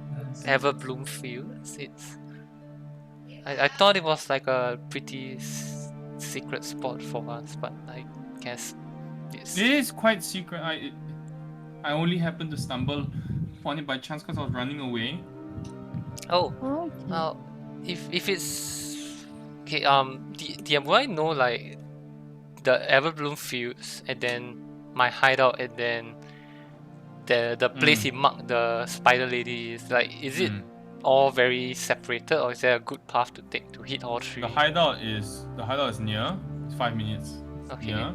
Everbloom Fields. I thought it was like a pretty secret spot for us, but I guess it's It is quite secret. I only happened to stumble upon it by chance because I was running away. oh Okay. if it's okay will I know like the Everbloom Fields and then my hideout and then the place he marked the spider lady is like is it all very separated or is there a good path to take to hit all three? The hideout is near. It's 5 minutes. Okay. Near.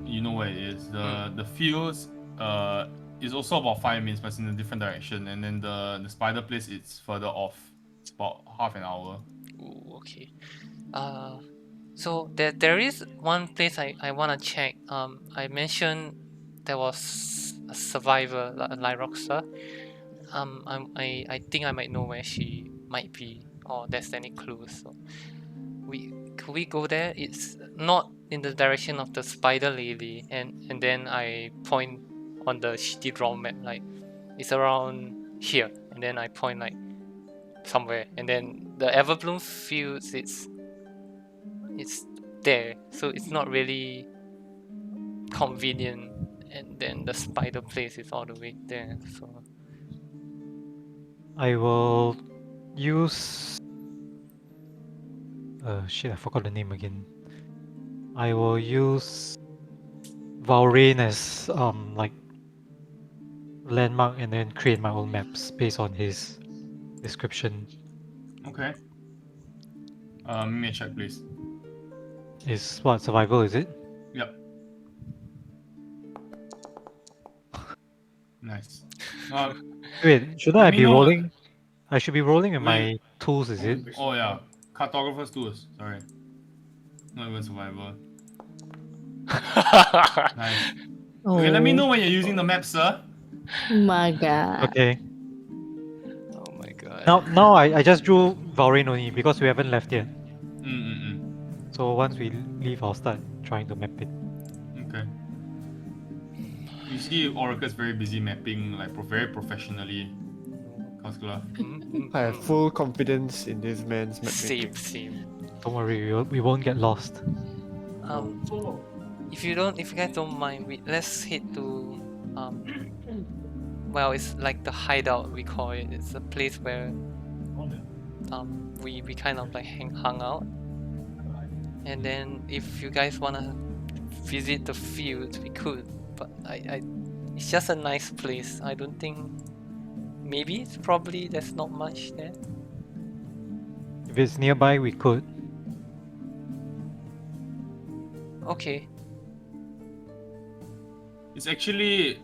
You know where it is. The fields is also about 5 minutes, but it's in a different direction. And then the spider place it's further off. It's about half an hour. Ooh, okay. So there is one place I wanna check. I mentioned there was a survivor, Lyroxa. I think I might know where she might be, or there's any clues. So could we go there? It's not in the direction of the spider lady, and then I point on the shitty draw map, like it's around here, and then I point like somewhere, and then the Everbloom Fields, it's there, so it's not really convenient, and then the spider place is all the way there. So I will use. Shit! I forgot the name again. I will use Vulrane as like landmark and then create my own maps based on his description. Okay. Let me check, please. Is what survival? Is it? Yep. Nice. Wait, should Let I me be know- rolling? I should be rolling with my Wait. tools. Is it? Oh yeah, cartographer's tools. Sorry. Not even survivor. Nice. Oh, Okay, let me know when you're using the map, sir. My god. Okay. Oh my god. Now I just drew Vulrane only because we haven't left yet. Mm. So once we leave, I'll start trying to map it. Okay. You see, Oracle's very busy mapping, like very professionally. Cosclaf. I have full confidence in this man's map Same, making. same. Don't worry, we won't get lost. If you guys don't mind, let's head to well, it's like the hideout we call it. It's a place where we kind of like hung out. And then if you guys wanna visit the field, we could. But it's just a nice place. I don't think. Maybe it's probably there's not much there. If it's nearby, we could. Okay. It's actually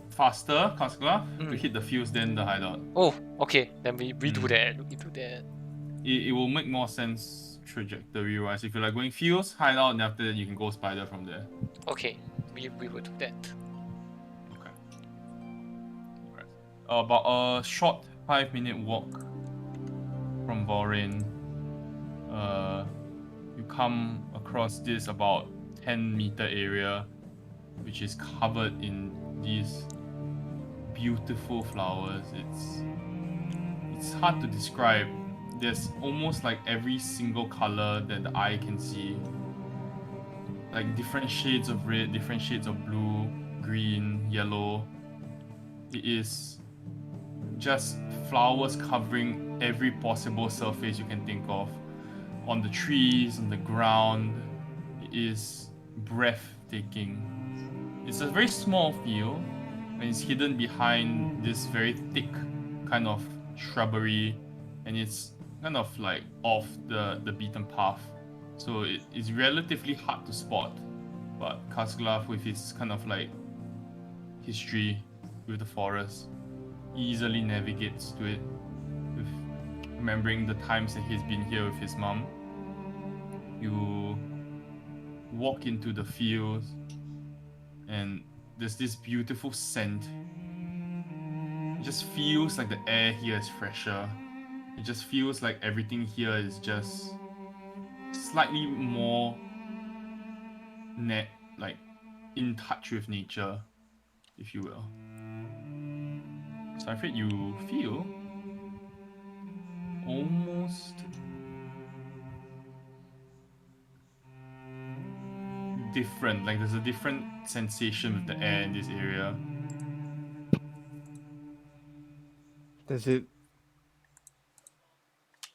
faster, Cosclaf, to Mm. hit the fields than the hideout. Oh, okay. Then we do Mm. that. We do that. It will make more sense trajectory-wise. If you're like going fields, hideout, and after that you can go spider from there. Okay. We will do that. Okay. Right. About a short 5-minute walk from Vulrane. You come across this about 10-meter area, which is covered in these beautiful flowers. It's hard to describe. There's almost like every single color that the eye can see. Like different shades of red, different shades of blue, green, yellow. It is just flowers covering every possible surface you can think of. On the trees, on the ground. It is breathtaking. It's a very small field, and it's hidden behind this very thick kind of shrubbery, and it's kind of like off the beaten path. So it is relatively hard to spot. But Kasglaf, with his kind of like history with the forest, easily navigates to it, with remembering the times that he's been here with his mom. You walk into the fields, and there's this beautiful scent. It just feels like the air here is fresher. It just feels like everything here is just slightly more like in touch with nature, if you will. So I afraid you feel almost different. Like there's a different sensation with the air in this area. Does it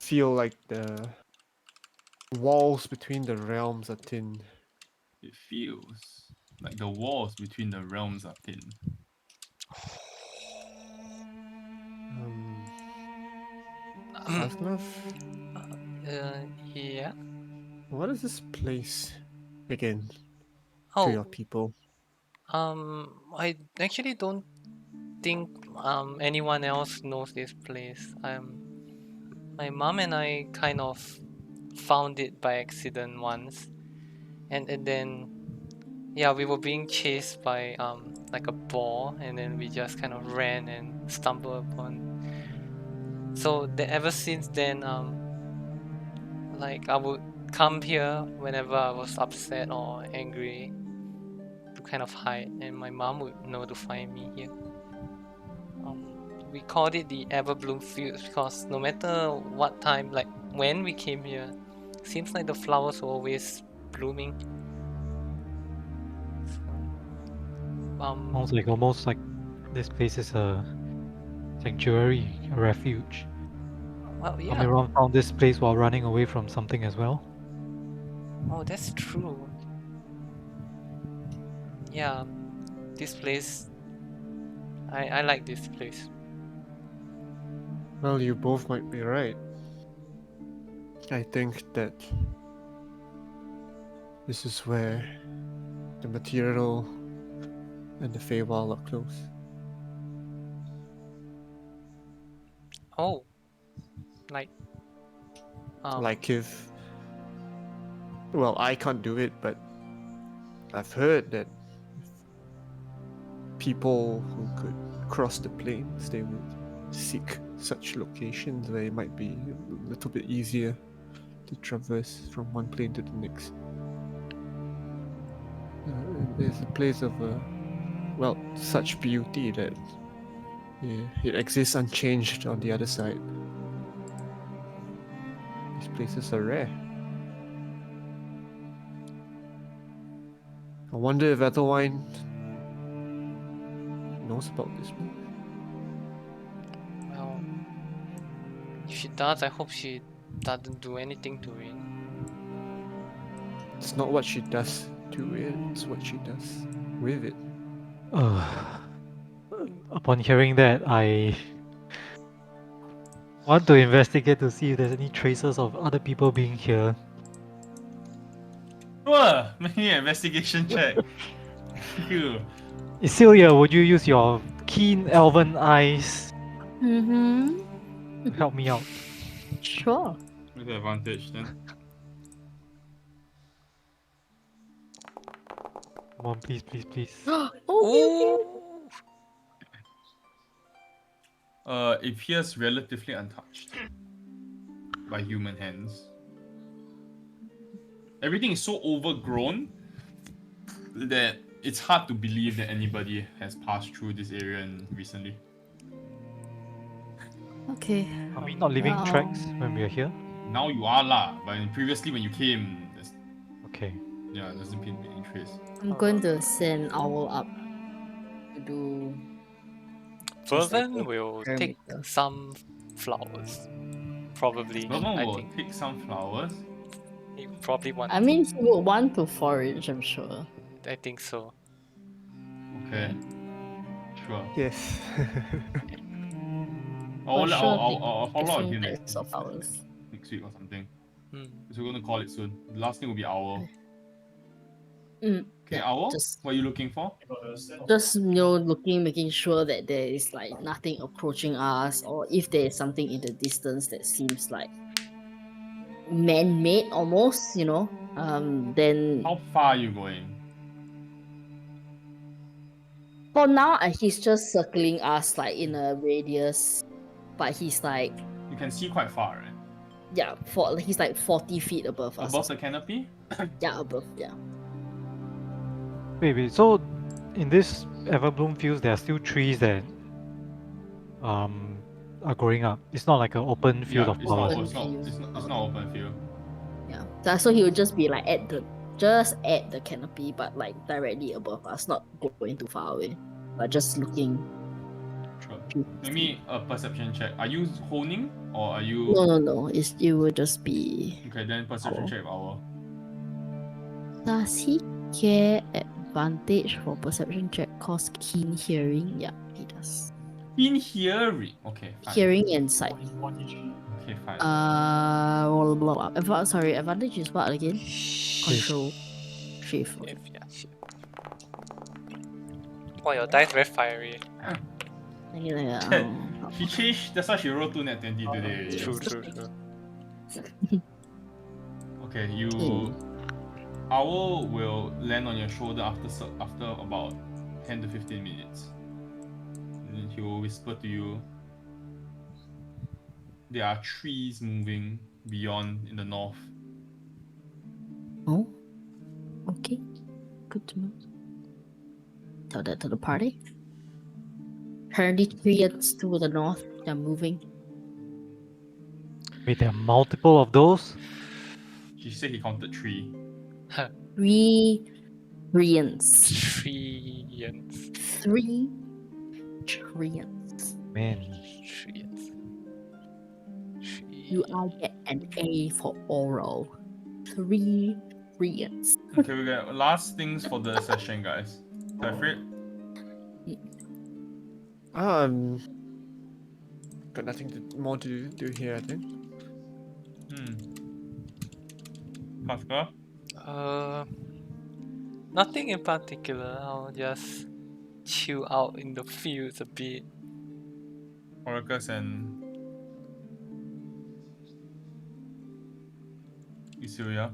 feel like the walls between the realms are thin? It feels like the walls between the realms are thin. Aslov, Yeah. what is this place again to your Oh, people? I actually don't think anyone else knows this place. My mom and I kind of found it by accident once, and then yeah, we were being chased by like a boar, and then we just kind of ran and stumbled upon. So ever since then, like I would come here whenever I was upset or angry to kind of hide, and my mom would know to find me here. We called it the Everbloom Fields because no matter what time, like when we came here, seems like the flowers were always blooming. So, Almost like this place is a sanctuary, a refuge. well, yeah. Amiram found this place while running away from something as well. Oh, that's true. Yeah, this place. I like this place. Well, you both might be right. I think that this is where the material and the Feywild are close. Oh, like Like if, well, I can't do it, but I've heard that people who could cross the plains, they would seek such locations where it might be a little bit easier to traverse from one plane to the next. It's a place of well, such beauty that it exists unchanged on the other side. These places are rare. I wonder if Ethelwine knows about this place. Well, if she does, I hope she doesn't do anything to it. It's not what she does to it, it's what she does with it. Upon hearing that, I want to investigate to see if there's any traces of other people being here. Sure, make me an investigation check. Phew. Isilia, would you use your keen elven eyes Mm-hmm. to help me out? Sure. With the advantage then. Come on, please, please, please. Okay. Ooh! It appears relatively untouched by human hands. Everything is so overgrown that it's hard to believe that anybody has passed through this area recently. Okay. Are we not leaving tracks when we are here? Now you are lah, but previously when you came, Okay. there doesn't been any trace. I'm going to send Owl up to do. just like Vernon a will take parameter. some flowers. Probably. Vernon I will think take some flowers. he probably want. I mean, he would want to forage, I'm sure. I think so. Okay. Sure. Yes. I'll, For I'll, sure, I'll, I'll follow up different with you types of flowers. next week or something. Hmm. So we're gonna call it soon. The last thing will be Owl. Mm, Okay, yeah, Owl? just What are you looking for? looking, making sure that there is like nothing approaching us, or if there is something in the distance that seems like man-made almost, then How far are you going? for now he's just circling us like in a radius, but he's like You can see quite far, right? he's like 40 feet above us. Above the canopy? Yeah, above, yeah. Wait. So, in this Everbloom fields, there are still trees that are growing up. It's not like an open field Yeah, of it's not, flowers. Open it's not, field. it's not open field. Yeah. So he would just be like at the canopy, but like directly above us, not going too far away, but just looking. Sure. Make me a perception check. Are you honing or are you... No. It would just be. Okay, then perception Owl. check with Owl. Does he get advantage for perception check? Cause keen hearing. Yeah, he does. In hearing. Okay, fine. Hearing and sight. Okay, fine. Blah, blah, blah. Sorry, advantage is what again? Control. Shift. If, yeah, shit. Wow, your dice very fiery. She changed, that's why she rolled 2 net 20 today. True. Okay, you... Owl will land on your shoulder after about 10 to 15 minutes. And then he will whisper to you. There are trees moving beyond in the north. Oh, okay. Good to know. Tell that to the party. Apparently, trees to the north. They're moving. Wait, there are multiple of those? She said he counted 3. 3 treants. Treants. 3 treants. Man. Treants. You all get an A for oral. 3 treants. Okay, we got last things for the session, guys. Alfred? Got nothing more to do here, I think. Pascal? Nothing in particular. I'll just chill out in the fields a bit. Oracus and Isuria?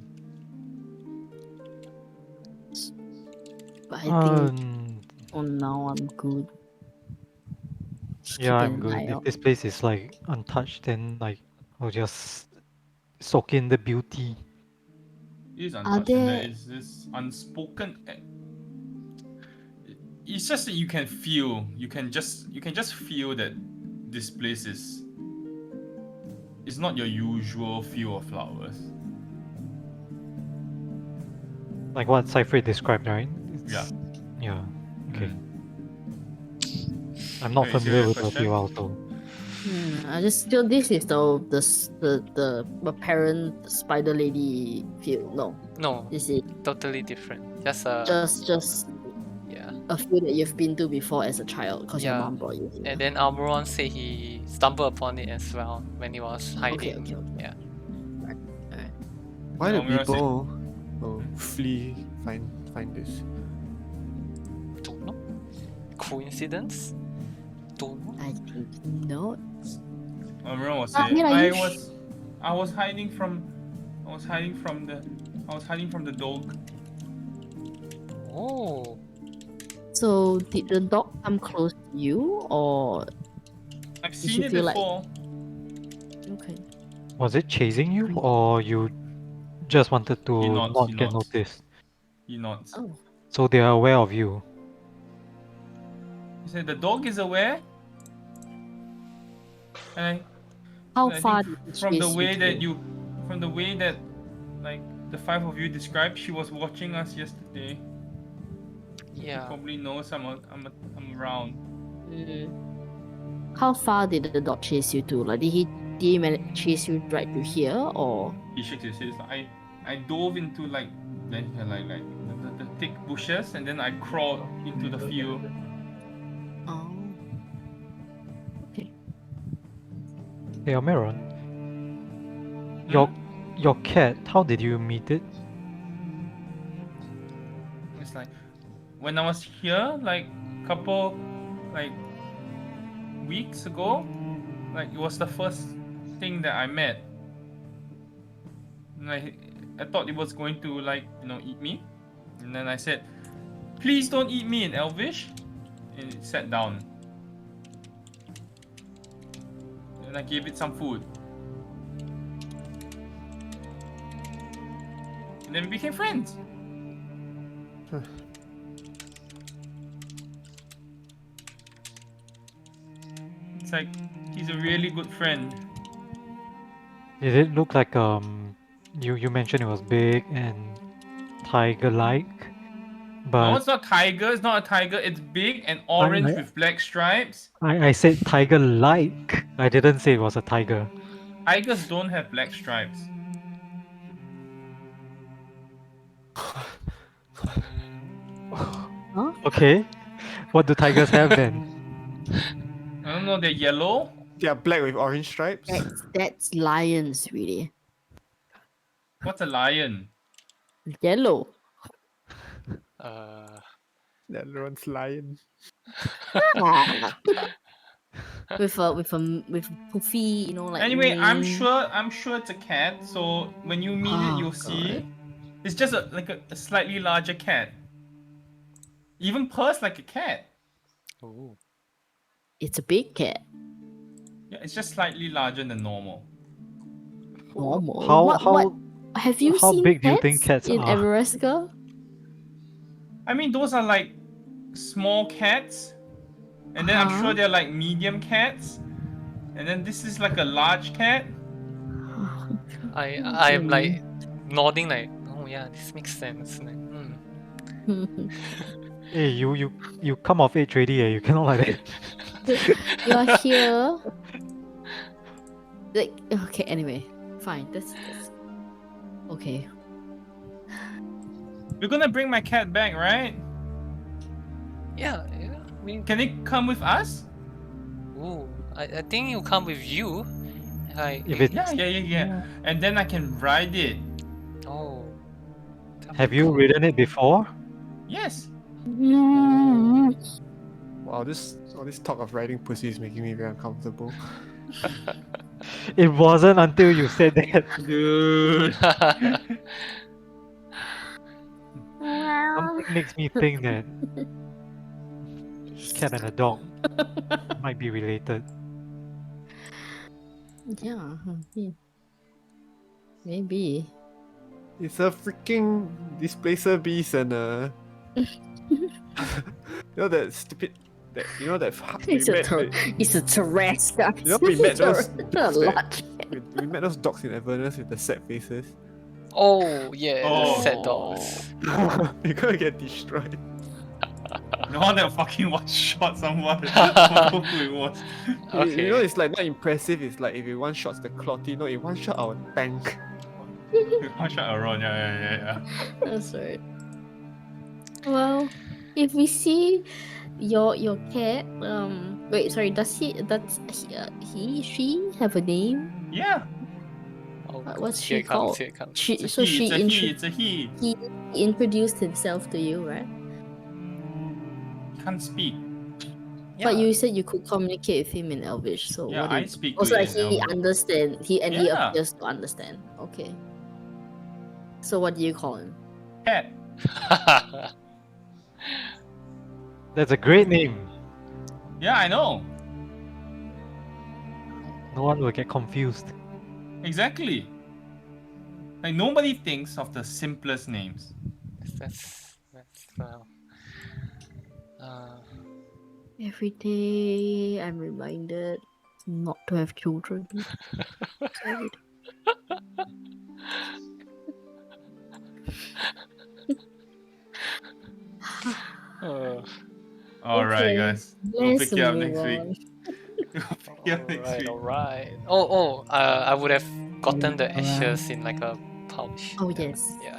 But I think Oh, now I'm good. Just Yeah, keeping I'm an good. eye If out. this place is like untouched, then like I'll just soak in the beauty. It is Are untouched, and there there is this unspoken. It's just that you can feel. You can just feel that this place is. It's not your usual feel of flowers. Like what Cypher described, right? Yeah. Yeah. Okay. Mm. I'm not Okay, so familiar your with question? Otiwao, so I just feel this is the apparent spider lady feel. No, No, this is totally different. Just yeah, a feel that you've been to before as a child because your yeah. mom brought you here. And then Alberon said he stumbled upon it as well when he was hiding. Okay. Yeah. Alright. Why do Almira said- people flee find this? Don't know. Coincidence? Don't know. I think not. Everyone was Ah, saying, Mira, you I was hiding from the dog. Oh, So did the dog come close to you, or I've Did seen you it feel like- before. okay? was it chasing you or you just wanted to He nods, not he get nods. noticed? He nods. Oh, So they are aware of you. He said the dog is aware. And how I far think did it from the chase way you that to? from the way that like the five of you described, she was watching us yesterday. She yeah. probably knows I'm around. How far did the dog chase you to? Like, did he chase you right to here, or? He shakes his head. Like, I dove into like the thick bushes, and then I crawled into the field. Oh. Okay. Hey Almiron, Hmm? your cat, how did you meet it? It's like when I was here, like couple, like weeks ago, like it was the first thing that I met. And I thought it was going to like eat me, and then I said, "Please don't eat me" in Elvish, and it sat down. And I gave it some food, and then we became friends. It's like he's a really good friend. Did it look like you mentioned it was big and tiger-like, No, but it's not tiger. It's not a tiger. It's big and orange with black stripes. I said tiger-like. I didn't say it was a tiger. Tigers don't have black stripes. Huh? Okay, what do tigers have then? I don't know. They're yellow. They are black with orange stripes. That's lions, really. What's a lion? Yellow. The other one's lion. with a poofy, like. Anyway, I'm mane. sure it's a cat. So when you meet it, Oh, you'll see. God. It's just a slightly larger cat. Even purrs like a cat. Oh. It's a big cat. Yeah, it's just slightly larger than normal. Normal. How what? how What? Have you how seen big do you cats think cats in are? Everesca? I mean, those are like small cats, and then I'm sure Uh-huh. they're like medium cats, and then this is like a large cat. I'm like nodding like, oh yeah, this makes sense. Like, Hey, you come of age already, you cannot like that. You are here. Like, okay. Anyway, fine. That's okay. We're gonna bring my cat back, right? yeah, I mean, Can it come with us? ooh, I think he'll come with you. Like, If it Yeah. And then I can ride it. oh. that'd be have you cool. ridden it before? Yes. Wow, all this talk of riding pussy is making me very uncomfortable. It wasn't until you said that. Dude. Something makes me think that Cat and a dog might be related. Yeah, maybe. It's a freaking displacer beast and you know that stupid that you know that we It's a met it's a Tourette's, guys. you know we met those a dogs lot. we met those dogs in Avernus with the sad faces. Oh yeah, the Oh. sad dogs. You're gonna get destroyed. The one that fucking one shot someone. I forgot who it was. You know Okay. it's like not impressive, it's like if it one shots the clotty, no, it one shot our tank. One shot around, yeah. That's right. Well, if we see your cat, wait, sorry, she have a name? Yeah. Oh, What's here she it comes, called? here it comes. She, It's so a he, she it's a intro- he, it's a he. he introduced himself to you, right? Can't speak. But you said you could communicate with him in Elvish, so Yeah, what I did speak to also it like in he Elvish. understand he Yeah. appears to understand. Okay. So what do you call him? Cat. That's a great name. Yeah, I know. No one will get confused. Exactly. Like nobody thinks of the simplest names. that's Every day I'm reminded not to have children. Sorry. uh, Alright, Okay, guys. We'll let's pick it up move next week. on. We'll pick it up next week. alright. I would have gotten the ashes in like a pouch. Oh yes. Yeah.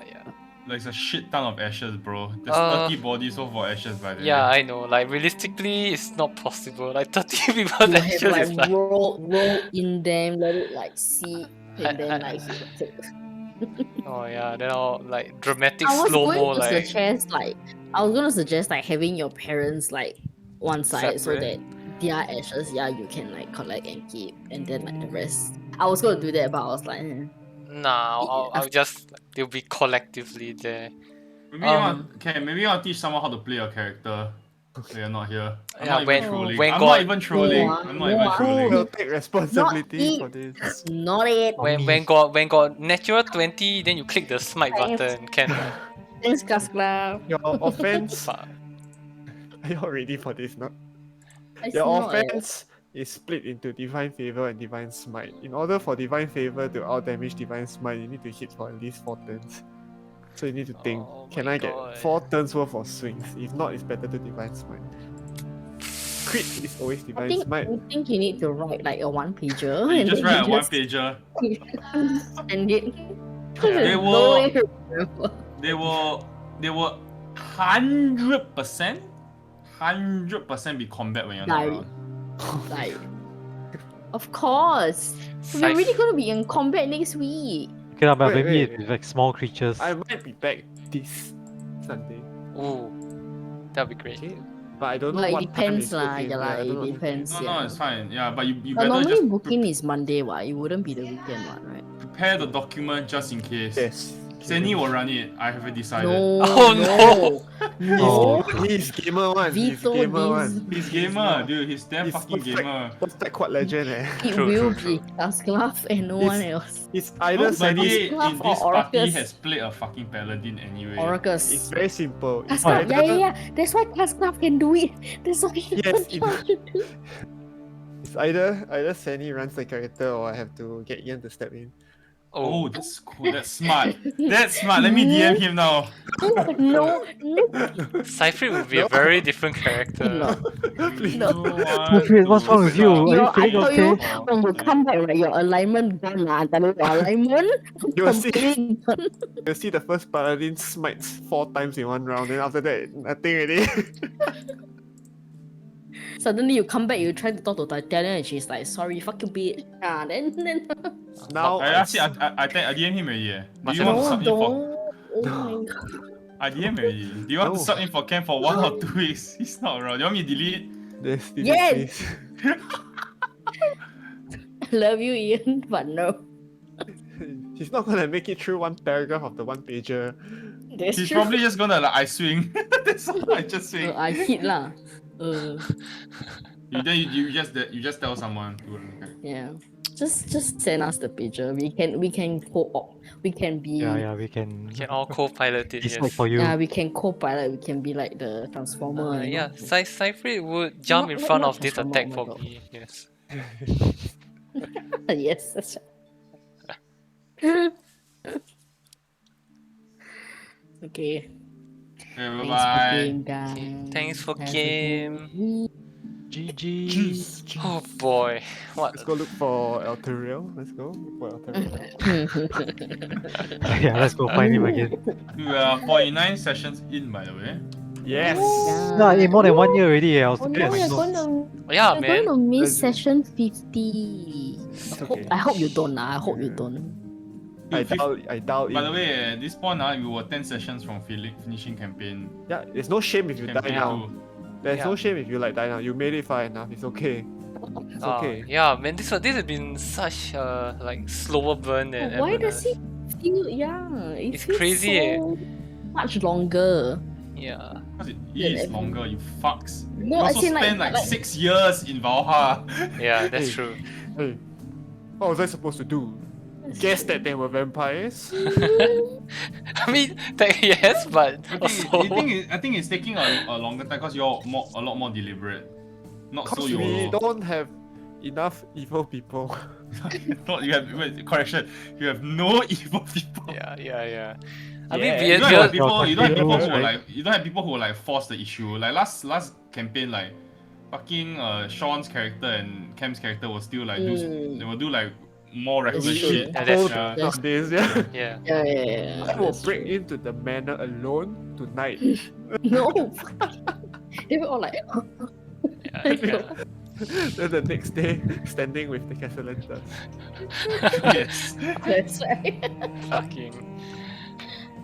Like it's a shit ton of ashes, bro. There's Uh, 30 bodies worth of ashes by the Yeah, way. I know. Like realistically, it's not possible. Like 30 people's You have ashes like is like. roll in them, let it like seep, and then like he will take. Oh yeah, then I'll like dramatic I was slow going mo to like suggest having your parents like one side so Separate. that their ashes, yeah, you can like collect and keep, and then like the rest. I was gonna do that, but I was like, nah. I'll I've- just they'll be collectively there. Maybe you want to teach someone how to play your character. They are not here. I'm Yeah, not even when- trolling. when I'm God- not even trolling. No, I'm not even no, Who trolling. will take responsibility Not for this? not it. When got natural 20, then you click the smite button. Can Thanks, Kaskla. Your offense fuck. are you all ready for this now? It's Your not it. offense is split into Divine Favor and Divine Smite. In order for Divine Favor to outdamage Divine Smite, you need to hit for at least 4 turns. So you need to think, Oh can my I God. get 4 turns worth of swings? If not, it's better to Divine Smite. Crit is always I Divine think Smite. you need to write like a one pager. You just write a one pager. and it. They No will- way to remember. They will 100% be combat when you're not Die. around. Like, of course. We're really gonna be in combat next week. Okay, lah, but Wait, maybe wait. it's like small creatures. I might be back this Sunday. Ooh, that'd be great. Okay? But I don't know But it what depends time lah. it's Yeah, booked in. lah, I don't know it what depends. No, yeah. it's fine. Yeah, but you But better normally just booking is Monday, what? It wouldn't be the weekend one, right? prepare the document just in case. Yes. Seni will run it. I haven't decided. No, Oh, no, Oh. no. He's gamer one. He's Veto gamer this. one. He's gamer, dude. He's damn He's fucking perfect. gamer. What's that quad legend It True, will true, be Asklaf and no one else. It's either Nobody Seni. in this or party Orcus. has played a fucking paladin anyway. It's Orcus. very simple. It's Asklaf, either, yeah. That's why Asklaf can do it. That's why he Yes, can try to do it. it's either Seni runs the character or I have to get Ian to step in. Oh, that's cool. That's smart. That's smart. Let me DM him now. No, Cypher would be a very different character. no. Please. No. What's wrong with you? Are you I feeling told you, okay? when you come back, right, your alignment done lah. Your alignment You will see. completely done. You see the first paladin smites 4 times in one round, then after that nothing already. Suddenly you come back, you try to talk to Tatiana, and she's like, "Sorry, fucking bitch." Ah, then Now I DM him already. Do you want to no, sub in for? don't. Oh my god. I DM already. Do you want to No. sub in for camp for 1 or 2 weeks? He's not around. You want me to delete? This, Yes! I love you, Ian, but no. He's not gonna make it through one paragraph of the one pager. That's He's true. probably just gonna like I swing. That's all I just swing. I hit lah. You just tell someone to okay. Yeah. Just send us the picture. We can co-op. We can be Yeah, we can. We can all co-pilot it. decide Yes. for you. yeah, we can co-pilot. We can be like the transformer. You Yeah, know? Cypher would jump in front not of this transformer, attack oh my for God. me. Yes. Yes, that's right. Okay. Okay, Thanks for bye game, bye. guys. Okay, thanks for Have a game. good week. GG. Jeez. Oh boy, what? Let's go look for Elteriel. Let's go look for Elteriel. Yeah, let's go find him again. We are 49 sessions in, by the way. Yes. Yeah, in more than 1 year already. I was Oh looking no, at my you're notes. gonna Yeah, you're man. going to miss Legend. session 50. It's I okay. hope you don't. I hope you Yeah. don't. I dial By the in. way, at this point, we were 10 sessions from finishing campaign. Yeah, there's no shame if you die Campaign now. 2. There's no Yeah. shame if you like die now. You made it far enough. It's okay. It's okay. Yeah, man. This has been such a like slower burn than Why ever. does it feel? Yeah, it It's feels crazy, eh? so much longer. Yeah. Because it Yeah, is every- longer, you fucks. No, you I also see, spent like- like 6 years in Valhalla. Yeah, that's Hey. true. Hey, what was I supposed to do? Guess that they were vampires? I mean, yes, but also. I think it's taking a longer time because you're a lot more deliberate. Not so Because we YOLO. don't have enough evil people. Not you have correction. You have no evil people. Yeah. I Yeah. mean, You don't have we people. You don't have people who Right. like. You don't have people who like force the issue. Like last campaign, like fucking Sean's character and Cam's character will still like do. They will do like more reckless That's true. shit. Yeah, that's Hold true. Yeah. That's- nowadays, yeah. Yeah. Yeah. I will that's break true. into the manor alone tonight. No. They were all like, Yeah. Then the next day, standing with the Castellantas. Yes. that's right. Fucking.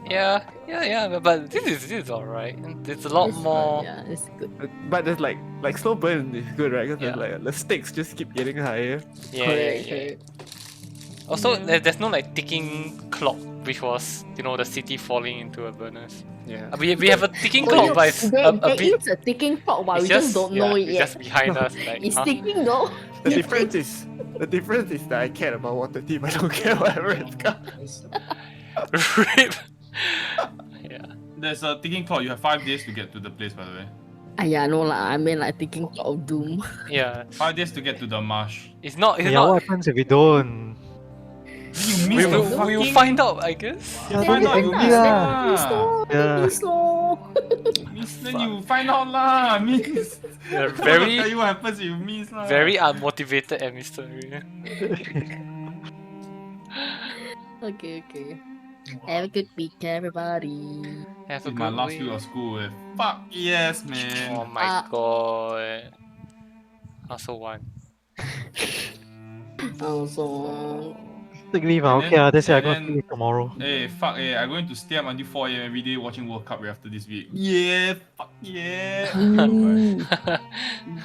Yeah. But this is alright. It's a lot It's fun, more. Yeah, it's good. But there's like slow burn is good, right? Because Yeah. like the stakes just keep getting higher. Yeah. Also, Yeah. there's no like ticking clock, which was the city falling into a furnace. Yeah. We have a ticking Oh, clock, yeah, but it's there, a there bit. is a ticking clock, but It's we just don't know it it's yet. just behind us. Like, It's huh? ticking though. The difference is that I care about water team. I don't care whatever it's got. Rip. Yeah. There's a ticking clock. You have 5 days to get to the place. By the way, Yeah, no lah. I mean like ticking clock of doom. Yeah. 5 days to get to the marsh. It's not. It's Yeah, not. what happens if we don't? You We missed the will fucking. find out, I guess. Yeah, Find don't out get you angry missed lah. lah. Yeah. slow. Then you find out lah. Miss. Yeah, Tell very, you what happens if you miss lah. very unmotivated emissary. Okay. Have a good week, everybody. Have a This is my good last week. week of school. Fuck yes, man. Oh my god. Also one. Also, Sick leave, And okay, then- that's it. I'm and gonna then- take it tomorrow. Hey, fuck yeah, I'm going to stay up until 4 a.m. every day watching World Cup right after this week. Yeah, fuck yeah.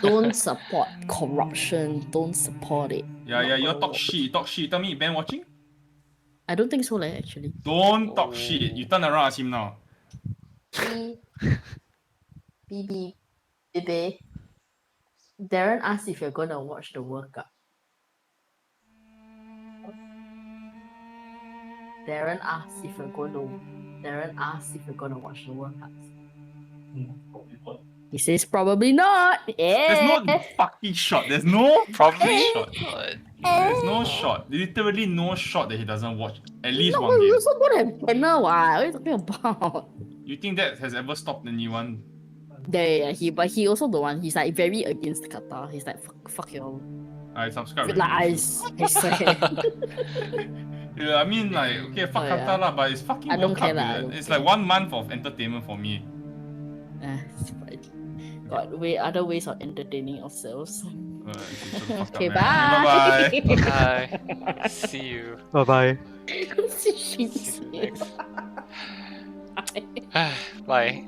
don't support corruption. Don't support it. Yeah, you talk shit. Tell me, Ben watching? I don't think so, actually. Don't talk shit. You turn around, ask him now. BB, Darren asked if you're gonna watch the World Cup. Darren asked if you're gonna watch the World Cup. He says probably not. There's Yeah. no fucking shot. There's no Probably shot. not. There's no shot. Literally no shot that he doesn't watch at least No, one we game. also don't have banner. What are you talking about? You think that has ever stopped anyone? Yeah. But he also don't want. He's like very against Qatar. He's like fuck y'all. I subscribe. Like already. I say. Yeah, I mean like okay, fuck Oh, Qatar yeah. lah, but it's fucking I World don't care Cup. lah, I man. don't It's care. like 1 month of entertainment for me. It's fine. Got other ways of entertaining ourselves. Okay, Bye bye. bye. Bye. See you. Bye bye. See you next. Bye.